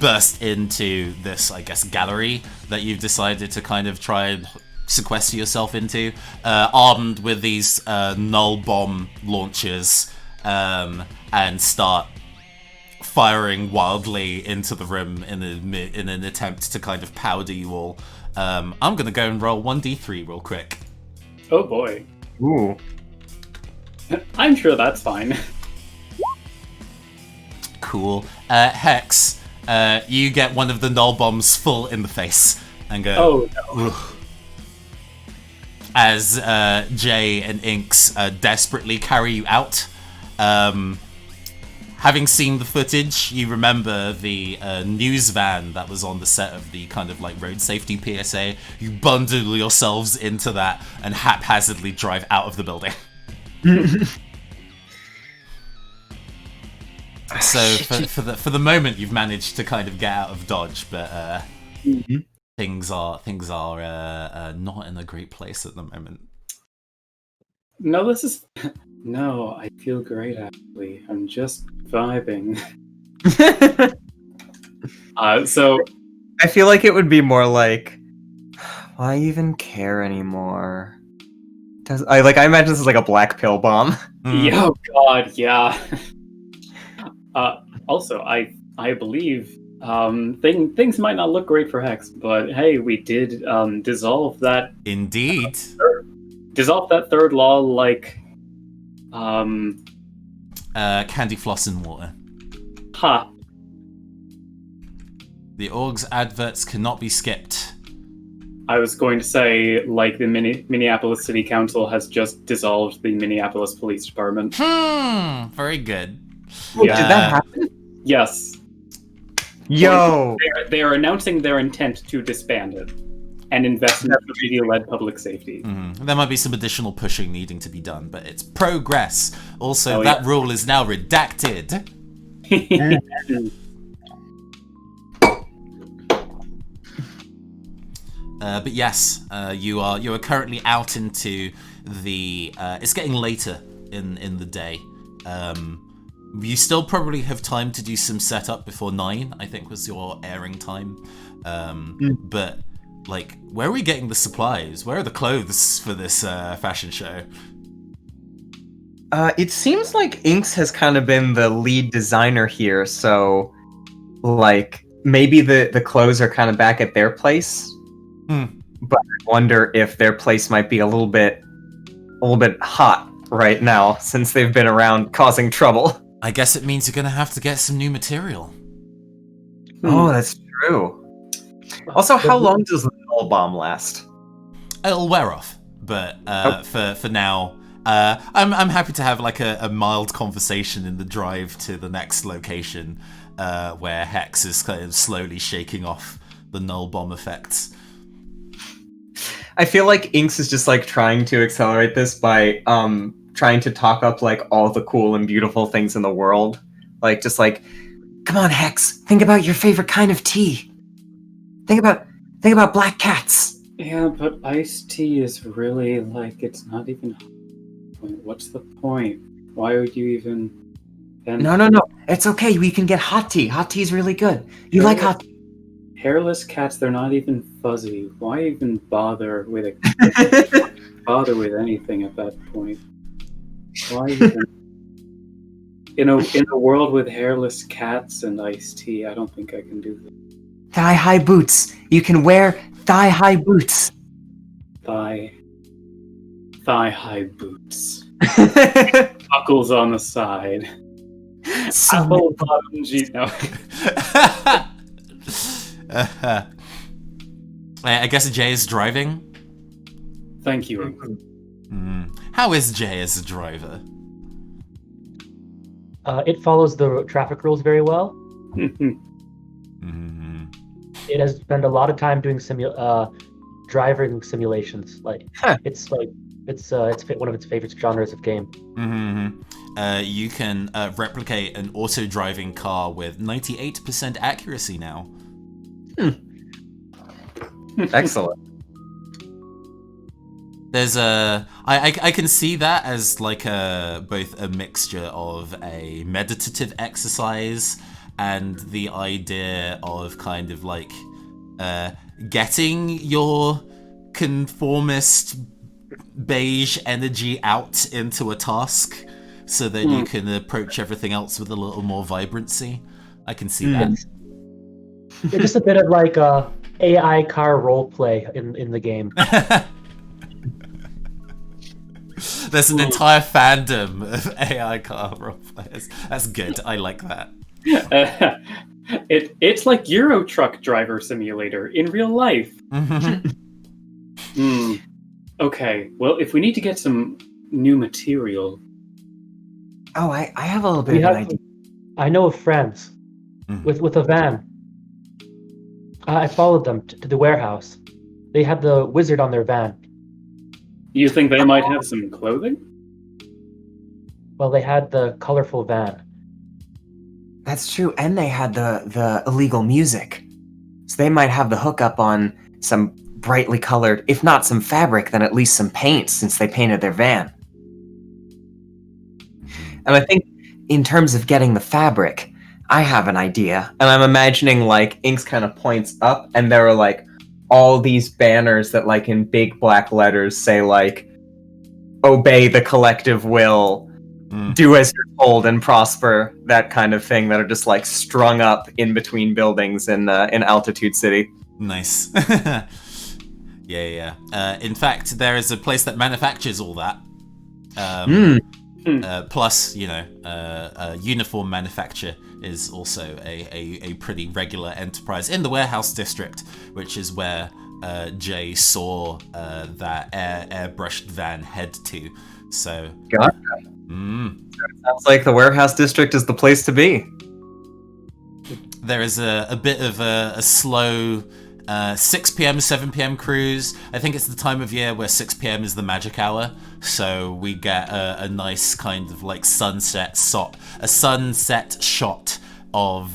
burst into this, I guess, gallery that you've decided to kind of try and sequester yourself into, armed with these null bomb launchers, and start firing wildly into the room in an attempt to kind of powder you all. I'm gonna go and roll 1d3 real quick. Oh boy. Ooh. I'm sure that's fine. Cool. Hex, you get one of the null bombs full in the face and go, Oh no. ugh. As Jay and Inks desperately carry you out. Having seen the footage, you remember the news van that was on the set of the kind of like road safety PSA. You bundle yourselves into that and haphazardly drive out of the building. So for the moment, you've managed to kind of get out of Dodge, but things are not in a great place at the moment. No, I feel great actually. I'm just vibing. So I feel like it would be more like, why even care anymore? I imagine this is like a black pill bomb. yeah, oh god, yeah. Also, I believe things might not look great for Hex, but hey, we did dissolve that. Indeed. Dissolve that third law like Candy floss and water. Ha. The org's adverts cannot be skipped. I was going to say, like, the Minneapolis City Council has just dissolved the Minneapolis Police Department. Very good. Oh, did that happen? Yes. Yo! They are announcing their intent to disband it. and investment for video-led public safety. There might be some additional pushing needing to be done, but it's progress. Also, that rule is now redacted. But yes, you are currently out into the. It's getting later in the day. You still probably have time to do some setup before 9. I think was your airing time. But like, where are we getting the supplies? Where are the clothes for this fashion show? It seems like Inks has kind of been the lead designer here, so like maybe the clothes are kind of back at their place. But I wonder if their place might be a little bit hot right now since they've been around causing trouble. I guess it means you're gonna have to get some new material. Oh, that's true. Also, how long does the null bomb last? It'll wear off, but for now, I'm happy to have like a mild conversation in the drive to the next location, where Hex is kind of slowly shaking off the null bomb effects. I feel like Inks is just like trying to accelerate this by trying to talk up like all the cool and beautiful things in the world. Like just like, come on, Hex, think about your favorite kind of tea. Think about black cats. Yeah, but iced tea is really like, it's not even. What's the point? Why would you even? No. It's okay. We can get hot tea. Hot tea is really good. You like hot tea? Hairless cats, they're not even fuzzy. Why even bother with anything at that point? Why even? In a world with hairless cats and iced tea, I don't think I can do that. Thigh-high boots. You can wear thigh-high boots. Thigh-high boots. Buckles on the side. So Apple bottom jeans. No. I guess Jay is driving. Thank you. How is Jay as a driver? It follows the traffic rules very well. It has spent a lot of time doing driving simulations. It's one of its favorite genres of game. You can replicate an auto-driving car with 98% accuracy now. Excellent. There's I can see that as like both a mixture of a meditative exercise and the idea of kind of like getting your conformist beige energy out into a task so that you can approach everything else with a little more vibrancy. I can see that. It's just a bit of like AI car roleplay in the game. There's an entire fandom of AI car roleplayers. That's good. I like that. It's like Euro Truck Driver Simulator in real life. Okay, well, if we need to get some new material... Oh, I have a little bit of an idea. I know of friends with a van. I followed them to the warehouse. They had the wizard on their van. You think they might have some clothing? Well, they had the colorful van. That's true, and they had the illegal music. So they might have the hookup on some brightly colored, if not some fabric, then at least some paint, since they painted their van. And I think in terms of getting the fabric, I have an idea. And I'm imagining like Inks kind of points up and there are like all these banners that like in big black letters say like, obey the collective will, do as you're told and prosper, that kind of thing, that are just like strung up in between buildings in Altitude City. Nice. Yeah. In fact, there is a place that manufactures all that. Plus, uniform manufacture is also a pretty regular enterprise in the warehouse district, which is where Jay saw that airbrushed van head to. So, gotcha. Sounds like the warehouse district is the place to be. There is a bit of a slow 6 p.m., 7 p.m. crews. I think it's the time of year where 6 p.m. is the magic hour, so we get a nice kind of like sunset shot of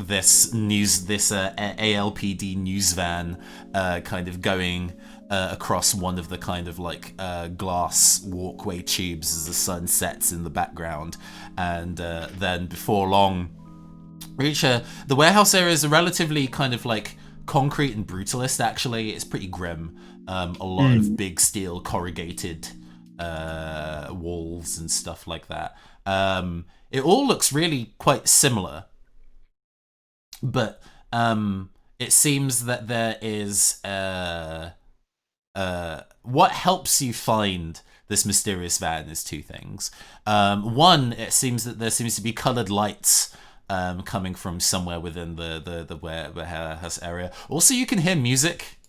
this ALPD news van kind of going across one of the kind of like glass walkway tubes as the sun sets in the background, and then before long, the warehouse area is a relatively kind of like concrete and brutalist. Actually, it's pretty grim. A lot of big steel corrugated walls and stuff like that. It all looks really quite similar, but it seems that there is what helps you find this mysterious van is two things. One, it seems that there seems to be colored lights coming from somewhere within the warehouse area. Also, you can hear music.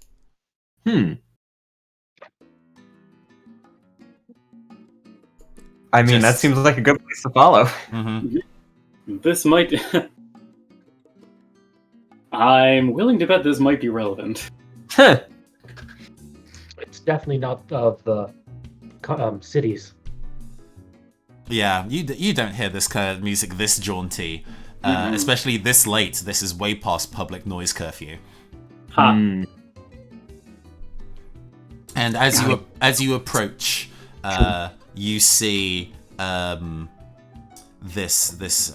I mean, that seems like a good place to follow. Mm-hmm. This might... I'm willing to bet this might be relevant. It's definitely not of the cities. Yeah, you don't hear this kind of music this jaunty, especially this late. This is way past public noise curfew. Huh. And as you approach, you see this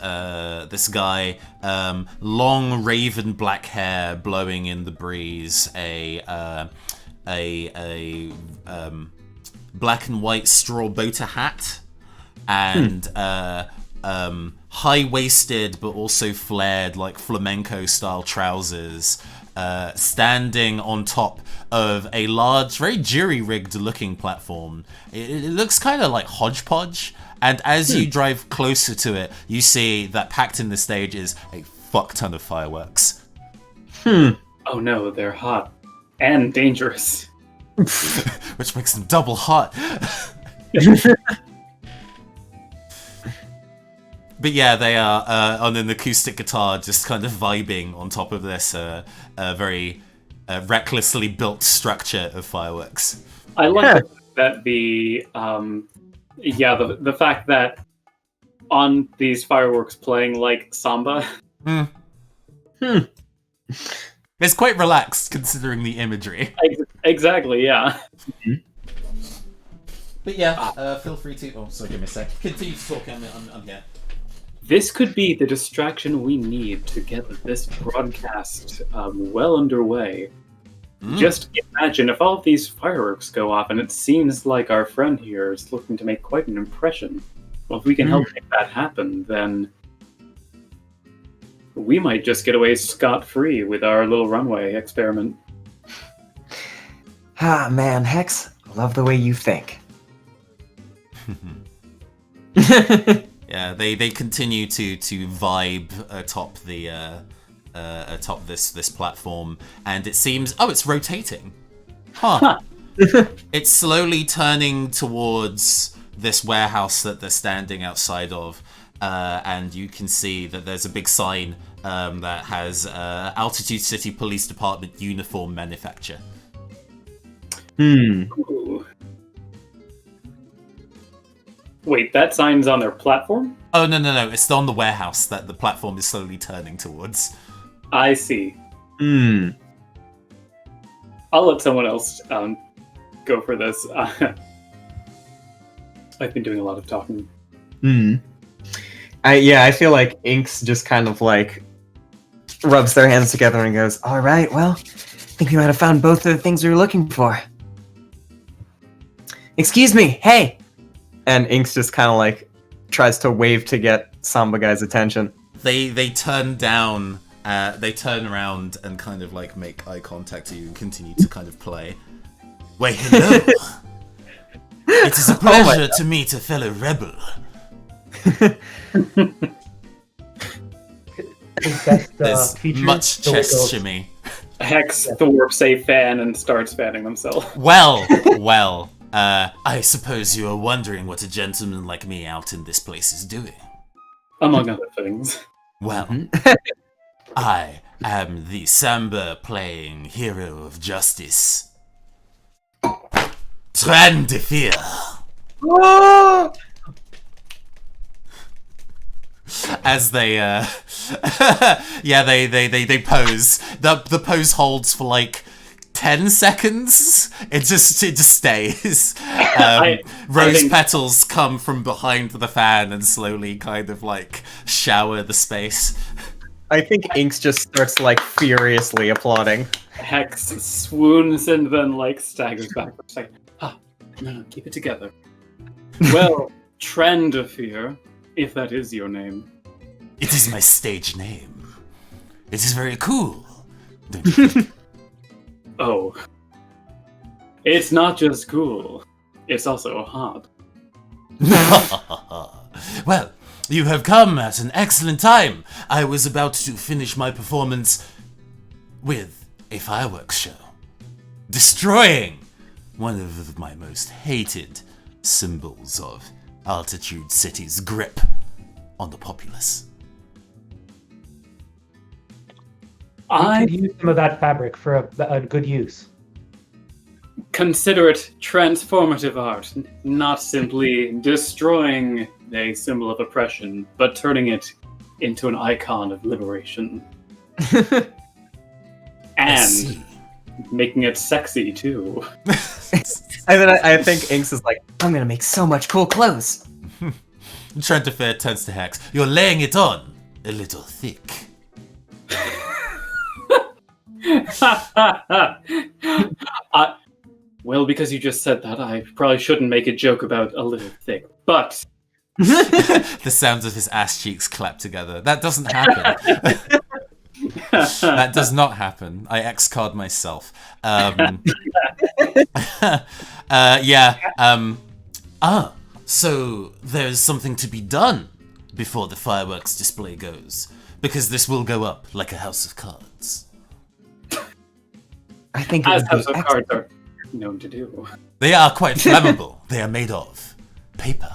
guy, long raven black hair blowing in the breeze, a black and white straw boater hat, and high-waisted but also flared like flamenco style trousers, standing on top of a large, very jury-rigged looking platform. It looks kind of like hodgepodge, and as you drive closer to it, you see that packed in the stage is a fuck ton of fireworks. Oh no, they're hot and dangerous. Which makes them double hot. But yeah, they are on an acoustic guitar, just kind of vibing on top of this very recklessly built structure of fireworks. I like that the fact that on these fireworks playing like samba. It's quite relaxed considering the imagery. Exactly, yeah. But yeah, feel free to. Oh, sorry, give me a sec. Continue to talk. I'm here. This could be the distraction we need to get this broadcast well underway. Just imagine if all of these fireworks go off, and it seems like our friend here is looking to make quite an impression. Well, if we can help make that happen, then we might just get away scot-free with our little runway experiment. Ah, man, Hex, love the way you think. Yeah, they continue to vibe atop the atop this platform, and it seems it's rotating. It's slowly turning towards this warehouse that they're standing outside of, and you can see that there's a big sign that has Altitude City Police Department Uniform Manufacture. Ooh. Wait, that sign's on their platform? Oh, no. It's on the warehouse that the platform is slowly turning towards. I see. I'll let someone else go for this. I've been doing a lot of talking. I feel like Inks just kind of like rubs their hands together and goes, "All right, well, I think we might have found both of the things we were looking for." Excuse me, hey! And Inks just kind of like tries to wave to get Samba Guy's attention. They turn down, they turn around and kind of like make eye contact to you and continue to kind of play. Wait, hello! It is a pleasure to meet a fellow rebel. There's much chest shimmy. Hex thwarps a fan and starts fanning himself. Well, I suppose you are wondering what a gentleman like me out in this place is doing. Among other things. Well, I am the Samba playing hero of justice. Trandafir. Oh! As they, yeah, they pose. The pose holds for like 10 seconds. It just stays. Rose petals come from behind the fan and slowly kind of like shower the space. I think Inks just starts like furiously applauding. Hex swoons and then like staggers backwards. Like, no, keep it together. Well, Trandafir, if that is your name. It is my stage name. It is very cool. Don't you think? Oh. It's not just cool. It's also hot. Well, you have come at an excellent time. I was about to finish my performance with a fireworks show. Destroying one of my most hated symbols of Altitude City's grip on the populace. I could use some of that fabric for a good use. Consider it transformative art, not simply destroying a symbol of oppression, but turning it into an icon of liberation. And making it sexy, too. And then I think Inks is like, I'm gonna make so much cool clothes. Trandafir turns to Hex. You're laying it on a little thick. Well, because you just said that, I probably shouldn't make a joke about a little thick, but... The sounds of his ass cheeks clap together. That doesn't happen. That does not happen. I X-card myself. So there's something to be done before the fireworks display goes. Because this will go up like a house of cards. I think as house of cards are known to do. They are quite flammable. They are made of paper.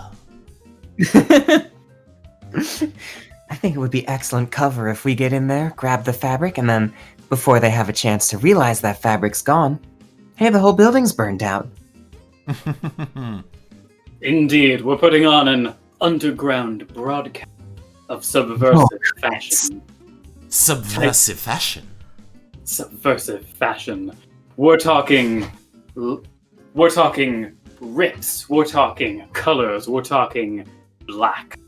I think it would be excellent cover if we get in there, grab the fabric, and then, before they have a chance to realize that fabric's gone, hey, the whole building's burned down. Indeed, we're putting on an underground broadcast of subversive fashion. Subversive fashion? Subversive fashion. We're talking rips, we're talking colors, we're talking black.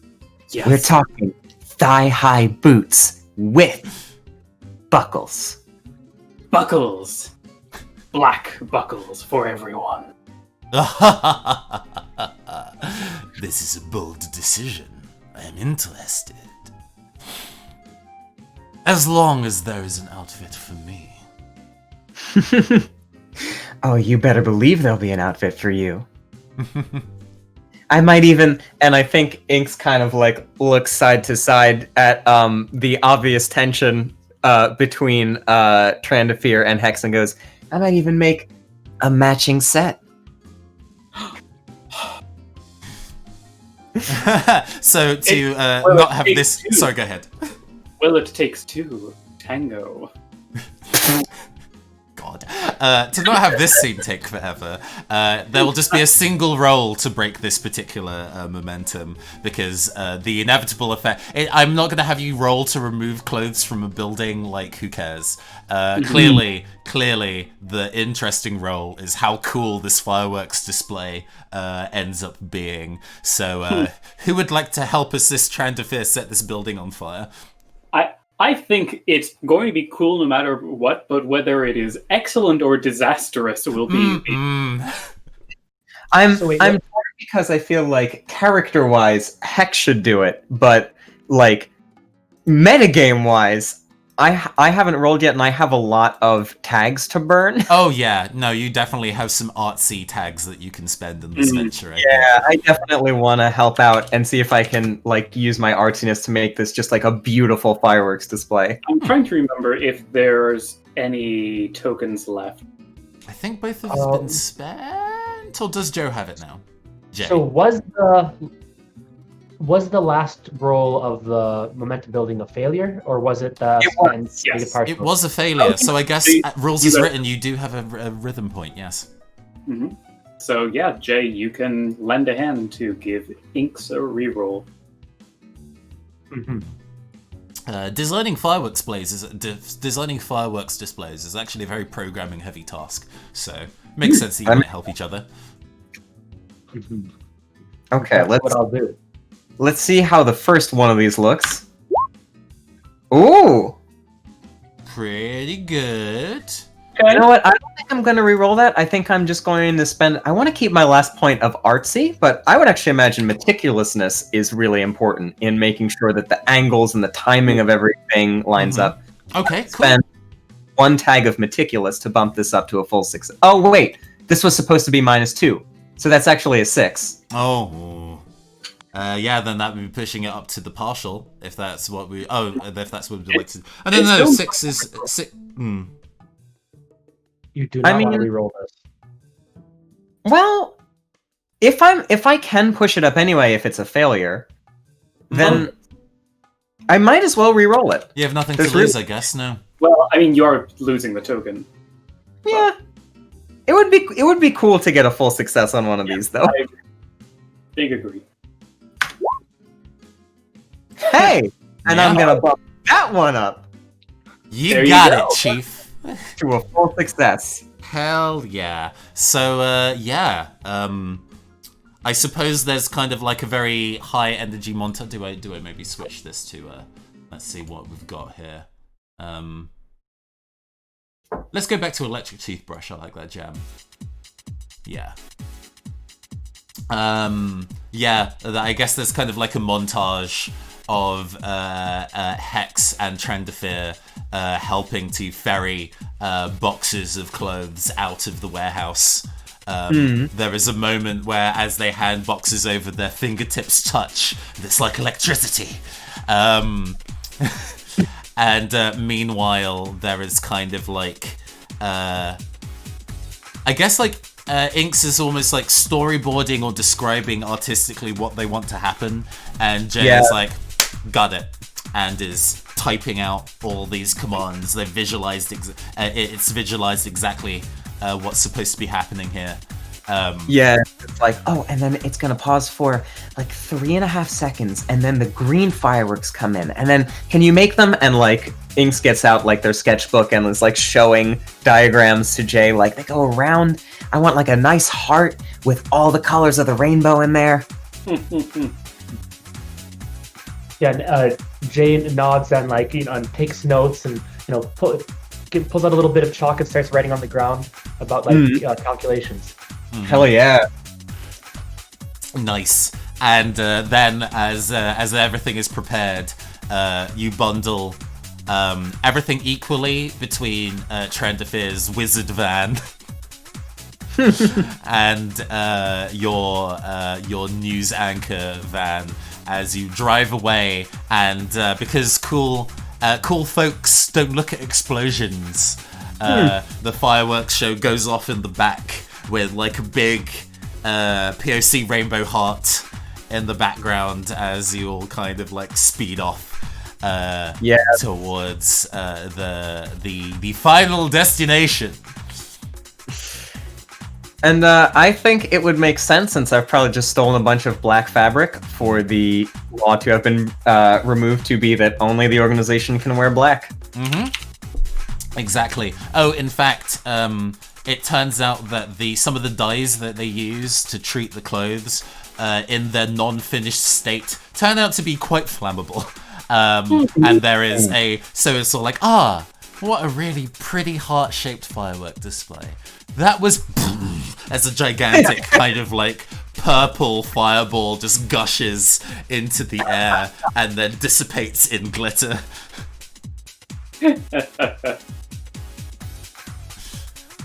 Yes. We're talking thigh-high boots with buckles. Buckles. Black buckles for everyone. This is a bold decision. I am interested. As long as there is an outfit for me. Oh, you better believe there'll be an outfit for you. I might even, and I think Inks kind of like looks side to side at the obvious tension between Trandafir and Hex and goes, I might even make a matching set. So to not have this... Two. Sorry, go ahead. Well, it takes two. Tango. God. To not have this scene take forever, there will just be a single roll to break this particular momentum, because the inevitable effect... I'm not going to have you roll to remove clothes from a building, like, who cares? Clearly, the interesting roll is how cool this fireworks display ends up being. So, who would like to help assist Trandafir set this building on fire? I think it's going to be cool no matter what, but whether it is excellent or disastrous will be... I'm torn because I feel like character-wise, Hex should do it, but like metagame-wise, I haven't rolled yet, and I have a lot of tags to burn. Oh yeah, no, you definitely have some artsy tags that you can spend in this venture. I definitely want to help out and see if I can like use my artsiness to make this just like a beautiful fireworks display. I'm trying to remember if there's any tokens left. I think both of us have been spent, or does Joe have it now? Jay. So was the Was the last roll of the momentum building a failure, or was it the It was, spent yes. negative partial? It was a failure, so I guess You- rules you as got- written, you do have a rhythm point, yes. Mhm. So yeah, Jay, you can lend a hand to give Inks a reroll. Mhm. Designing fireworks displays is actually a very programming heavy task, so makes sense that you might help each other. Mhm. Okay, That's what I'll do. let's see how the first one of these looks. Ooh! Pretty good. You know what? I don't think I'm going to re-roll that. I think I'm just going to spend... I want to keep my last point of artsy, but I would actually imagine meticulousness is really important in making sure that the angles and the timing of everything lines up. Okay, cool. Spend one tag of meticulous to bump this up to a full 6. Oh, wait! This was supposed to be -2. So that's actually a 6. Oh. Yeah, then that would be pushing it up to the partial, if that's what we... Oh, if that's what we'd like to... I don't know, 6 is... 6... You do not want to mean- reroll this. Well, if I can push it up anyway if it's a failure, then I might as well re-roll it. You have nothing There's to lose, really- I guess, no? Well, I mean, you're losing the token. Yeah. It would be cool to get a full success on one of these though. I big agree. Hey! And I'm Yeah. gonna bump that one up You There you got go. it, Chief. to a full success. Hell yeah. So, yeah. I suppose there's kind of like a very high energy montage. Do I maybe switch this to, let's see what we've got here. Let's go back to electric toothbrush. I like that jam. Yeah. Yeah, I guess there's kind of like a montage of Hex and Trendafir helping to ferry boxes of clothes out of the warehouse. There is a moment where, as they hand boxes over, their fingertips touch. It's like electricity. And meanwhile, there is kind of like, I guess like Inks is almost like storyboarding or describing artistically what they want to happen, and Jay is like, got it, and is typing out all these commands. They've visualized, it's visualized exactly what's supposed to be happening here. Yeah, it's like, oh, and then it's gonna pause for like 3.5 seconds, and then the green fireworks come in, and then can you make them? And like Inks gets out like their sketchbook and is like showing diagrams to Jay, like they go around. I want like a nice heart with all the colors of the rainbow in there. Yeah, Jane nods and and takes notes and pulls out a little bit of chalk and starts writing on the ground about calculations. Hell yeah! Nice. And then, as everything is prepared, you bundle everything equally between Trendafir's wizard van and your news anchor van as you drive away. And because cool folks don't look at explosions, the fireworks show goes off in the back with like a big POC rainbow heart in the background as you all kind of like speed off towards the final destination. And I think it would make sense, since I've probably just stolen a bunch of black fabric, for the law to have been removed to be that only the organization can wear black. Exactly. Oh, in fact, it turns out that some of the dyes that they use to treat the clothes in their non-finished state turn out to be quite flammable. And there is so it's all like, what a really pretty heart-shaped firework display. That was as a gigantic kind of like purple fireball just gushes into the air and then dissipates in glitter.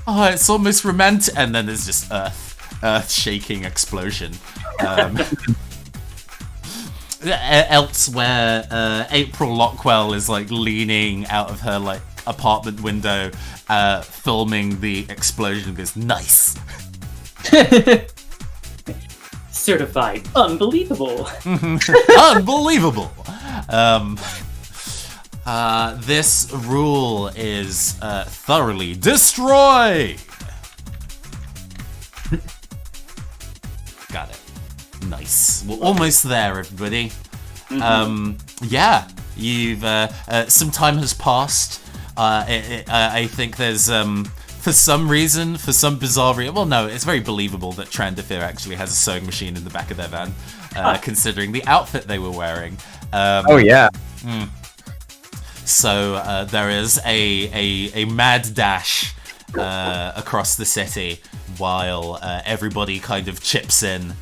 It's almost romantic, and then there's just earth-shaking explosion. Elsewhere, April Lockwell is like leaning out of her like apartment window, filming the explosion. Goes, nice. Certified unbelievable. Unbelievable. This rule is thoroughly destroy. Got it. Nice. We're almost there, everybody. Yeah, you've some time has passed. I think there's for some reason, for some bizarre reason, well, no, it's very believable that Trandafir actually has a sewing machine in the back of their van, considering the outfit they were wearing. Oh yeah. So there is a mad dash across the city while everybody kind of chips in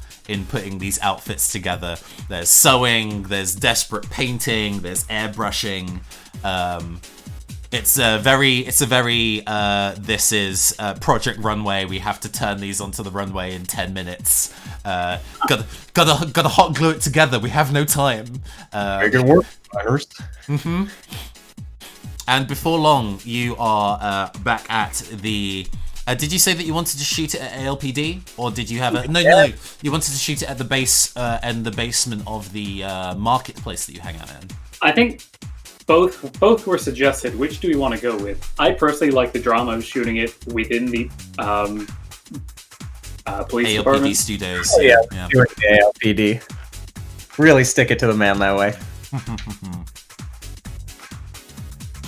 putting these outfits together. There's sewing, there's desperate painting, there's airbrushing. It's a very this is Project Runway. We have to turn these onto the runway in 10 minutes. Gotta hot glue it together. We have no time. Make it work, first. And before long, you are back at the. Did you say that you wanted to shoot it at ALPD, or did you have a? No. You wanted to shoot it at the base and the basement of the marketplace that you hang out in. I think both were suggested. Which do we want to go with? I personally like the drama of shooting it within the police ALPD department. studios. Oh, yeah. Doing the ALPD. Really stick it to the man that way.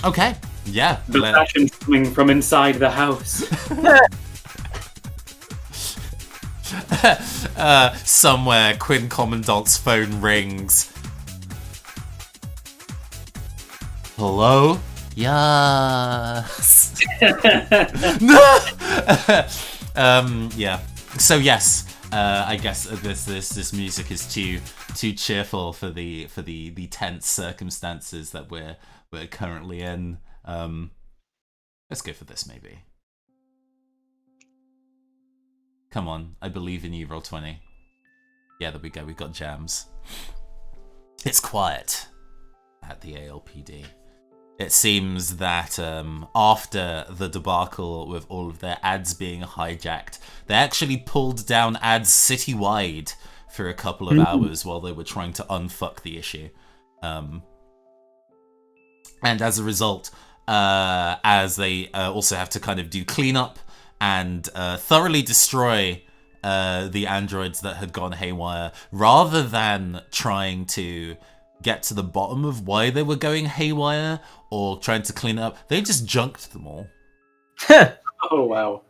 Okay. Yeah. The fashion's coming from inside the house. Somewhere, Quinn Commandant's phone rings. Hello? Yes. Yeah. So yes, I guess this music is too cheerful for the tense circumstances that we're currently in. Let's go for this, maybe. Come on, I believe in you, Roll20. Yeah, there we go, we got jams. It's quiet at the ALPD. It seems that after the debacle with all of their ads being hijacked, they actually pulled down ads citywide for a couple of hours while they were trying to unfuck the issue. And as a result, as they also have to kind of do cleanup and thoroughly destroy the androids that had gone haywire, rather than trying to get to the bottom of why they were going haywire or trying to clean up, they just junked them all. Oh, wow.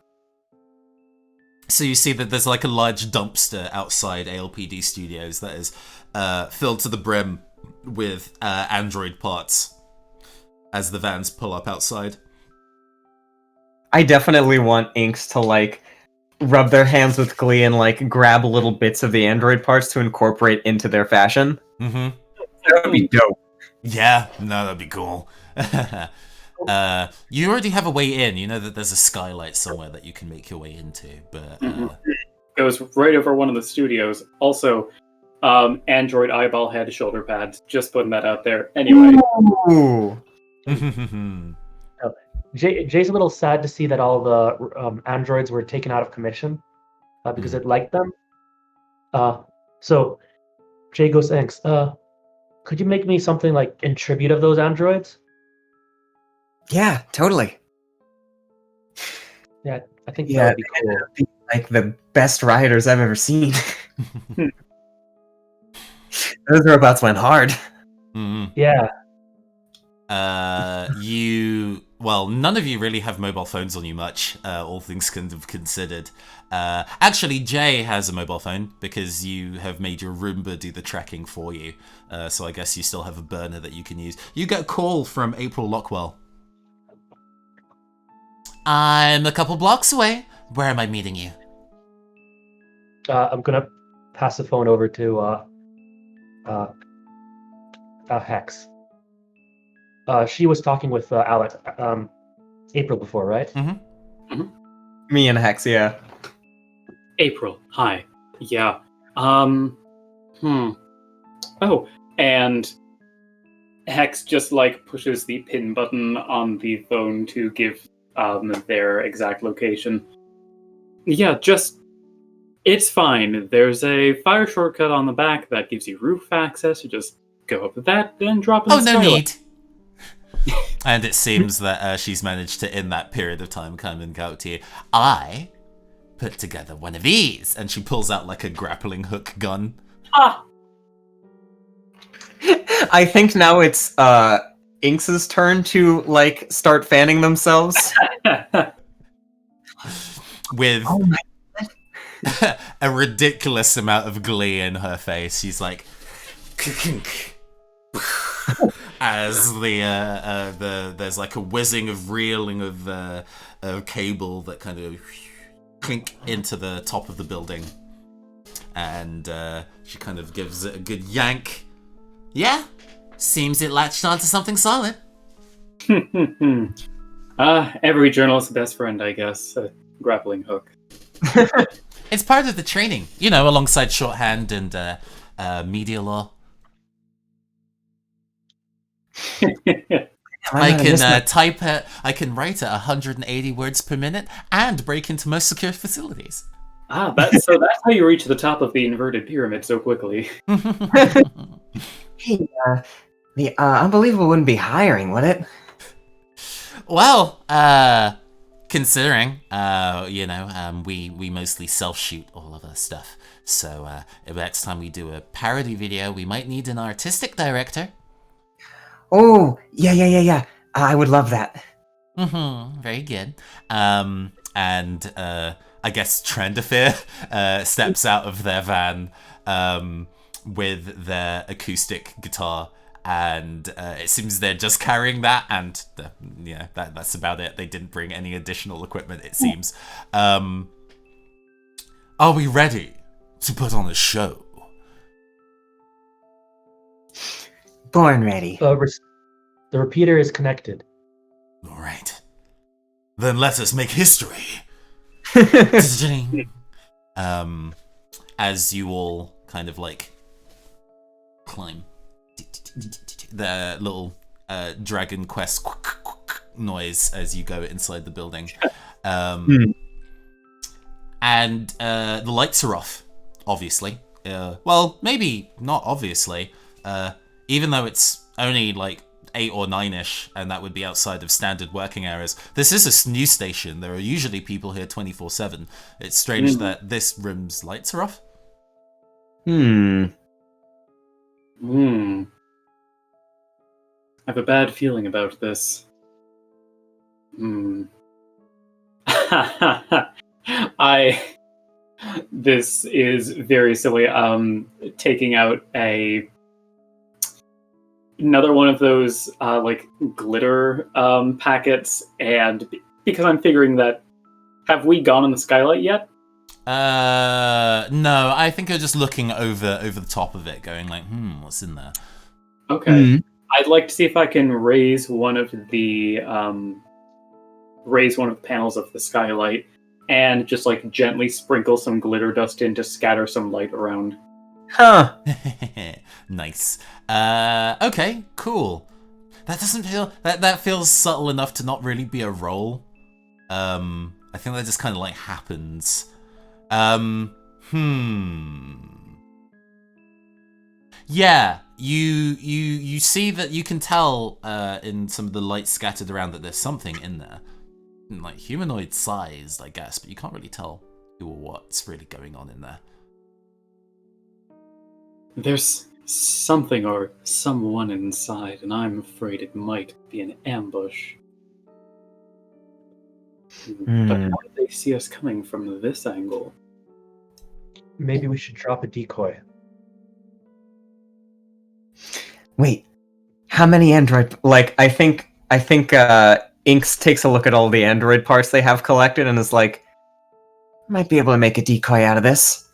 So you see that there's like a large dumpster outside ALPD Studios that is filled to the brim with android parts as the vans pull up outside. I definitely want Inks to like rub their hands with glee and like grab little bits of the android parts to incorporate into their fashion. Mm-hmm. That would be dope. Yeah, no, that'd be cool. You already have a way in. You know that there's a skylight somewhere that you can make your way into, but Goes right over one of the studios. Also, Android eyeball head shoulder pads. Just putting that out there. Anyway. Ooh. Jay's a little sad to see that all the androids were taken out of commission because it liked them. So Jay goes, thanks. Could you make me something like in tribute of those androids? Yeah, totally. Yeah, I think that would be cool. Be like the best rioters I've ever seen. Those robots went hard. Mm-hmm. Yeah. Well, none of you really have mobile phones on you much, all things kind of considered. Actually, Jay has a mobile phone because you have made your Roomba do the tracking for you. So I guess you still have a burner that you can use. You get a call from April Lockwell. I'm a couple blocks away. Where am I meeting you? I'm gonna pass the phone over to Hex. She was talking with Alex, April before, right? Mm-hmm. Mm-hmm. Me and Hex, yeah. April, hi. Yeah. Oh, and Hex just like pushes the pin button on the phone to give their exact location. Yeah, just It's fine. There's a fire shortcut on the back that gives you roof access. You just go up with that, then drop in Oh, the no skylight. need. And it seems that she's managed to, in that period of time, come and go to you. I put together one of these, and she pulls out like a grappling hook gun. Ah! I think now it's Inks's turn to like start fanning themselves. With Oh my a ridiculous amount of glee in her face. She's like, as there's like a whizzing of reeling of cable that kind of clink into the top of the building, and she kind of gives it a good yank. Yeah, seems it latched onto something solid. Every journalist's best friend, I guess. A grappling hook. It's part of the training, you know, alongside shorthand and media law. I can type it. I can write at 180 words per minute and break into most secure facilities. So that's how you reach the top of the inverted pyramid so quickly. Hey, the Unbelievable wouldn't be hiring, would it? Well, considering, we mostly self-shoot all of our stuff. So next time we do a parody video, we might need an artistic director. Oh, yeah. I would love that. Very good. And I guess Trendafir steps out of their van with their acoustic guitar, and it seems they're just carrying that, and that's about it. They didn't bring any additional equipment, it seems. Are we ready to put on a show? Born ready. The repeater is connected. All right. Then let us make history. As you all kind of like climb the little Dragon Quest noise as you go inside the building. And the lights are off, obviously. Well, maybe not obviously. Even though it's only like 8 or 9ish, and that would be outside of standard working hours. This is a news station. There are usually people here 24/7. It's strange that this room's lights are off. I have a bad feeling about this. This is very silly. Taking out another one of those like glitter packets, and because I'm figuring that, have we gone in the skylight yet? No, I think you're just looking over the top of it, going like, what's in there? Okay. I'd like to see if I can raise one of the panels of the skylight and just like gently sprinkle some glitter dust in to scatter some light around. Huh. Nice. Okay, cool. That doesn't feel that feels subtle enough to not really be a roll. I think that just kind of like happens. Yeah, you see that you can tell in some of the light scattered around that there's something in there. Like humanoid sized, I guess, but you can't really tell who or what's really going on in there. There's something or someone inside, and I'm afraid it might be an ambush. But how did they see us coming from this angle? Maybe we should drop a decoy. Wait, how many android? Like, I think Inks takes a look at all the android parts they have collected and is like, might be able to make a decoy out of this.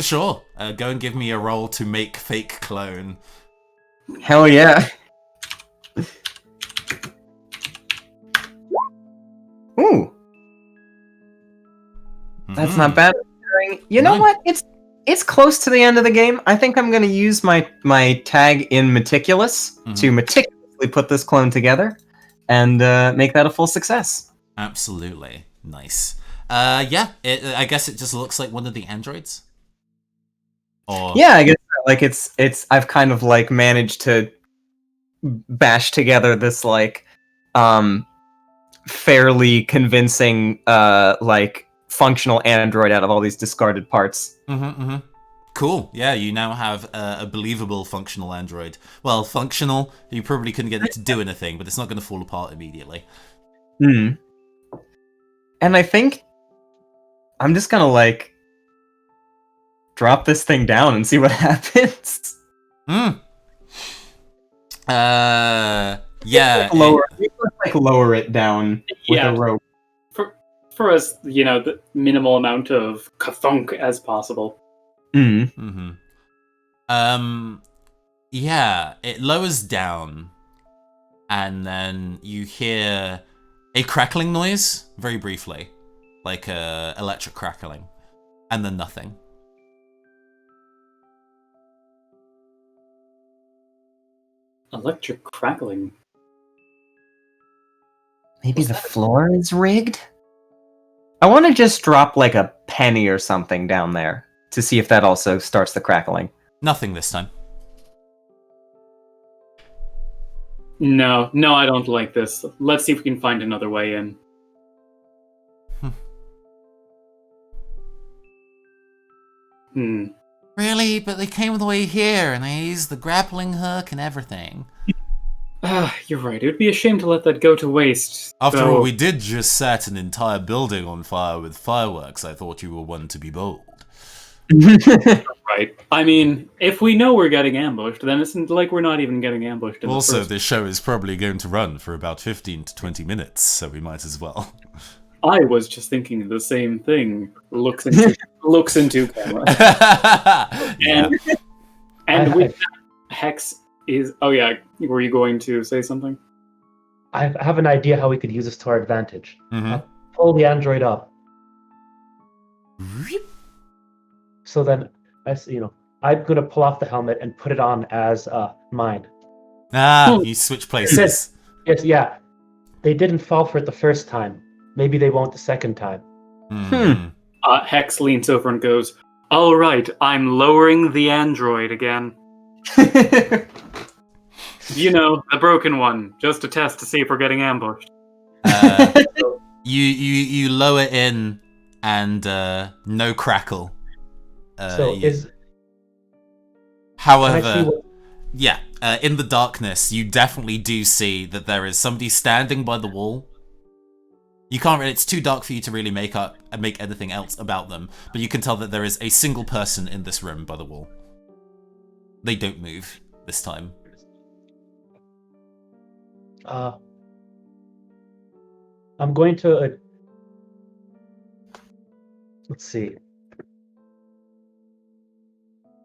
Sure. Go and give me a roll to make fake clone. Hell yeah. Ooh. That's not bad. You know what? It's close to the end of the game. I think I'm going to use my tag in meticulous to meticulously put this clone together and make that a full success. Absolutely. Nice. Yeah. I guess it just looks like one of the androids. Or Yeah, I guess like it's I've kind of like managed to bash together this like fairly convincing like functional android out of all these discarded parts. Cool. Yeah, you now have a believable functional android. Well, functional. You probably couldn't get it to do anything, but it's not going to fall apart immediately. And I think I'm just gonna like drop this thing down and see what happens. Yeah. Lower it down with a rope. For as the minimal amount of kathunk as possible. Yeah, it lowers down, and then you hear a crackling noise very briefly, like a electric crackling, and then nothing. Electric crackling. Maybe the floor is rigged? I want to just drop like a penny or something down there to see if that also starts the crackling. Nothing this time. No, I don't like this. Let's see if we can find another way in. Really? But they came all the way here, and they used the grappling hook and everything. You're right. It would be a shame to let that go to waste. After all, we did just set an entire building on fire with fireworks. I thought you were one to be bold. Right. I mean, if we know we're getting ambushed, then it's like we're not even getting ambushed. Also, this show is probably going to run for about 15 to 20 minutes, so we might as well. I was just thinking the same thing. Looks into camera. Yeah. And with that, Hex is... Oh yeah, were you going to say something? I have an idea how we could use this to our advantage. Pull the android up. So then, I'm gonna pull off the helmet and put it on as mine. You switch places. Yes, yeah. They didn't fall for it the first time. Maybe they won't the second time. Hex leans over and goes, "All right, I'm lowering the android again. The broken one, just to test to see if we're getting ambushed." You lower in, and no crackle. However, in the darkness, you definitely do see that there is somebody standing by the wall. You can't really, it's too dark for you to really make anything else about them, but you can tell that there is a single person in this room by the wall. They don't move this time. I'm going to let's see.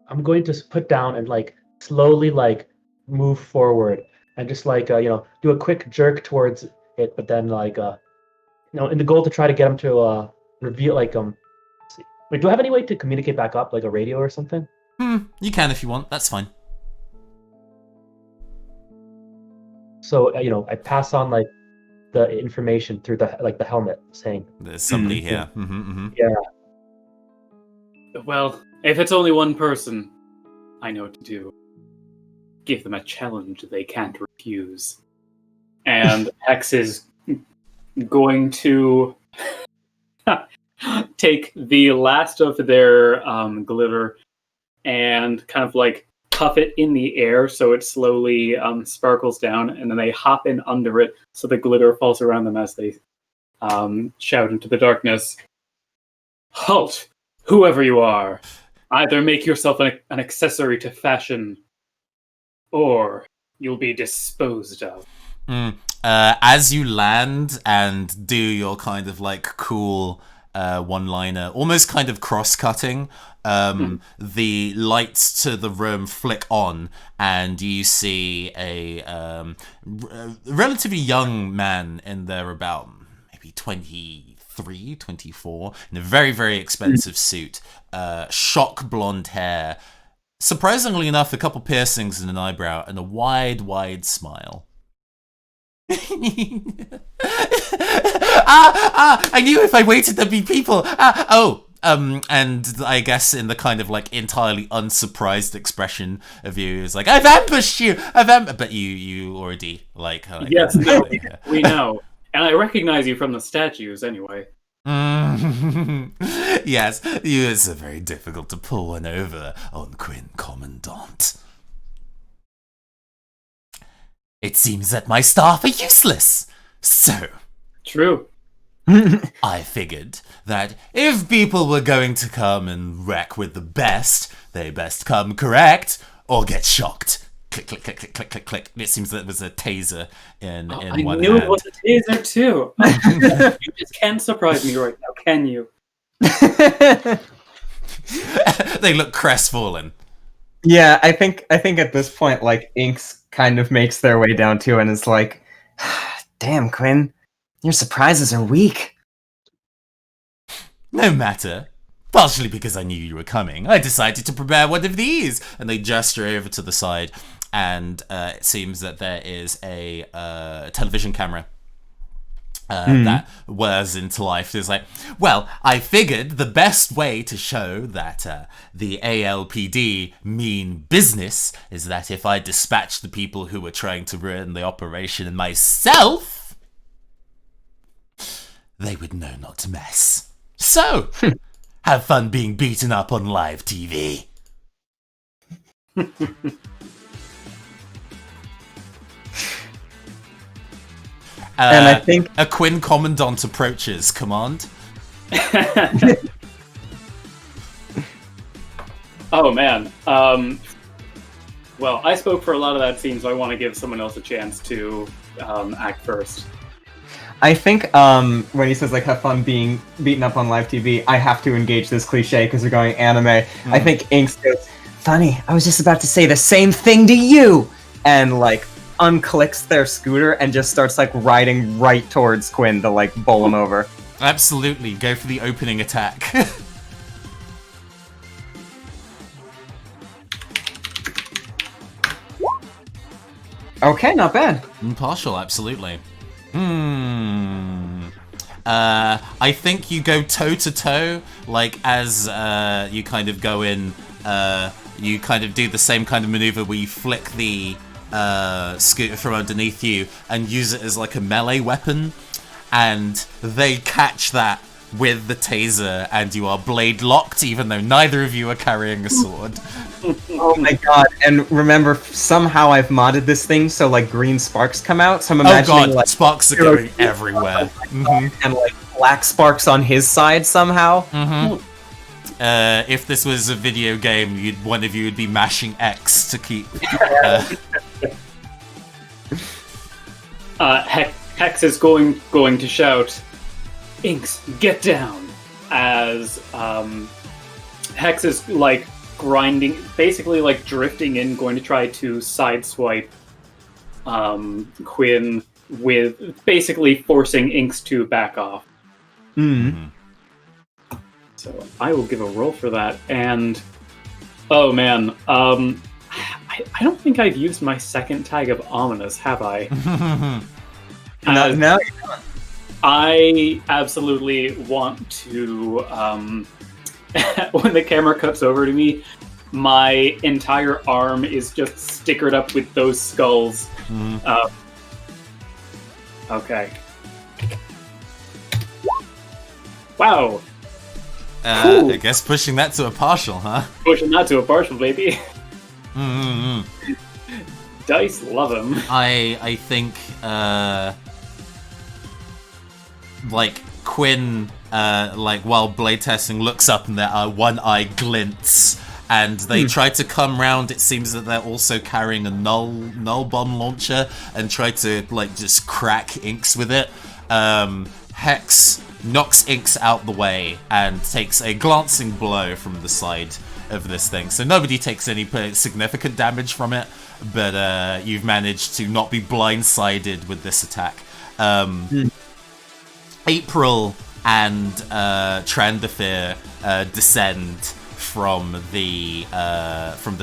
I'm going to put down and slowly move forward and just do a quick jerk towards it, but then in the goal to try to get him to reveal let's see. Wait, do I have any way to communicate back up, like a radio or something? You can if you want. That's fine. So I pass on the information through the helmet, saying there's somebody here. Yeah. Well, if it's only one person, I know what to do. Give them a challenge they can't refuse. And Hex is going to take the last of their glitter and kind of puff it in the air so it slowly sparkles down, and then they hop in under it so the glitter falls around them as they shout into the darkness. "Halt! Whoever you are! Either make yourself an accessory to fashion, or you'll be disposed of." As you land and do your kind of cool one-liner, almost kind of cross-cutting, the lights to the room flick on, and you see a relatively young man in there, about maybe 23, 24, in a very, very expensive suit, shock blonde hair, surprisingly enough, a couple piercings and an eyebrow, and a wide, wide smile. I knew if I waited there'd be people. And I guess in the kind of like entirely unsurprised expression of you is like, I've ambushed you. But you already like. Yes, no, we know, and I recognize you from the statues anyway. Yes, it's very difficult to pull one over on Quinn Commandant. It seems that my staff are useless. So, True. I figured that if people were going to come and wreck with the best, they best come correct or get shocked. Click, click, click, click, click, click, click. It seems that there was a taser in one hand. I knew it was a taser too. You just can't surprise me right now, can you? They look crestfallen. Yeah, I think at this point, like, Inks kind of makes their way down too, and is like, "Damn, Quinn, your surprises are weak." No matter. Partially because I knew you were coming, I decided to prepare one of these. And they gesture over to the side, and it seems that there is a television camera that whirs into life. It's like, well, I figured the best way to show that the ALPD mean business is that if I dispatch the people who were trying to ruin the operation myself, they would know not to mess. So, have fun being beaten up on live TV. And I think a Quinn Commandant approaches. Command. Oh man. Well, I spoke for a lot of that scene, so I want to give someone else a chance to act first. I think when he says like have fun being beaten up on live TV, I have to engage this cliche because we're going anime. I think Inks goes, "Funny, I was just about to say the same thing to you," and like unclicks their scooter and just starts like riding right towards Quinn to like bowl him over. Absolutely, go for the opening attack. Okay, not bad. Partial, absolutely. I think you go toe to toe, like as you kind of go in. You kind of do the same kind of maneuver where you flick the scooter from underneath you and use it as like a melee weapon, and they catch that with the taser, and you are blade locked, even though neither of you are carrying a sword. Oh my god! And remember, somehow I've modded this thing so like green sparks come out. So I'm Oh imagining god, like sparks are going everywhere. and like black sparks on his side somehow. If this was a video game, one of you would be mashing X to keep. Hex is going to shout, "Inks, get down!" As Hex is like grinding, basically like drifting in, going to try to sideswipe Quinn with basically forcing Inks to back off. So I will give a roll for that, and oh man, I don't think I've used my second tag of ominous, have I? No. I absolutely want to, when the camera cuts over to me, my entire arm is just stickered up with those skulls. Okay. Wow. I guess pushing that to a partial, huh? Pushing that to a partial, baby. Dice love him. I think, like, Quinn, like, while blade testing, looks up and their one eye glints, and they try to come round. It seems that they're also carrying a null bomb launcher and try to, like, just crack Inks with it. Hex knocks Inks out the way and takes a glancing blow from the side of this thing. So nobody takes any significant damage from it, but you've managed to not be blindsided with this attack. April and Trandafir descend from the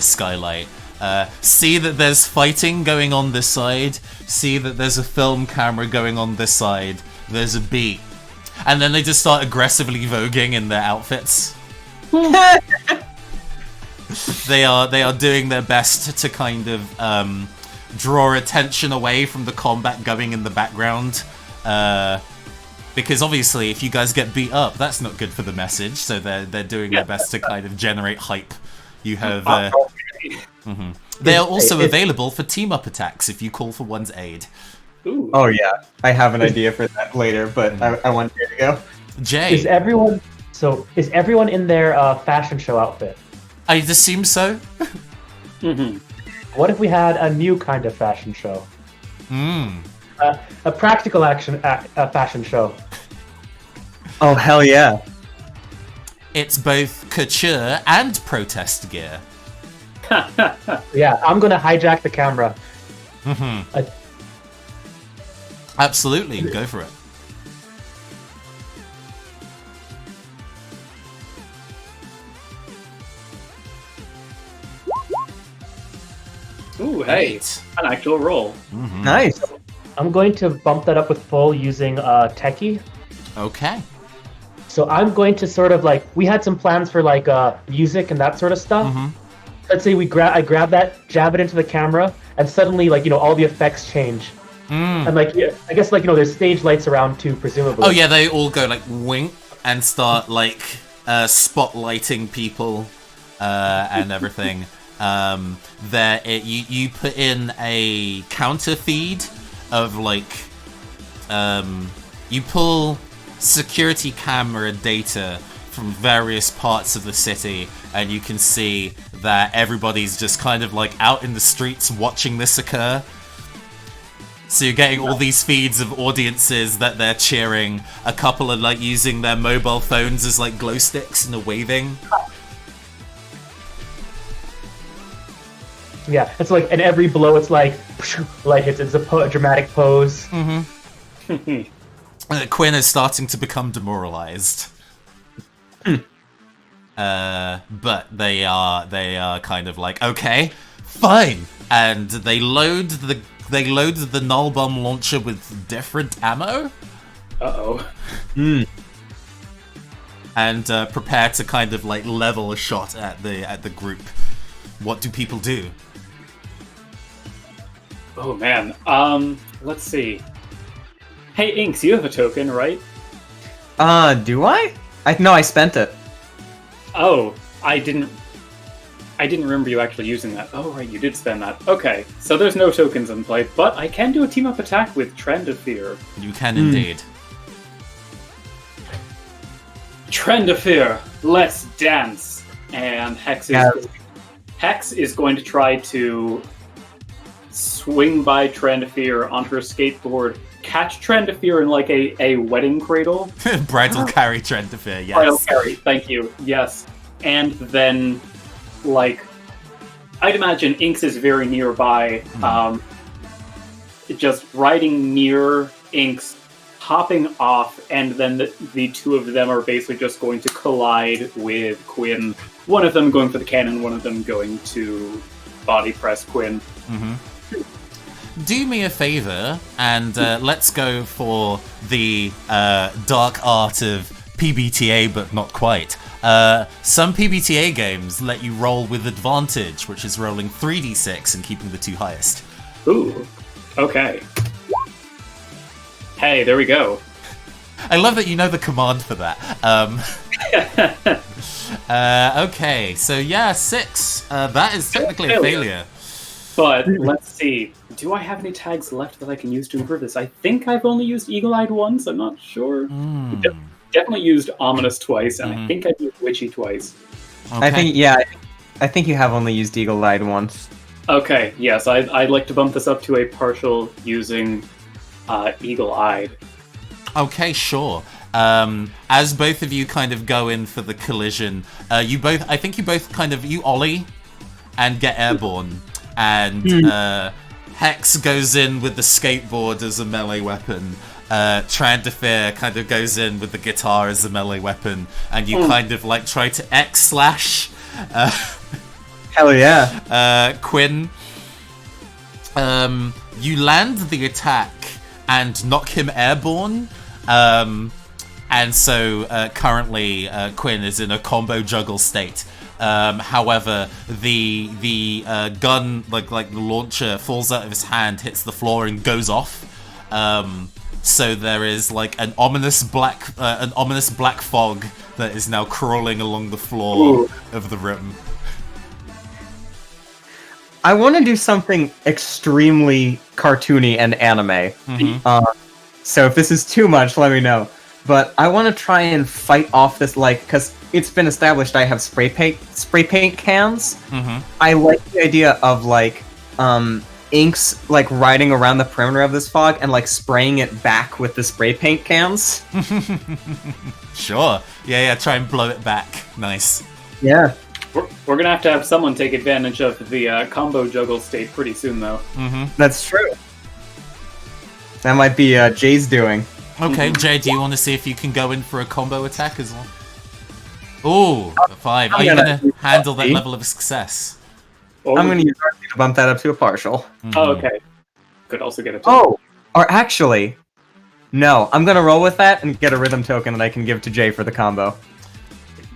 skylight see that there's fighting going on this side, see that there's a film camera going on this side, there's a beat, and then they just start aggressively voguing in their outfits. They are doing their best to kind of draw attention away from the combat going in the background, because obviously if you guys get beat up, that's not good for the message. So they're doing their best to kind of generate hype. You have. They are also available for team-up attacks if you call for one's aid. Ooh. Oh yeah, I have an idea for that later, but I want you to go. Jay, Is everyone in their fashion show outfit? I'd assume so. What if we had a new kind of fashion show? A practical fashion show. Oh hell yeah! It's both couture and protest gear. Yeah, I'm gonna hijack the camera. Absolutely, go for it. Ooh, hey, an actual roll. Nice. I'm going to bump that up with full using Techie. Okay. So I'm going to sort of like, we had some plans for like music and that sort of stuff. Let's say I grab that, jab it into the camera, and suddenly like, all the effects change. And like, I guess like, there's stage lights around too, presumably. Oh yeah, they all go like wink and start like spotlighting people and everything. You put in a counter feed of like you pull security camera data from various parts of the city, and you can see that everybody's just kind of like out in the streets watching this occur. So you're getting all these feeds of audiences that they're cheering. A couple are like using their mobile phones as like glow sticks and are waving. Yeah, it's like, and every blow it's like, light hits, it's a dramatic pose. Quinn is starting to become demoralized. But they are kind of like, okay, fine. And they load the null bomb launcher with different ammo. Uh-oh. And prepare to kind of like level a shot at the group. What do people do? Oh man. Let's see. Hey Inks, you have a token, right? Do I? No, I spent it. Oh, I didn't remember you actually using that. Oh right, you did spend that. Okay, so there's no tokens in play, but I can do a team-up attack with Trend of Fear. You can indeed. Trend of Fear, let's dance. And Hex is going to try to swing by Trend of Fear onto her skateboard, catch Trend of Fear in like a wedding cradle. Bridal carry Trend of Fear, yes. Bridal carry, thank you, yes. And then, like, I'd imagine Inks is very nearby, just riding near Inks, hopping off, and then the two of them are basically just going to collide with Quinn. One of them going for the cannon, one of them going to body press Quinn. Do me a favor and let's go for the dark art of PBTA, but not quite. Some PBTA games let you roll with advantage, which is rolling 3d6 and keeping the two highest. Ooh, okay. Hey, there we go. I love that you know the command for that. Okay, so yeah, 6. That is technically a failure. But let's see. Do I have any tags left that I can use to improve this? I think I've only used Eagle-Eyed once. I'm not sure. Definitely used Ominous twice, and I think I've used Witchy twice. Okay. I think you have only used Eagle-Eyed once. Okay, yes, I'd like to bump this up to a partial using Eagle-Eyed. Okay, sure. As both of you kind of go in for the collision, you both ollie and get airborne. And Hex goes in with the skateboard as a melee weapon. Trandafir kind of goes in with the guitar as a melee weapon. And you kind of like try to X-slash. Hell yeah. Quinn, you land the attack and knock him airborne. And so currently Quinn is in a combo juggle state. However, the gun, like the launcher, falls out of his hand, hits the floor, and goes off. So there is like an ominous black fog that is now crawling along the floor of the room. I want to do something extremely cartoony and anime. So if this is too much, let me know. But I want to try and fight off this, like, because it's been established I have spray paint cans. I like the idea of like inks like riding around the perimeter of this fog and like spraying it back with the spray paint cans. Sure. Yeah. Try and blow it back. Nice. Yeah. We're gonna have to have someone take advantage of the combo juggle state pretty soon, though. That's true. That might be Jay's doing. Okay, Jay, do you want to see if you can go in for a combo attack as well? Ooh, 5. Are you going to handle that level of success? Or I'm going to use RP to bump that up to a partial. Oh, okay. Could also get a Oh, or actually, no. I'm going to roll with that and get a rhythm token that I can give to Jay for the combo.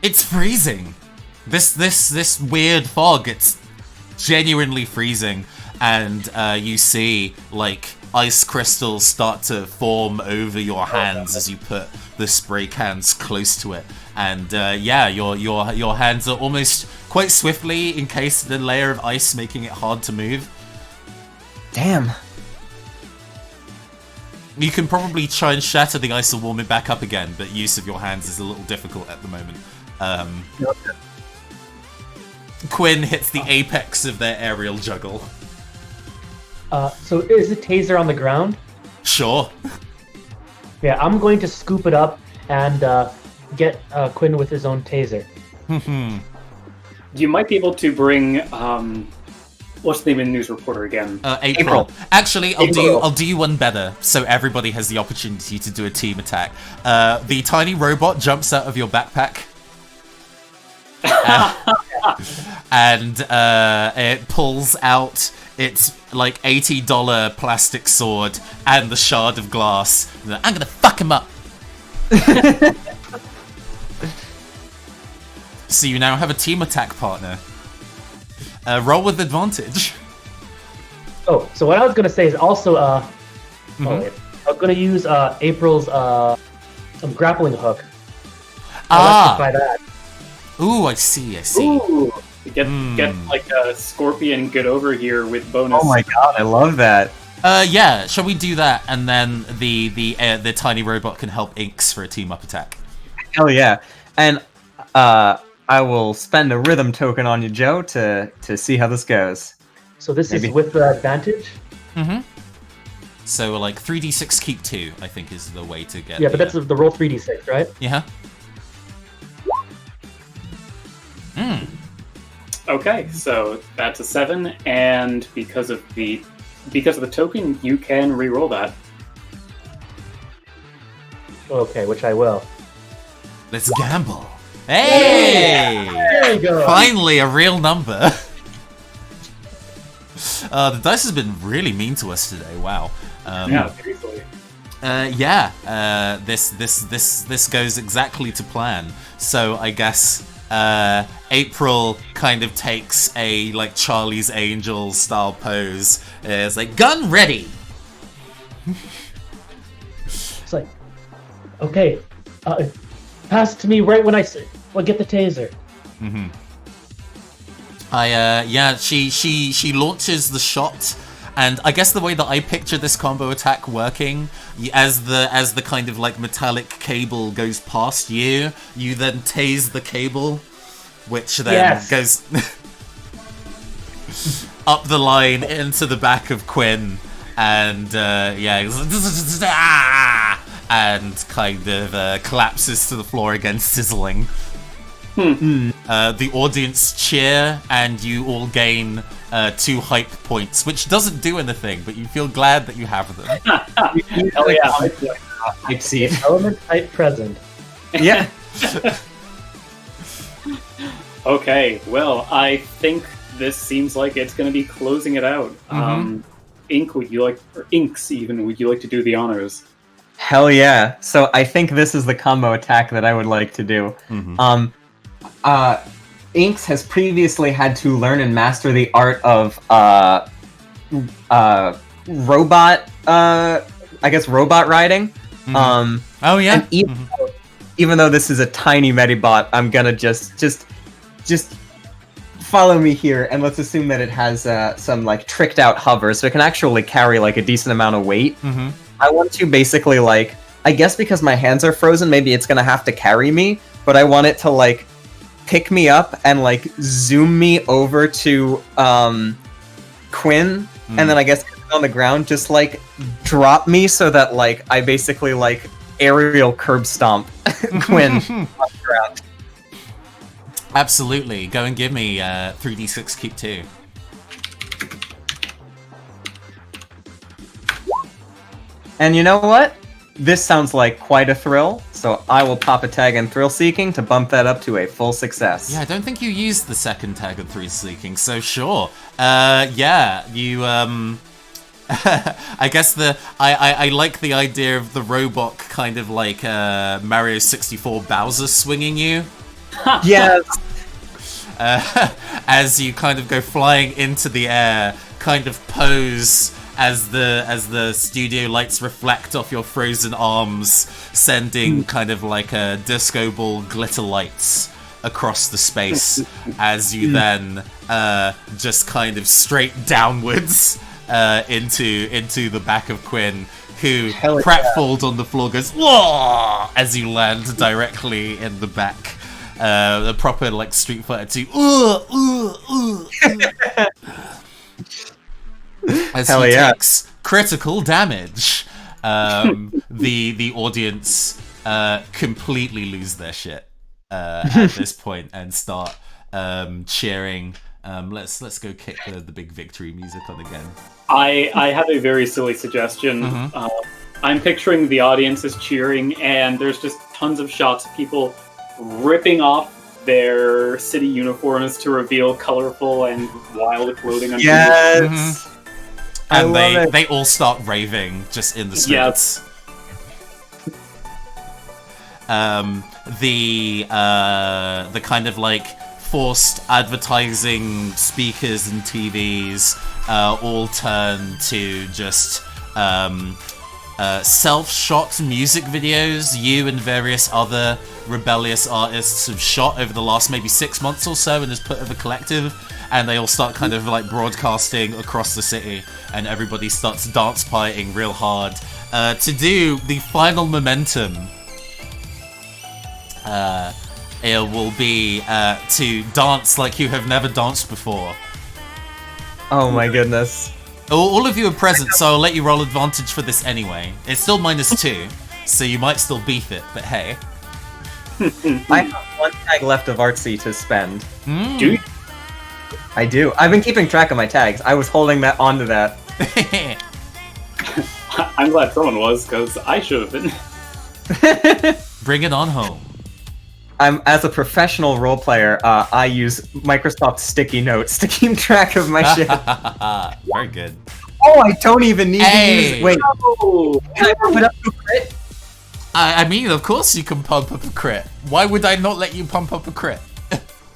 It's freezing. This weird fog, it's genuinely freezing. And you see, like, ice crystals start to form over your hands as you put the spray cans close to it. And yeah, your hands are almost quite swiftly encased in a layer of ice, making it hard to move. Damn. You can probably try and shatter the ice and warm it back up again, but use of your hands is a little difficult at the moment. Quinn hits the apex of their aerial juggle. So is the taser on the ground? Sure. Yeah, I'm going to scoop it up and get Quinn with his own taser. You might be able to bring what's the name of the news reporter again? April. Actually, I'll do you one better, so everybody has the opportunity to do a team attack. The tiny robot jumps out of your backpack. And it pulls out its like $80 plastic sword and the shard of glass. I'm gonna fuck him up. So you now have a team attack partner. Roll with advantage. Oh, so what I was gonna say is also I was gonna use April's grappling hook. I'd like to try that. Ooh, I see. Ooh, get like a scorpion get over here with bonus. Oh my god, I love that. Yeah, shall we do that, and then the tiny robot can help Inks for a team up attack. Hell yeah. And I will spend a rhythm token on you, Joe, to see how this goes. So this is with the advantage? So like 3d6 keep 2, I think is the way to get. Yeah, but that's the roll 3d6, right? Yeah. Okay, so that's a 7, and because of the token, you can re-roll that. Okay, which I will. Let's gamble. Hey! There you go. Finally, a real number. The dice has been really mean to us today. Wow. Yeah, seriously. This goes exactly to plan. So I guess April kind of takes a like Charlie's Angels style pose. It's like gun ready. It's like, okay, pass it to me right when I get the taser. She launches the shot, and I guess the way that I picture this combo attack working, as the kind of like metallic cable goes past you, you then tase the cable, which then goes up the line into the back of Quinn, and and kind of collapses to the floor again, sizzling. The audience cheer, and you all gain 2 hype points, which doesn't do anything, but you feel glad that you have them. Hell yeah. Hype seat. Element type present. Yeah. Okay, well, I think this seems like it's going to be closing it out. Ink, would you like, or Inks even, would you like to do the honors? Hell yeah. So I think this is the combo attack that I would like to do. Inks has previously had to learn and master the art of robot robot riding. Oh yeah. And even though this is a tiny Medibot, I'm gonna just follow me here, and let's assume that it has some like tricked out hover, so it can actually carry like a decent amount of weight. I want to basically like, I guess because my hands are frozen, maybe it's gonna have to carry me, but I want it to like pick me up and like zoom me over to Quinn, and then I guess on the ground just like drop me so that like I basically like aerial curb stomp Quinn on the ground. Absolutely. Go and give me 3d6 keep 2. And you know what? This sounds like quite a thrill, so I will pop a tag in Thrill Seeking to bump that up to a full success. Yeah, I don't think you used the second tag of Thrill Seeking, so sure. Yeah, you, I guess I like the idea of the robot kind of like Mario 64 Bowser swinging you. Yes. As you kind of go flying into the air, kind of pose as the studio lights reflect off your frozen arms, sending kind of like a disco ball glitter lights across the space, as you then just kind of straight downwards into the back of Quinn, who pratfalled on the floor goes "Whoa!" as you land directly in the back. The proper like Street Fighter 2 as he takes critical damage. The audience completely lose their shit at this point and start cheering. Let's go kick the big victory music on again. I have a very silly suggestion. I'm picturing the audience is cheering, and there's just tons of shots of people ripping off their city uniforms to reveal colorful and wild clothing underneath. Yes. And they all start raving just in the streets. The kind of like forced advertising speakers and TVs all turn to just self-shot music videos you and various other rebellious artists have shot over the last maybe 6 months or so and has put of a collective, and they all start kind of like broadcasting across the city, and everybody starts dance partying real hard to do the final momentum. It will be to dance like you have never danced before. Oh my goodness. All of you are present, so I'll let you roll advantage for this anyway. It's still -2, so you might still beef it, but hey. I have 1 tag left of Artsy to spend. Do you? I do. I've been keeping track of my tags. I was holding that onto that. I'm glad someone was, because I should have been. Bring it on home. As a professional role player, I use Microsoft Sticky Notes to keep track of my shit. Very good. Oh, I don't even need to use... Wait, can I pump it up to a crit? I mean, of course you can pump up a crit. Why would I not let you pump up a crit?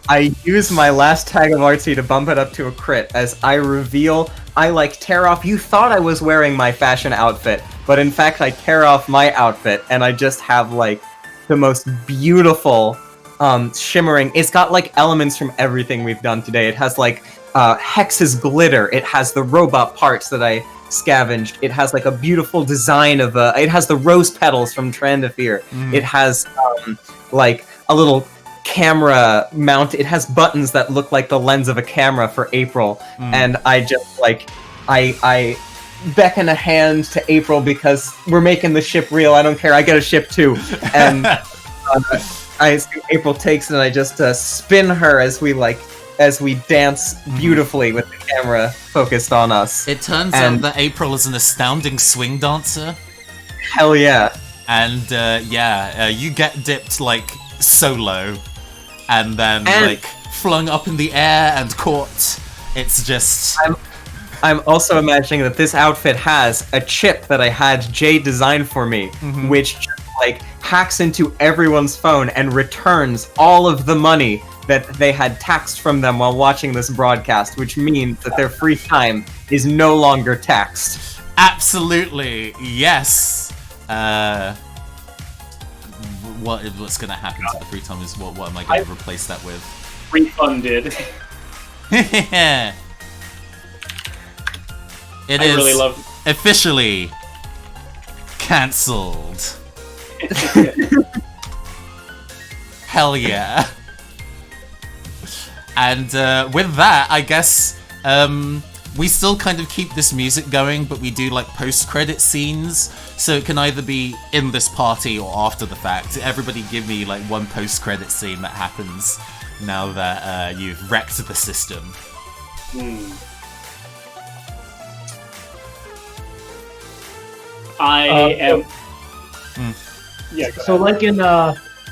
I use my last tag of Artsy to bump it up to a crit as I reveal... I, like, tear off... You thought I was wearing my fashion outfit, but in fact I tear off my outfit and I just have, like, the most beautiful, shimmering... It's got, like, elements from everything we've done today. It has, like, Hex's glitter. It has the robot parts that I scavenged. It has, like, a beautiful design of it has the rose petals from Trandafir. It has, like, a little camera mount. It has buttons that look like the lens of a camera for April. And I just, like, I beckon a hand to April because we're making the ship real. I don't care. I get a ship too. And April takes it and I just spin her as we dance beautifully with the camera focused on us. It turns out that April is an astounding swing dancer. Hell yeah. And you get dipped like so low and then like flung up in the air and caught It's just... I'm also imagining that this outfit has a chip that I had Jay design for me, which like hacks into everyone's phone and returns all of the money that they had taxed from them while watching this broadcast, which means that their free time is no longer taxed. Absolutely, yes. What's going to happen to the free time is what am I going to replace that with? Refunded. It I is really love officially cancelled. Hell yeah. And with that, I guess we still kind of keep this music going, but we do like post-credit scenes, so it can either be in this party or after the fact. Everybody give me like one post-credit scene that happens now that you've wrecked the system. I am. Yeah. So like in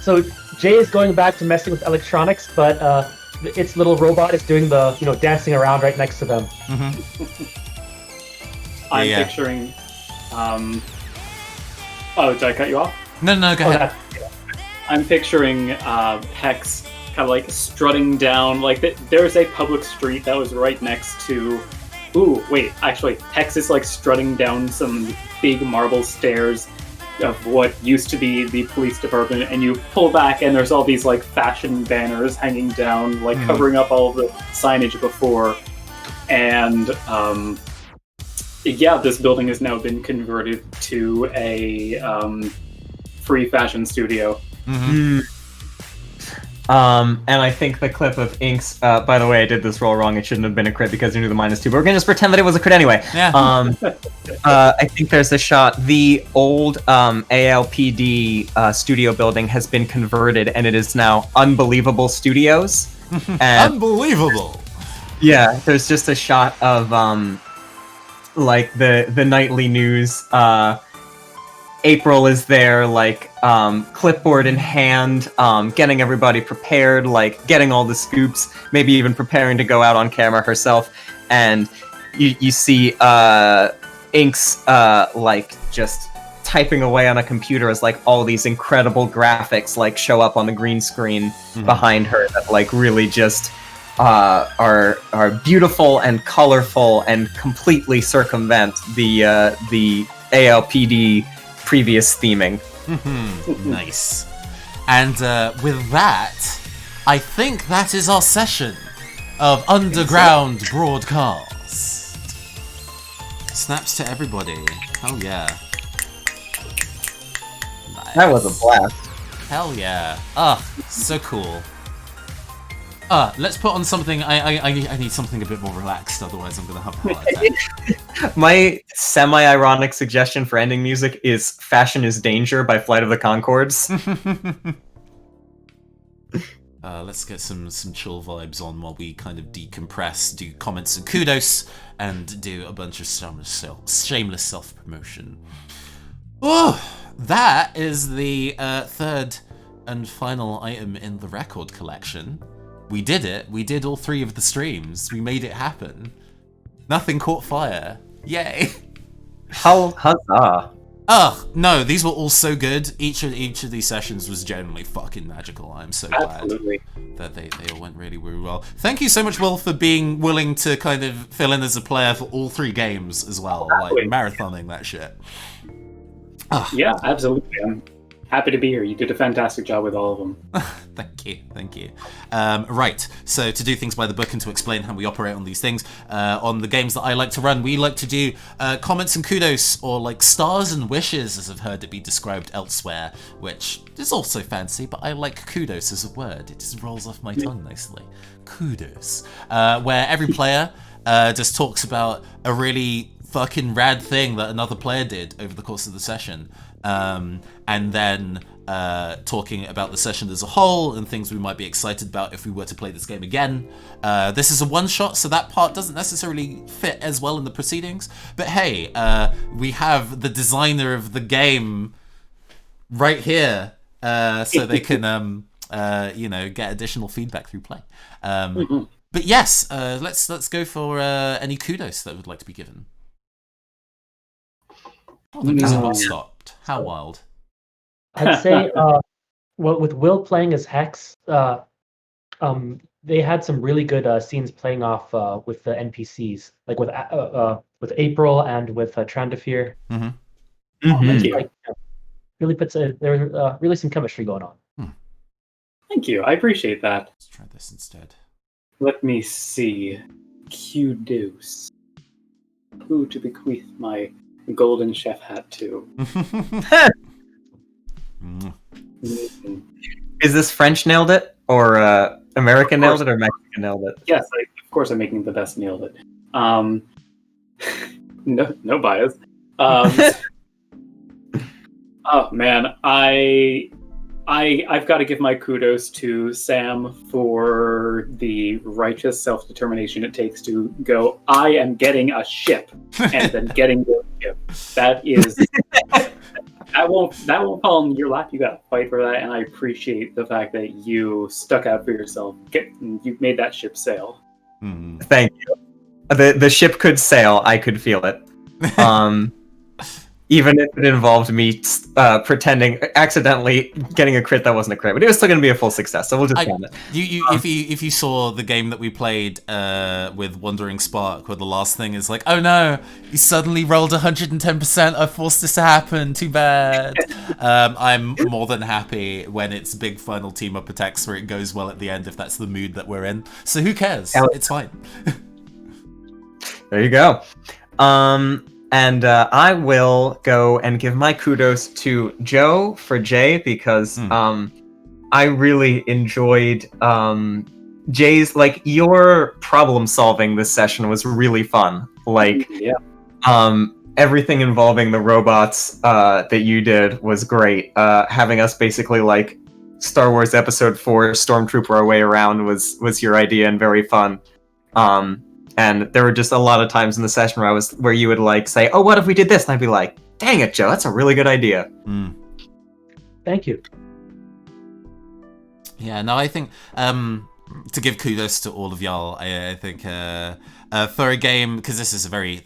so Jay is going back to messing with electronics, but its little robot is doing the dancing around right next to them. I'm picturing. Oh, did I cut you off? No, go ahead. I'm picturing Hex kind of like strutting down. Like there's a public street that was right next to. Ooh, wait. Actually, Hex is like strutting down some big marble stairs of what used to be the police department, and you pull back and there's all these like fashion banners hanging down, like covering up all of the signage before. And this building has now been converted to a free fashion studio. And I think the clip of Ink's, by the way, I did this roll wrong. It shouldn't have been a crit because you knew the -2, but we're gonna just pretend that it was a crit anyway. Yeah. I think there's a shot. The old ALPD studio building has been converted, and it is now Unbelievable Studios. And, Unbelievable! Yeah, there's just a shot of like the nightly news. April is there, like, clipboard in hand, getting everybody prepared, like, getting all the scoops, maybe even preparing to go out on camera herself, and you see, Ink's, like, just typing away on a computer as, like, all these incredible graphics, like, show up on the green screen behind her that, like, really just, are beautiful and colorful and completely circumvent the ALPD previous theming. Nice. And with that, I think that is our session of Underground Broadcast. Snaps to everybody. Oh yeah. Nice. That was a blast. Hell yeah. So cool. Let's put on something. I need something a bit more relaxed, otherwise I'm gonna have a heart attack. My semi-ironic suggestion for ending music is Fashion is Danger by Flight of the Conchords. Let's get some chill vibes on while we kind of decompress, do comments and kudos, and do a bunch of shameless self-promotion. Oh, that is the third and final item in the record collection. We did it. We did all 3 of the streams. We made it happen. Nothing caught fire. Yay. Huzzah. Ugh, no, these were all so good. Each of these sessions was genuinely fucking magical. I'm so glad that they all went really, really well. Thank you so much, Will, for being willing to kind of fill in as a player for all 3 games as well. Like, marathoning that shit. Ugh. Yeah, absolutely. I'm happy to be here. You did a fantastic job with all of them. Thank you. Right, so to do things by the book and to explain how we operate on these things, on the games that I like to run, we like to do comments and kudos, or like stars and wishes, as I've heard it be described elsewhere, which is also fancy, but I like kudos as a word. It just rolls off my tongue nicely. Kudos. Where every player just talks about a really fucking rad thing that another player did over the course of the session. And then talking about the session as a whole and things we might be excited about if we were to play this game again. This is a one-shot, so that part doesn't necessarily fit as well in the proceedings. But hey, we have the designer of the game right here, so they can, get additional feedback through play. But yes, let's go for any kudos that would like to be given. Oh, the music got stopped. How wild. I'd say, well, with Will playing as Hex, they had some really good scenes playing off with the NPCs, like with April and with Trandafir. Thank you. Like, really puts there was really some chemistry going on. Thank you. I appreciate that. Let's try this instead. Let me see. Kudos. Who to bequeath my golden chef hat to? Is this French nailed it, or American nailed it, or Mexican nailed it? Yes, of course I'm making the best nailed it. No bias. Oh man, I've got to give my kudos to Sam for the righteous self-determination it takes to go, I am getting a ship, and then getting the ship. That is that won't fall in your lap. You got to fight for that, and I appreciate the fact that you stuck out for yourself. You made that ship sail. Thank you. The ship could sail. I could feel it. Even if it involved me pretending, accidentally getting a crit that wasn't a crit, but it was still going to be a full success. So we'll just count it. If you saw the game that we played with Wandering Spark, where the last thing is like, oh no, you suddenly rolled 110%. I forced this to happen. Too bad. I'm more than happy when it's big final team up attacks where it goes well at the end if that's the mood that we're in. So who cares? It's fine. There you go. And I will go and give my kudos to Joe for Jay because I really enjoyed Jay's, like, your problem solving this session was really fun. Like, everything involving the robots that you did was great. Having us basically like Star Wars Episode 4 Stormtrooper our way around was your idea and very fun. And there were just a lot of times in the session where you would like say, "Oh, what if we did this?" And I'd be like, "Dang it, Joe, that's a really good idea." Thank you. Yeah, no, I think to give kudos to all of y'all, I think for a game, because this is a very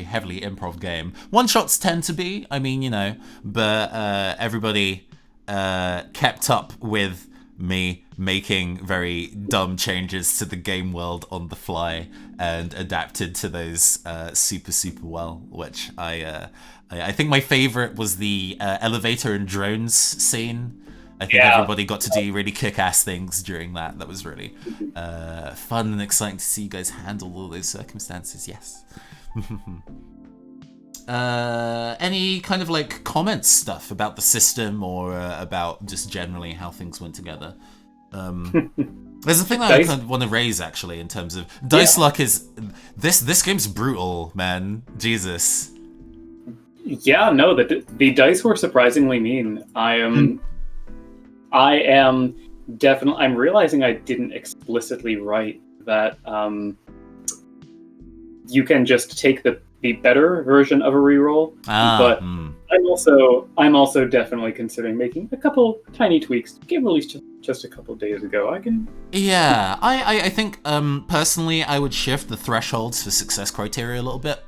heavily improv game. One shots tend to be, I mean, you know, but everybody kept up with me making very dumb changes to the game world on the fly and adapted to those super well, which I think my favorite was the elevator and drones scene. I think everybody got to do really kick-ass things during that. That was really fun and exciting to see you guys handle all those circumstances. Yes. Any kind of like comments stuff about the system or about just generally how things went together? There's a thing that I kind of want to raise actually in terms of dice luck is this game's brutal, man. Jesus. Yeah, no, the dice were surprisingly mean. I'm definitely. I'm realizing I didn't explicitly write that. You can just take the better version of a reroll, but I'm also definitely considering making a couple tiny tweaks. The game released just a couple days ago. I think personally I would shift the thresholds for success criteria a little bit.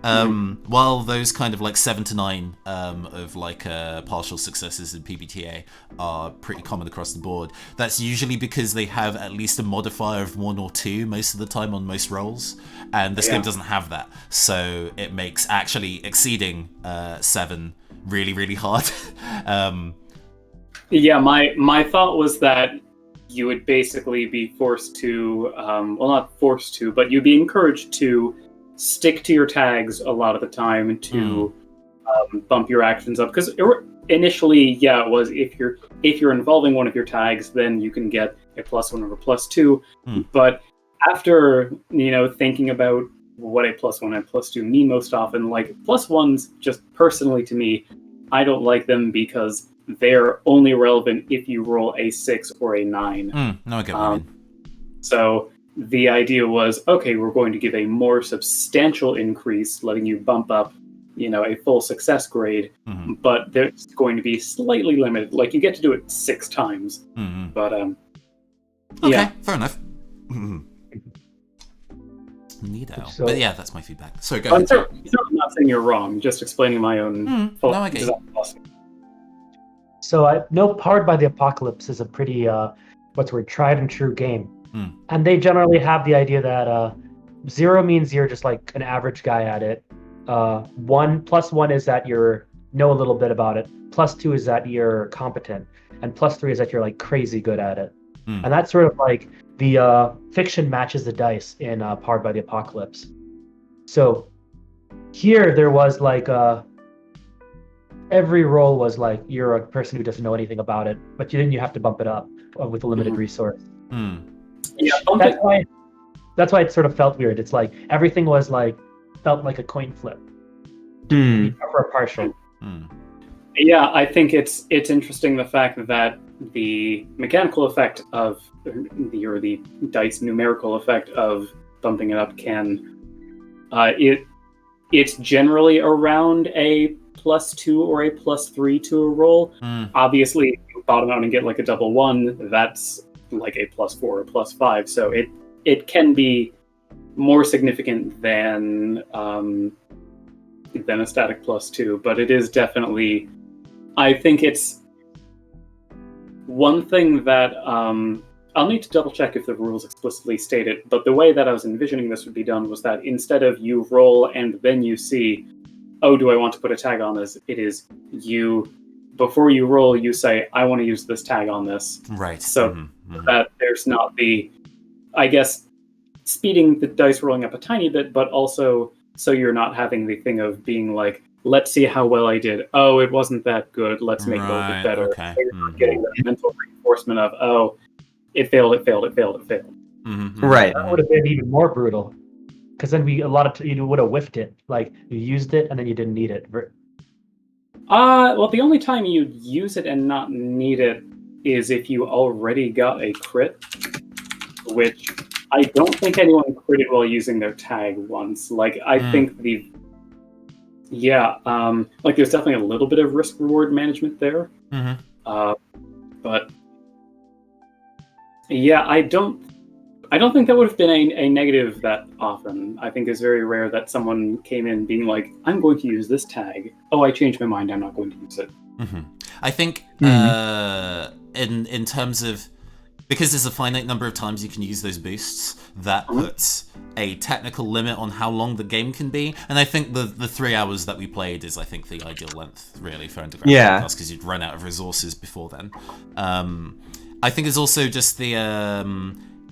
While those kind of like 7 to 9 of like partial successes in PBTA are pretty common across the board, that's usually because they have at least a modifier of 1 or 2 most of the time on most rolls, and this game doesn't have that, so it makes actually exceeding 7 really hard. My thought was that you would basically be forced to, well, not forced to, but you'd be encouraged to stick to your tags a lot of the time to bump your actions up, because initially it was if you're involving one of your tags, then you can get a +1 or a +2, but after thinking about what a +1 and +2 mean most often, like +1s, just personally to me, I don't like them because they're only relevant if you roll a 6 or a 9. No, I get what you mean. So the idea was, okay, we're going to give a more substantial increase, letting you bump up, a full success grade, but there's going to be slightly limited. Like, you get to do it 6 times. But, okay, fair enough. Neato. So- But yeah, that's my feedback. So go I'm ahead. certainly not saying you're wrong, just explaining my own No, I get you. philosophy. So I know Powered by the Apocalypse is a pretty what's the word, tried and true game. And they generally have the idea that 0 means you're just like an average guy at it. 1 is that you know a little bit about it. +2 is that you're competent, and +3 is that you're like crazy good at it. And that's sort of like the fiction matches the dice in Powered by the Apocalypse. So here there was like every roll was like you're a person who doesn't know anything about it, but then you have to bump it up with a limited resource. Yeah, That's why it sort of felt weird. It's like everything was like felt like a coin flip for a partial. Yeah, I think it's interesting the fact that the mechanical effect of the dice numerical effect of bumping it up can it's generally around a +2 or a +3 to a roll. Obviously, if you bottom out and get like a double 1, that's like a +4 or +5. So it can be more significant than a static +2, but it is definitely. I think it's one thing that I'll need to double check if the rules explicitly state it, but the way that I was envisioning this would be done was that instead of you roll and then you see, oh, do I want to put a tag on this? It is you, before you roll, you say, I want to use this tag on this. Right. So that there's not the, I guess, speeding the dice rolling up a tiny bit, but also so you're not having the thing of being like, let's see how well I did. Oh, it wasn't that good. Let's make it a little bit better. Okay. So you're not getting the mental reinforcement of, oh, it failed. Right. That would have been even more brutal, because then you would have whiffed it. Like you used it and then you didn't need it. Well, the only time you'd use it and not need it is if you already got a crit, which I don't think anyone critted while using their tag once. Like, I think like there's definitely a little bit of risk reward management there. But yeah, I don't think that would have been a negative that often. I think it's very rare that someone came in being like, I'm going to use this tag. Oh, I changed my mind. I'm not going to use it. I think in terms of, because there's a finite number of times you can use those boosts, that puts a technical limit on how long the game can be. And I think the 3 hours that we played is, I think, the ideal length, really, for Underground Podcast, because you'd run out of resources before then. I think it's also just the...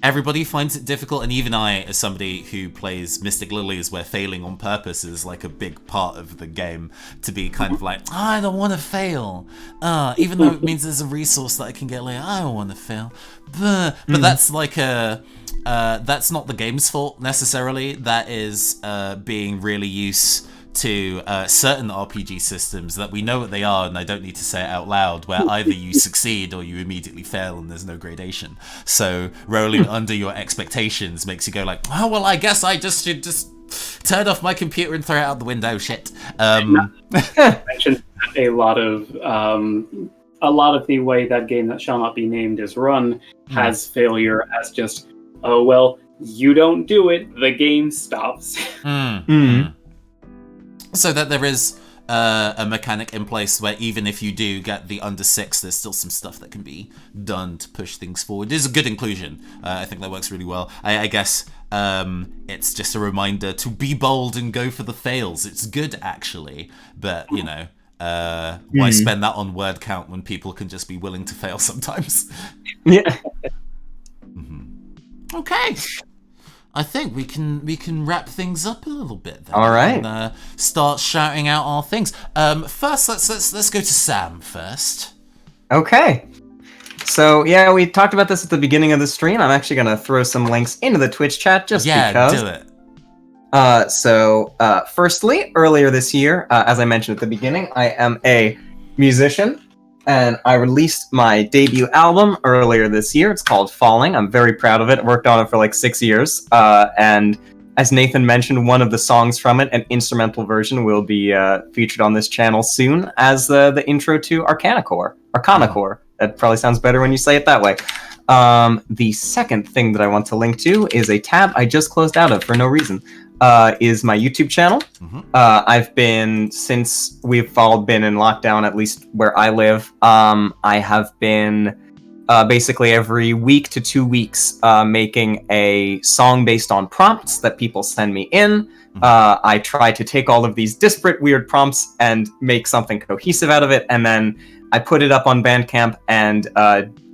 everybody finds it difficult, and even I, as somebody who plays Mystic Lilies, where failing on purpose is like a big part of the game, to be kind of like, I don't want to fail, even though it means there's a resource that I can get later. I don't want to fail, but that's like that's not the game's fault necessarily. That is being really used to certain RPG systems that we know what they are, and I don't need to say it out loud, where either you succeed or you immediately fail and there's no gradation. So rolling under your expectations makes you go like, oh, well, I guess I should just turn off my computer and throw it out the window. Shit. Mentioned a lot of the way that game that shall not be named is run has failure as just, oh, well, you don't do it, the game stops. So that there is a mechanic in place where even if you do get the under 6, there's still some stuff that can be done to push things forward. It is a good inclusion. I think that works really well. I guess it's just a reminder to be bold and go for the fails. It's good, actually. But, you know, why spend that on word count when people can just be willing to fail sometimes? Yeah. Okay. I think we can wrap things up a little bit then. All right. And, start shouting out our things. First, let's go to Sam first. Okay. So yeah, we talked about this at the beginning of the stream. I'm actually gonna throw some links into the Twitch chat just because. Yeah, do it. Firstly, earlier this year, as I mentioned at the beginning, I am a musician, and I released my debut album earlier this year. It's called Falling. I'm very proud of it. I worked on it for like 6 years, and as Nathan mentioned, one of the songs from it, an instrumental version, will be featured on this channel soon as the intro to Arcana Core. That probably sounds better when you say it that way. The second thing that I want to link to is a tab I just closed out of for no reason. Is my YouTube channel. I've been, since we've all been in lockdown, at least where I live, I have been basically every week to 2 weeks making a song based on prompts that people send me in. I try to take all of these disparate, weird prompts and make something cohesive out of it, and then I put it up on Bandcamp and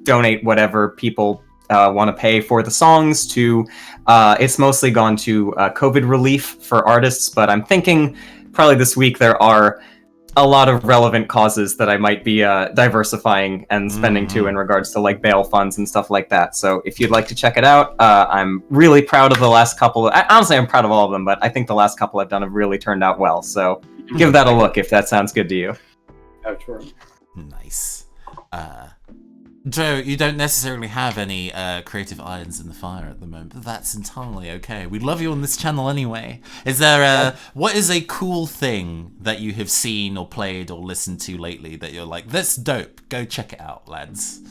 donate whatever people want to pay for the songs to. It's mostly gone to COVID relief for artists, but I'm thinking probably this week there are a lot of relevant causes that I might be diversifying and spending to in regards to like bail funds and stuff like that. So if you'd like to check it out, I'm really proud of the last couple. Honestly, I'm proud of all of them, but I think the last couple I've done have really turned out well. So give that a look if that sounds good to you. Nice. Joe, you don't necessarily have any creative irons in the fire at the moment, but that's entirely okay. We love you on this channel anyway. Is there what is a cool thing that you have seen or played or listened to lately that you're like, that's dope, go check it out, lads?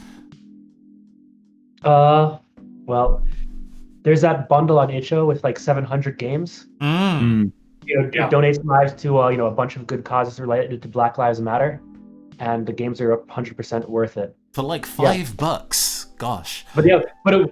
Well, there's that bundle on itch.io with like 700 games. It donates lives to a bunch of good causes related to Black Lives Matter, and the games are 100% worth it. For like $5, gosh. But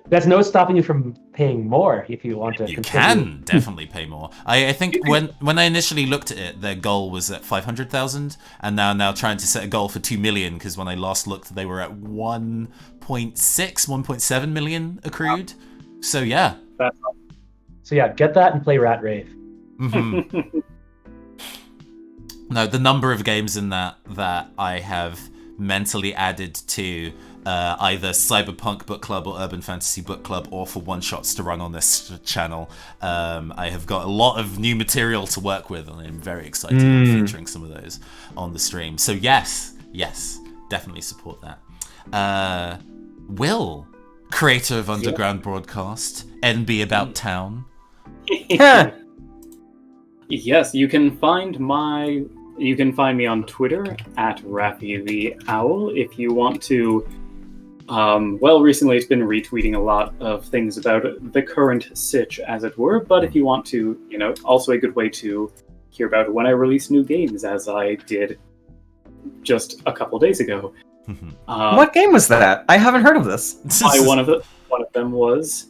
that's no stopping you from paying more if you want to. You can definitely pay more. I think when I initially looked at it, their goal was at 500,000, and now trying to set a goal for 2 million, because when I last looked, they were at 1.6, 1.7 million accrued. So yeah. So yeah, get that and play Rat Rave. No, the number of games in that I have mentally added to either Cyberpunk Book Club or Urban Fantasy Book Club, or for one-shots to run on this channel. I have got a lot of new material to work with, and I'm very excited about featuring some of those on the stream. So yes, definitely support that. Will, creator of Underground Broadcast, NB About Town. Yes, you can find me on Twitter at Raffy the Owl if you want to. Recently it's been retweeting a lot of things about the current sitch, as it were. But if you want to, also a good way to hear about when I release new games, as I did just a couple days ago. What game was that? I haven't heard of this. One of them was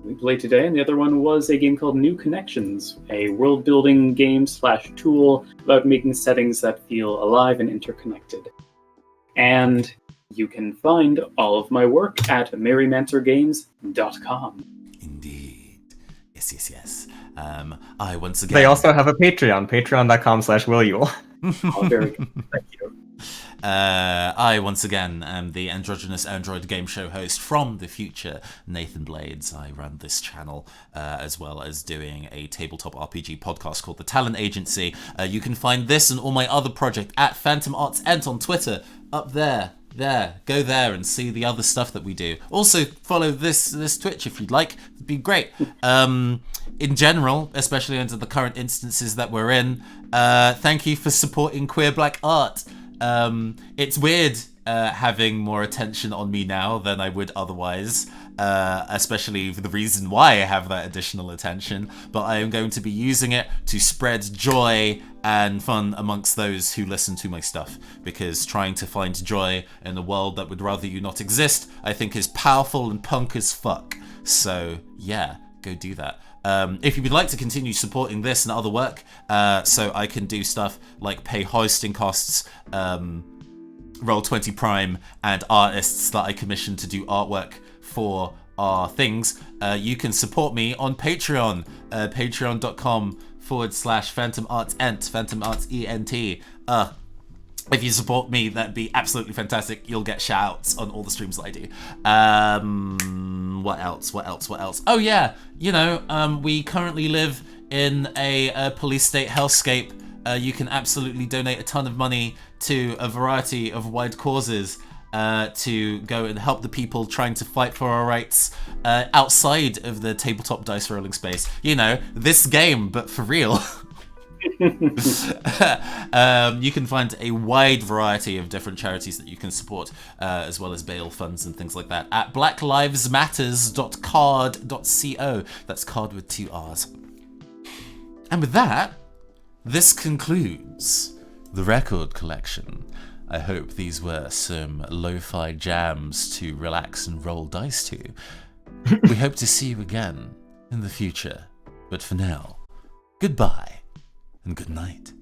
we played today, and the other one was a game called New Connections, a world-building game / tool about making settings that feel alive and interconnected. And you can find all of my work at merrymancergames.com. Indeed. Yes. I once again... They also have a Patreon, patreon.com/willyule. Oh, very good. Thank you. I, once again, am the androgynous android game show host from the future, Nathan Blades. I run this channel, as well as doing a tabletop RPG podcast called The Talent Agency. You can find this and all my other project at Phantom Arts Ent on Twitter, up there. Go there and see the other stuff that we do. Also, follow this Twitch if you'd like. It'd be great. In general, especially under the current instances that we're in, thank you for supporting queer black art. It's weird having more attention on me now than I would otherwise, especially for the reason why I have that additional attention, but I am going to be using it to spread joy and fun amongst those who listen to my stuff, because trying to find joy in a world that would rather you not exist, I think is powerful and punk as fuck. So yeah, go do that. If you would like to continue supporting this and other work, so I can do stuff like pay hosting costs, Roll20 Prime, and artists that I commission to do artwork for our things, you can support me on Patreon, patreon.com/PhantomArtsEnt, Phantom Arts ENT. If you support me, that'd be absolutely fantastic. You'll get shout-outs on all the streams that I do. What else? Oh yeah, we currently live in a police state hellscape. You can absolutely donate a ton of money to a variety of wide causes to go and help the people trying to fight for our rights outside of the tabletop dice rolling space. This game, but for real. You can find a wide variety of different charities that you can support, as well as bail funds and things like that, at blacklivesmatters.card.co. That's card with 2 R's. And with that, this concludes the record collection. I hope these were some lo-fi jams to relax and roll dice to. We hope to see you again in the future. But for now, goodbye and good night.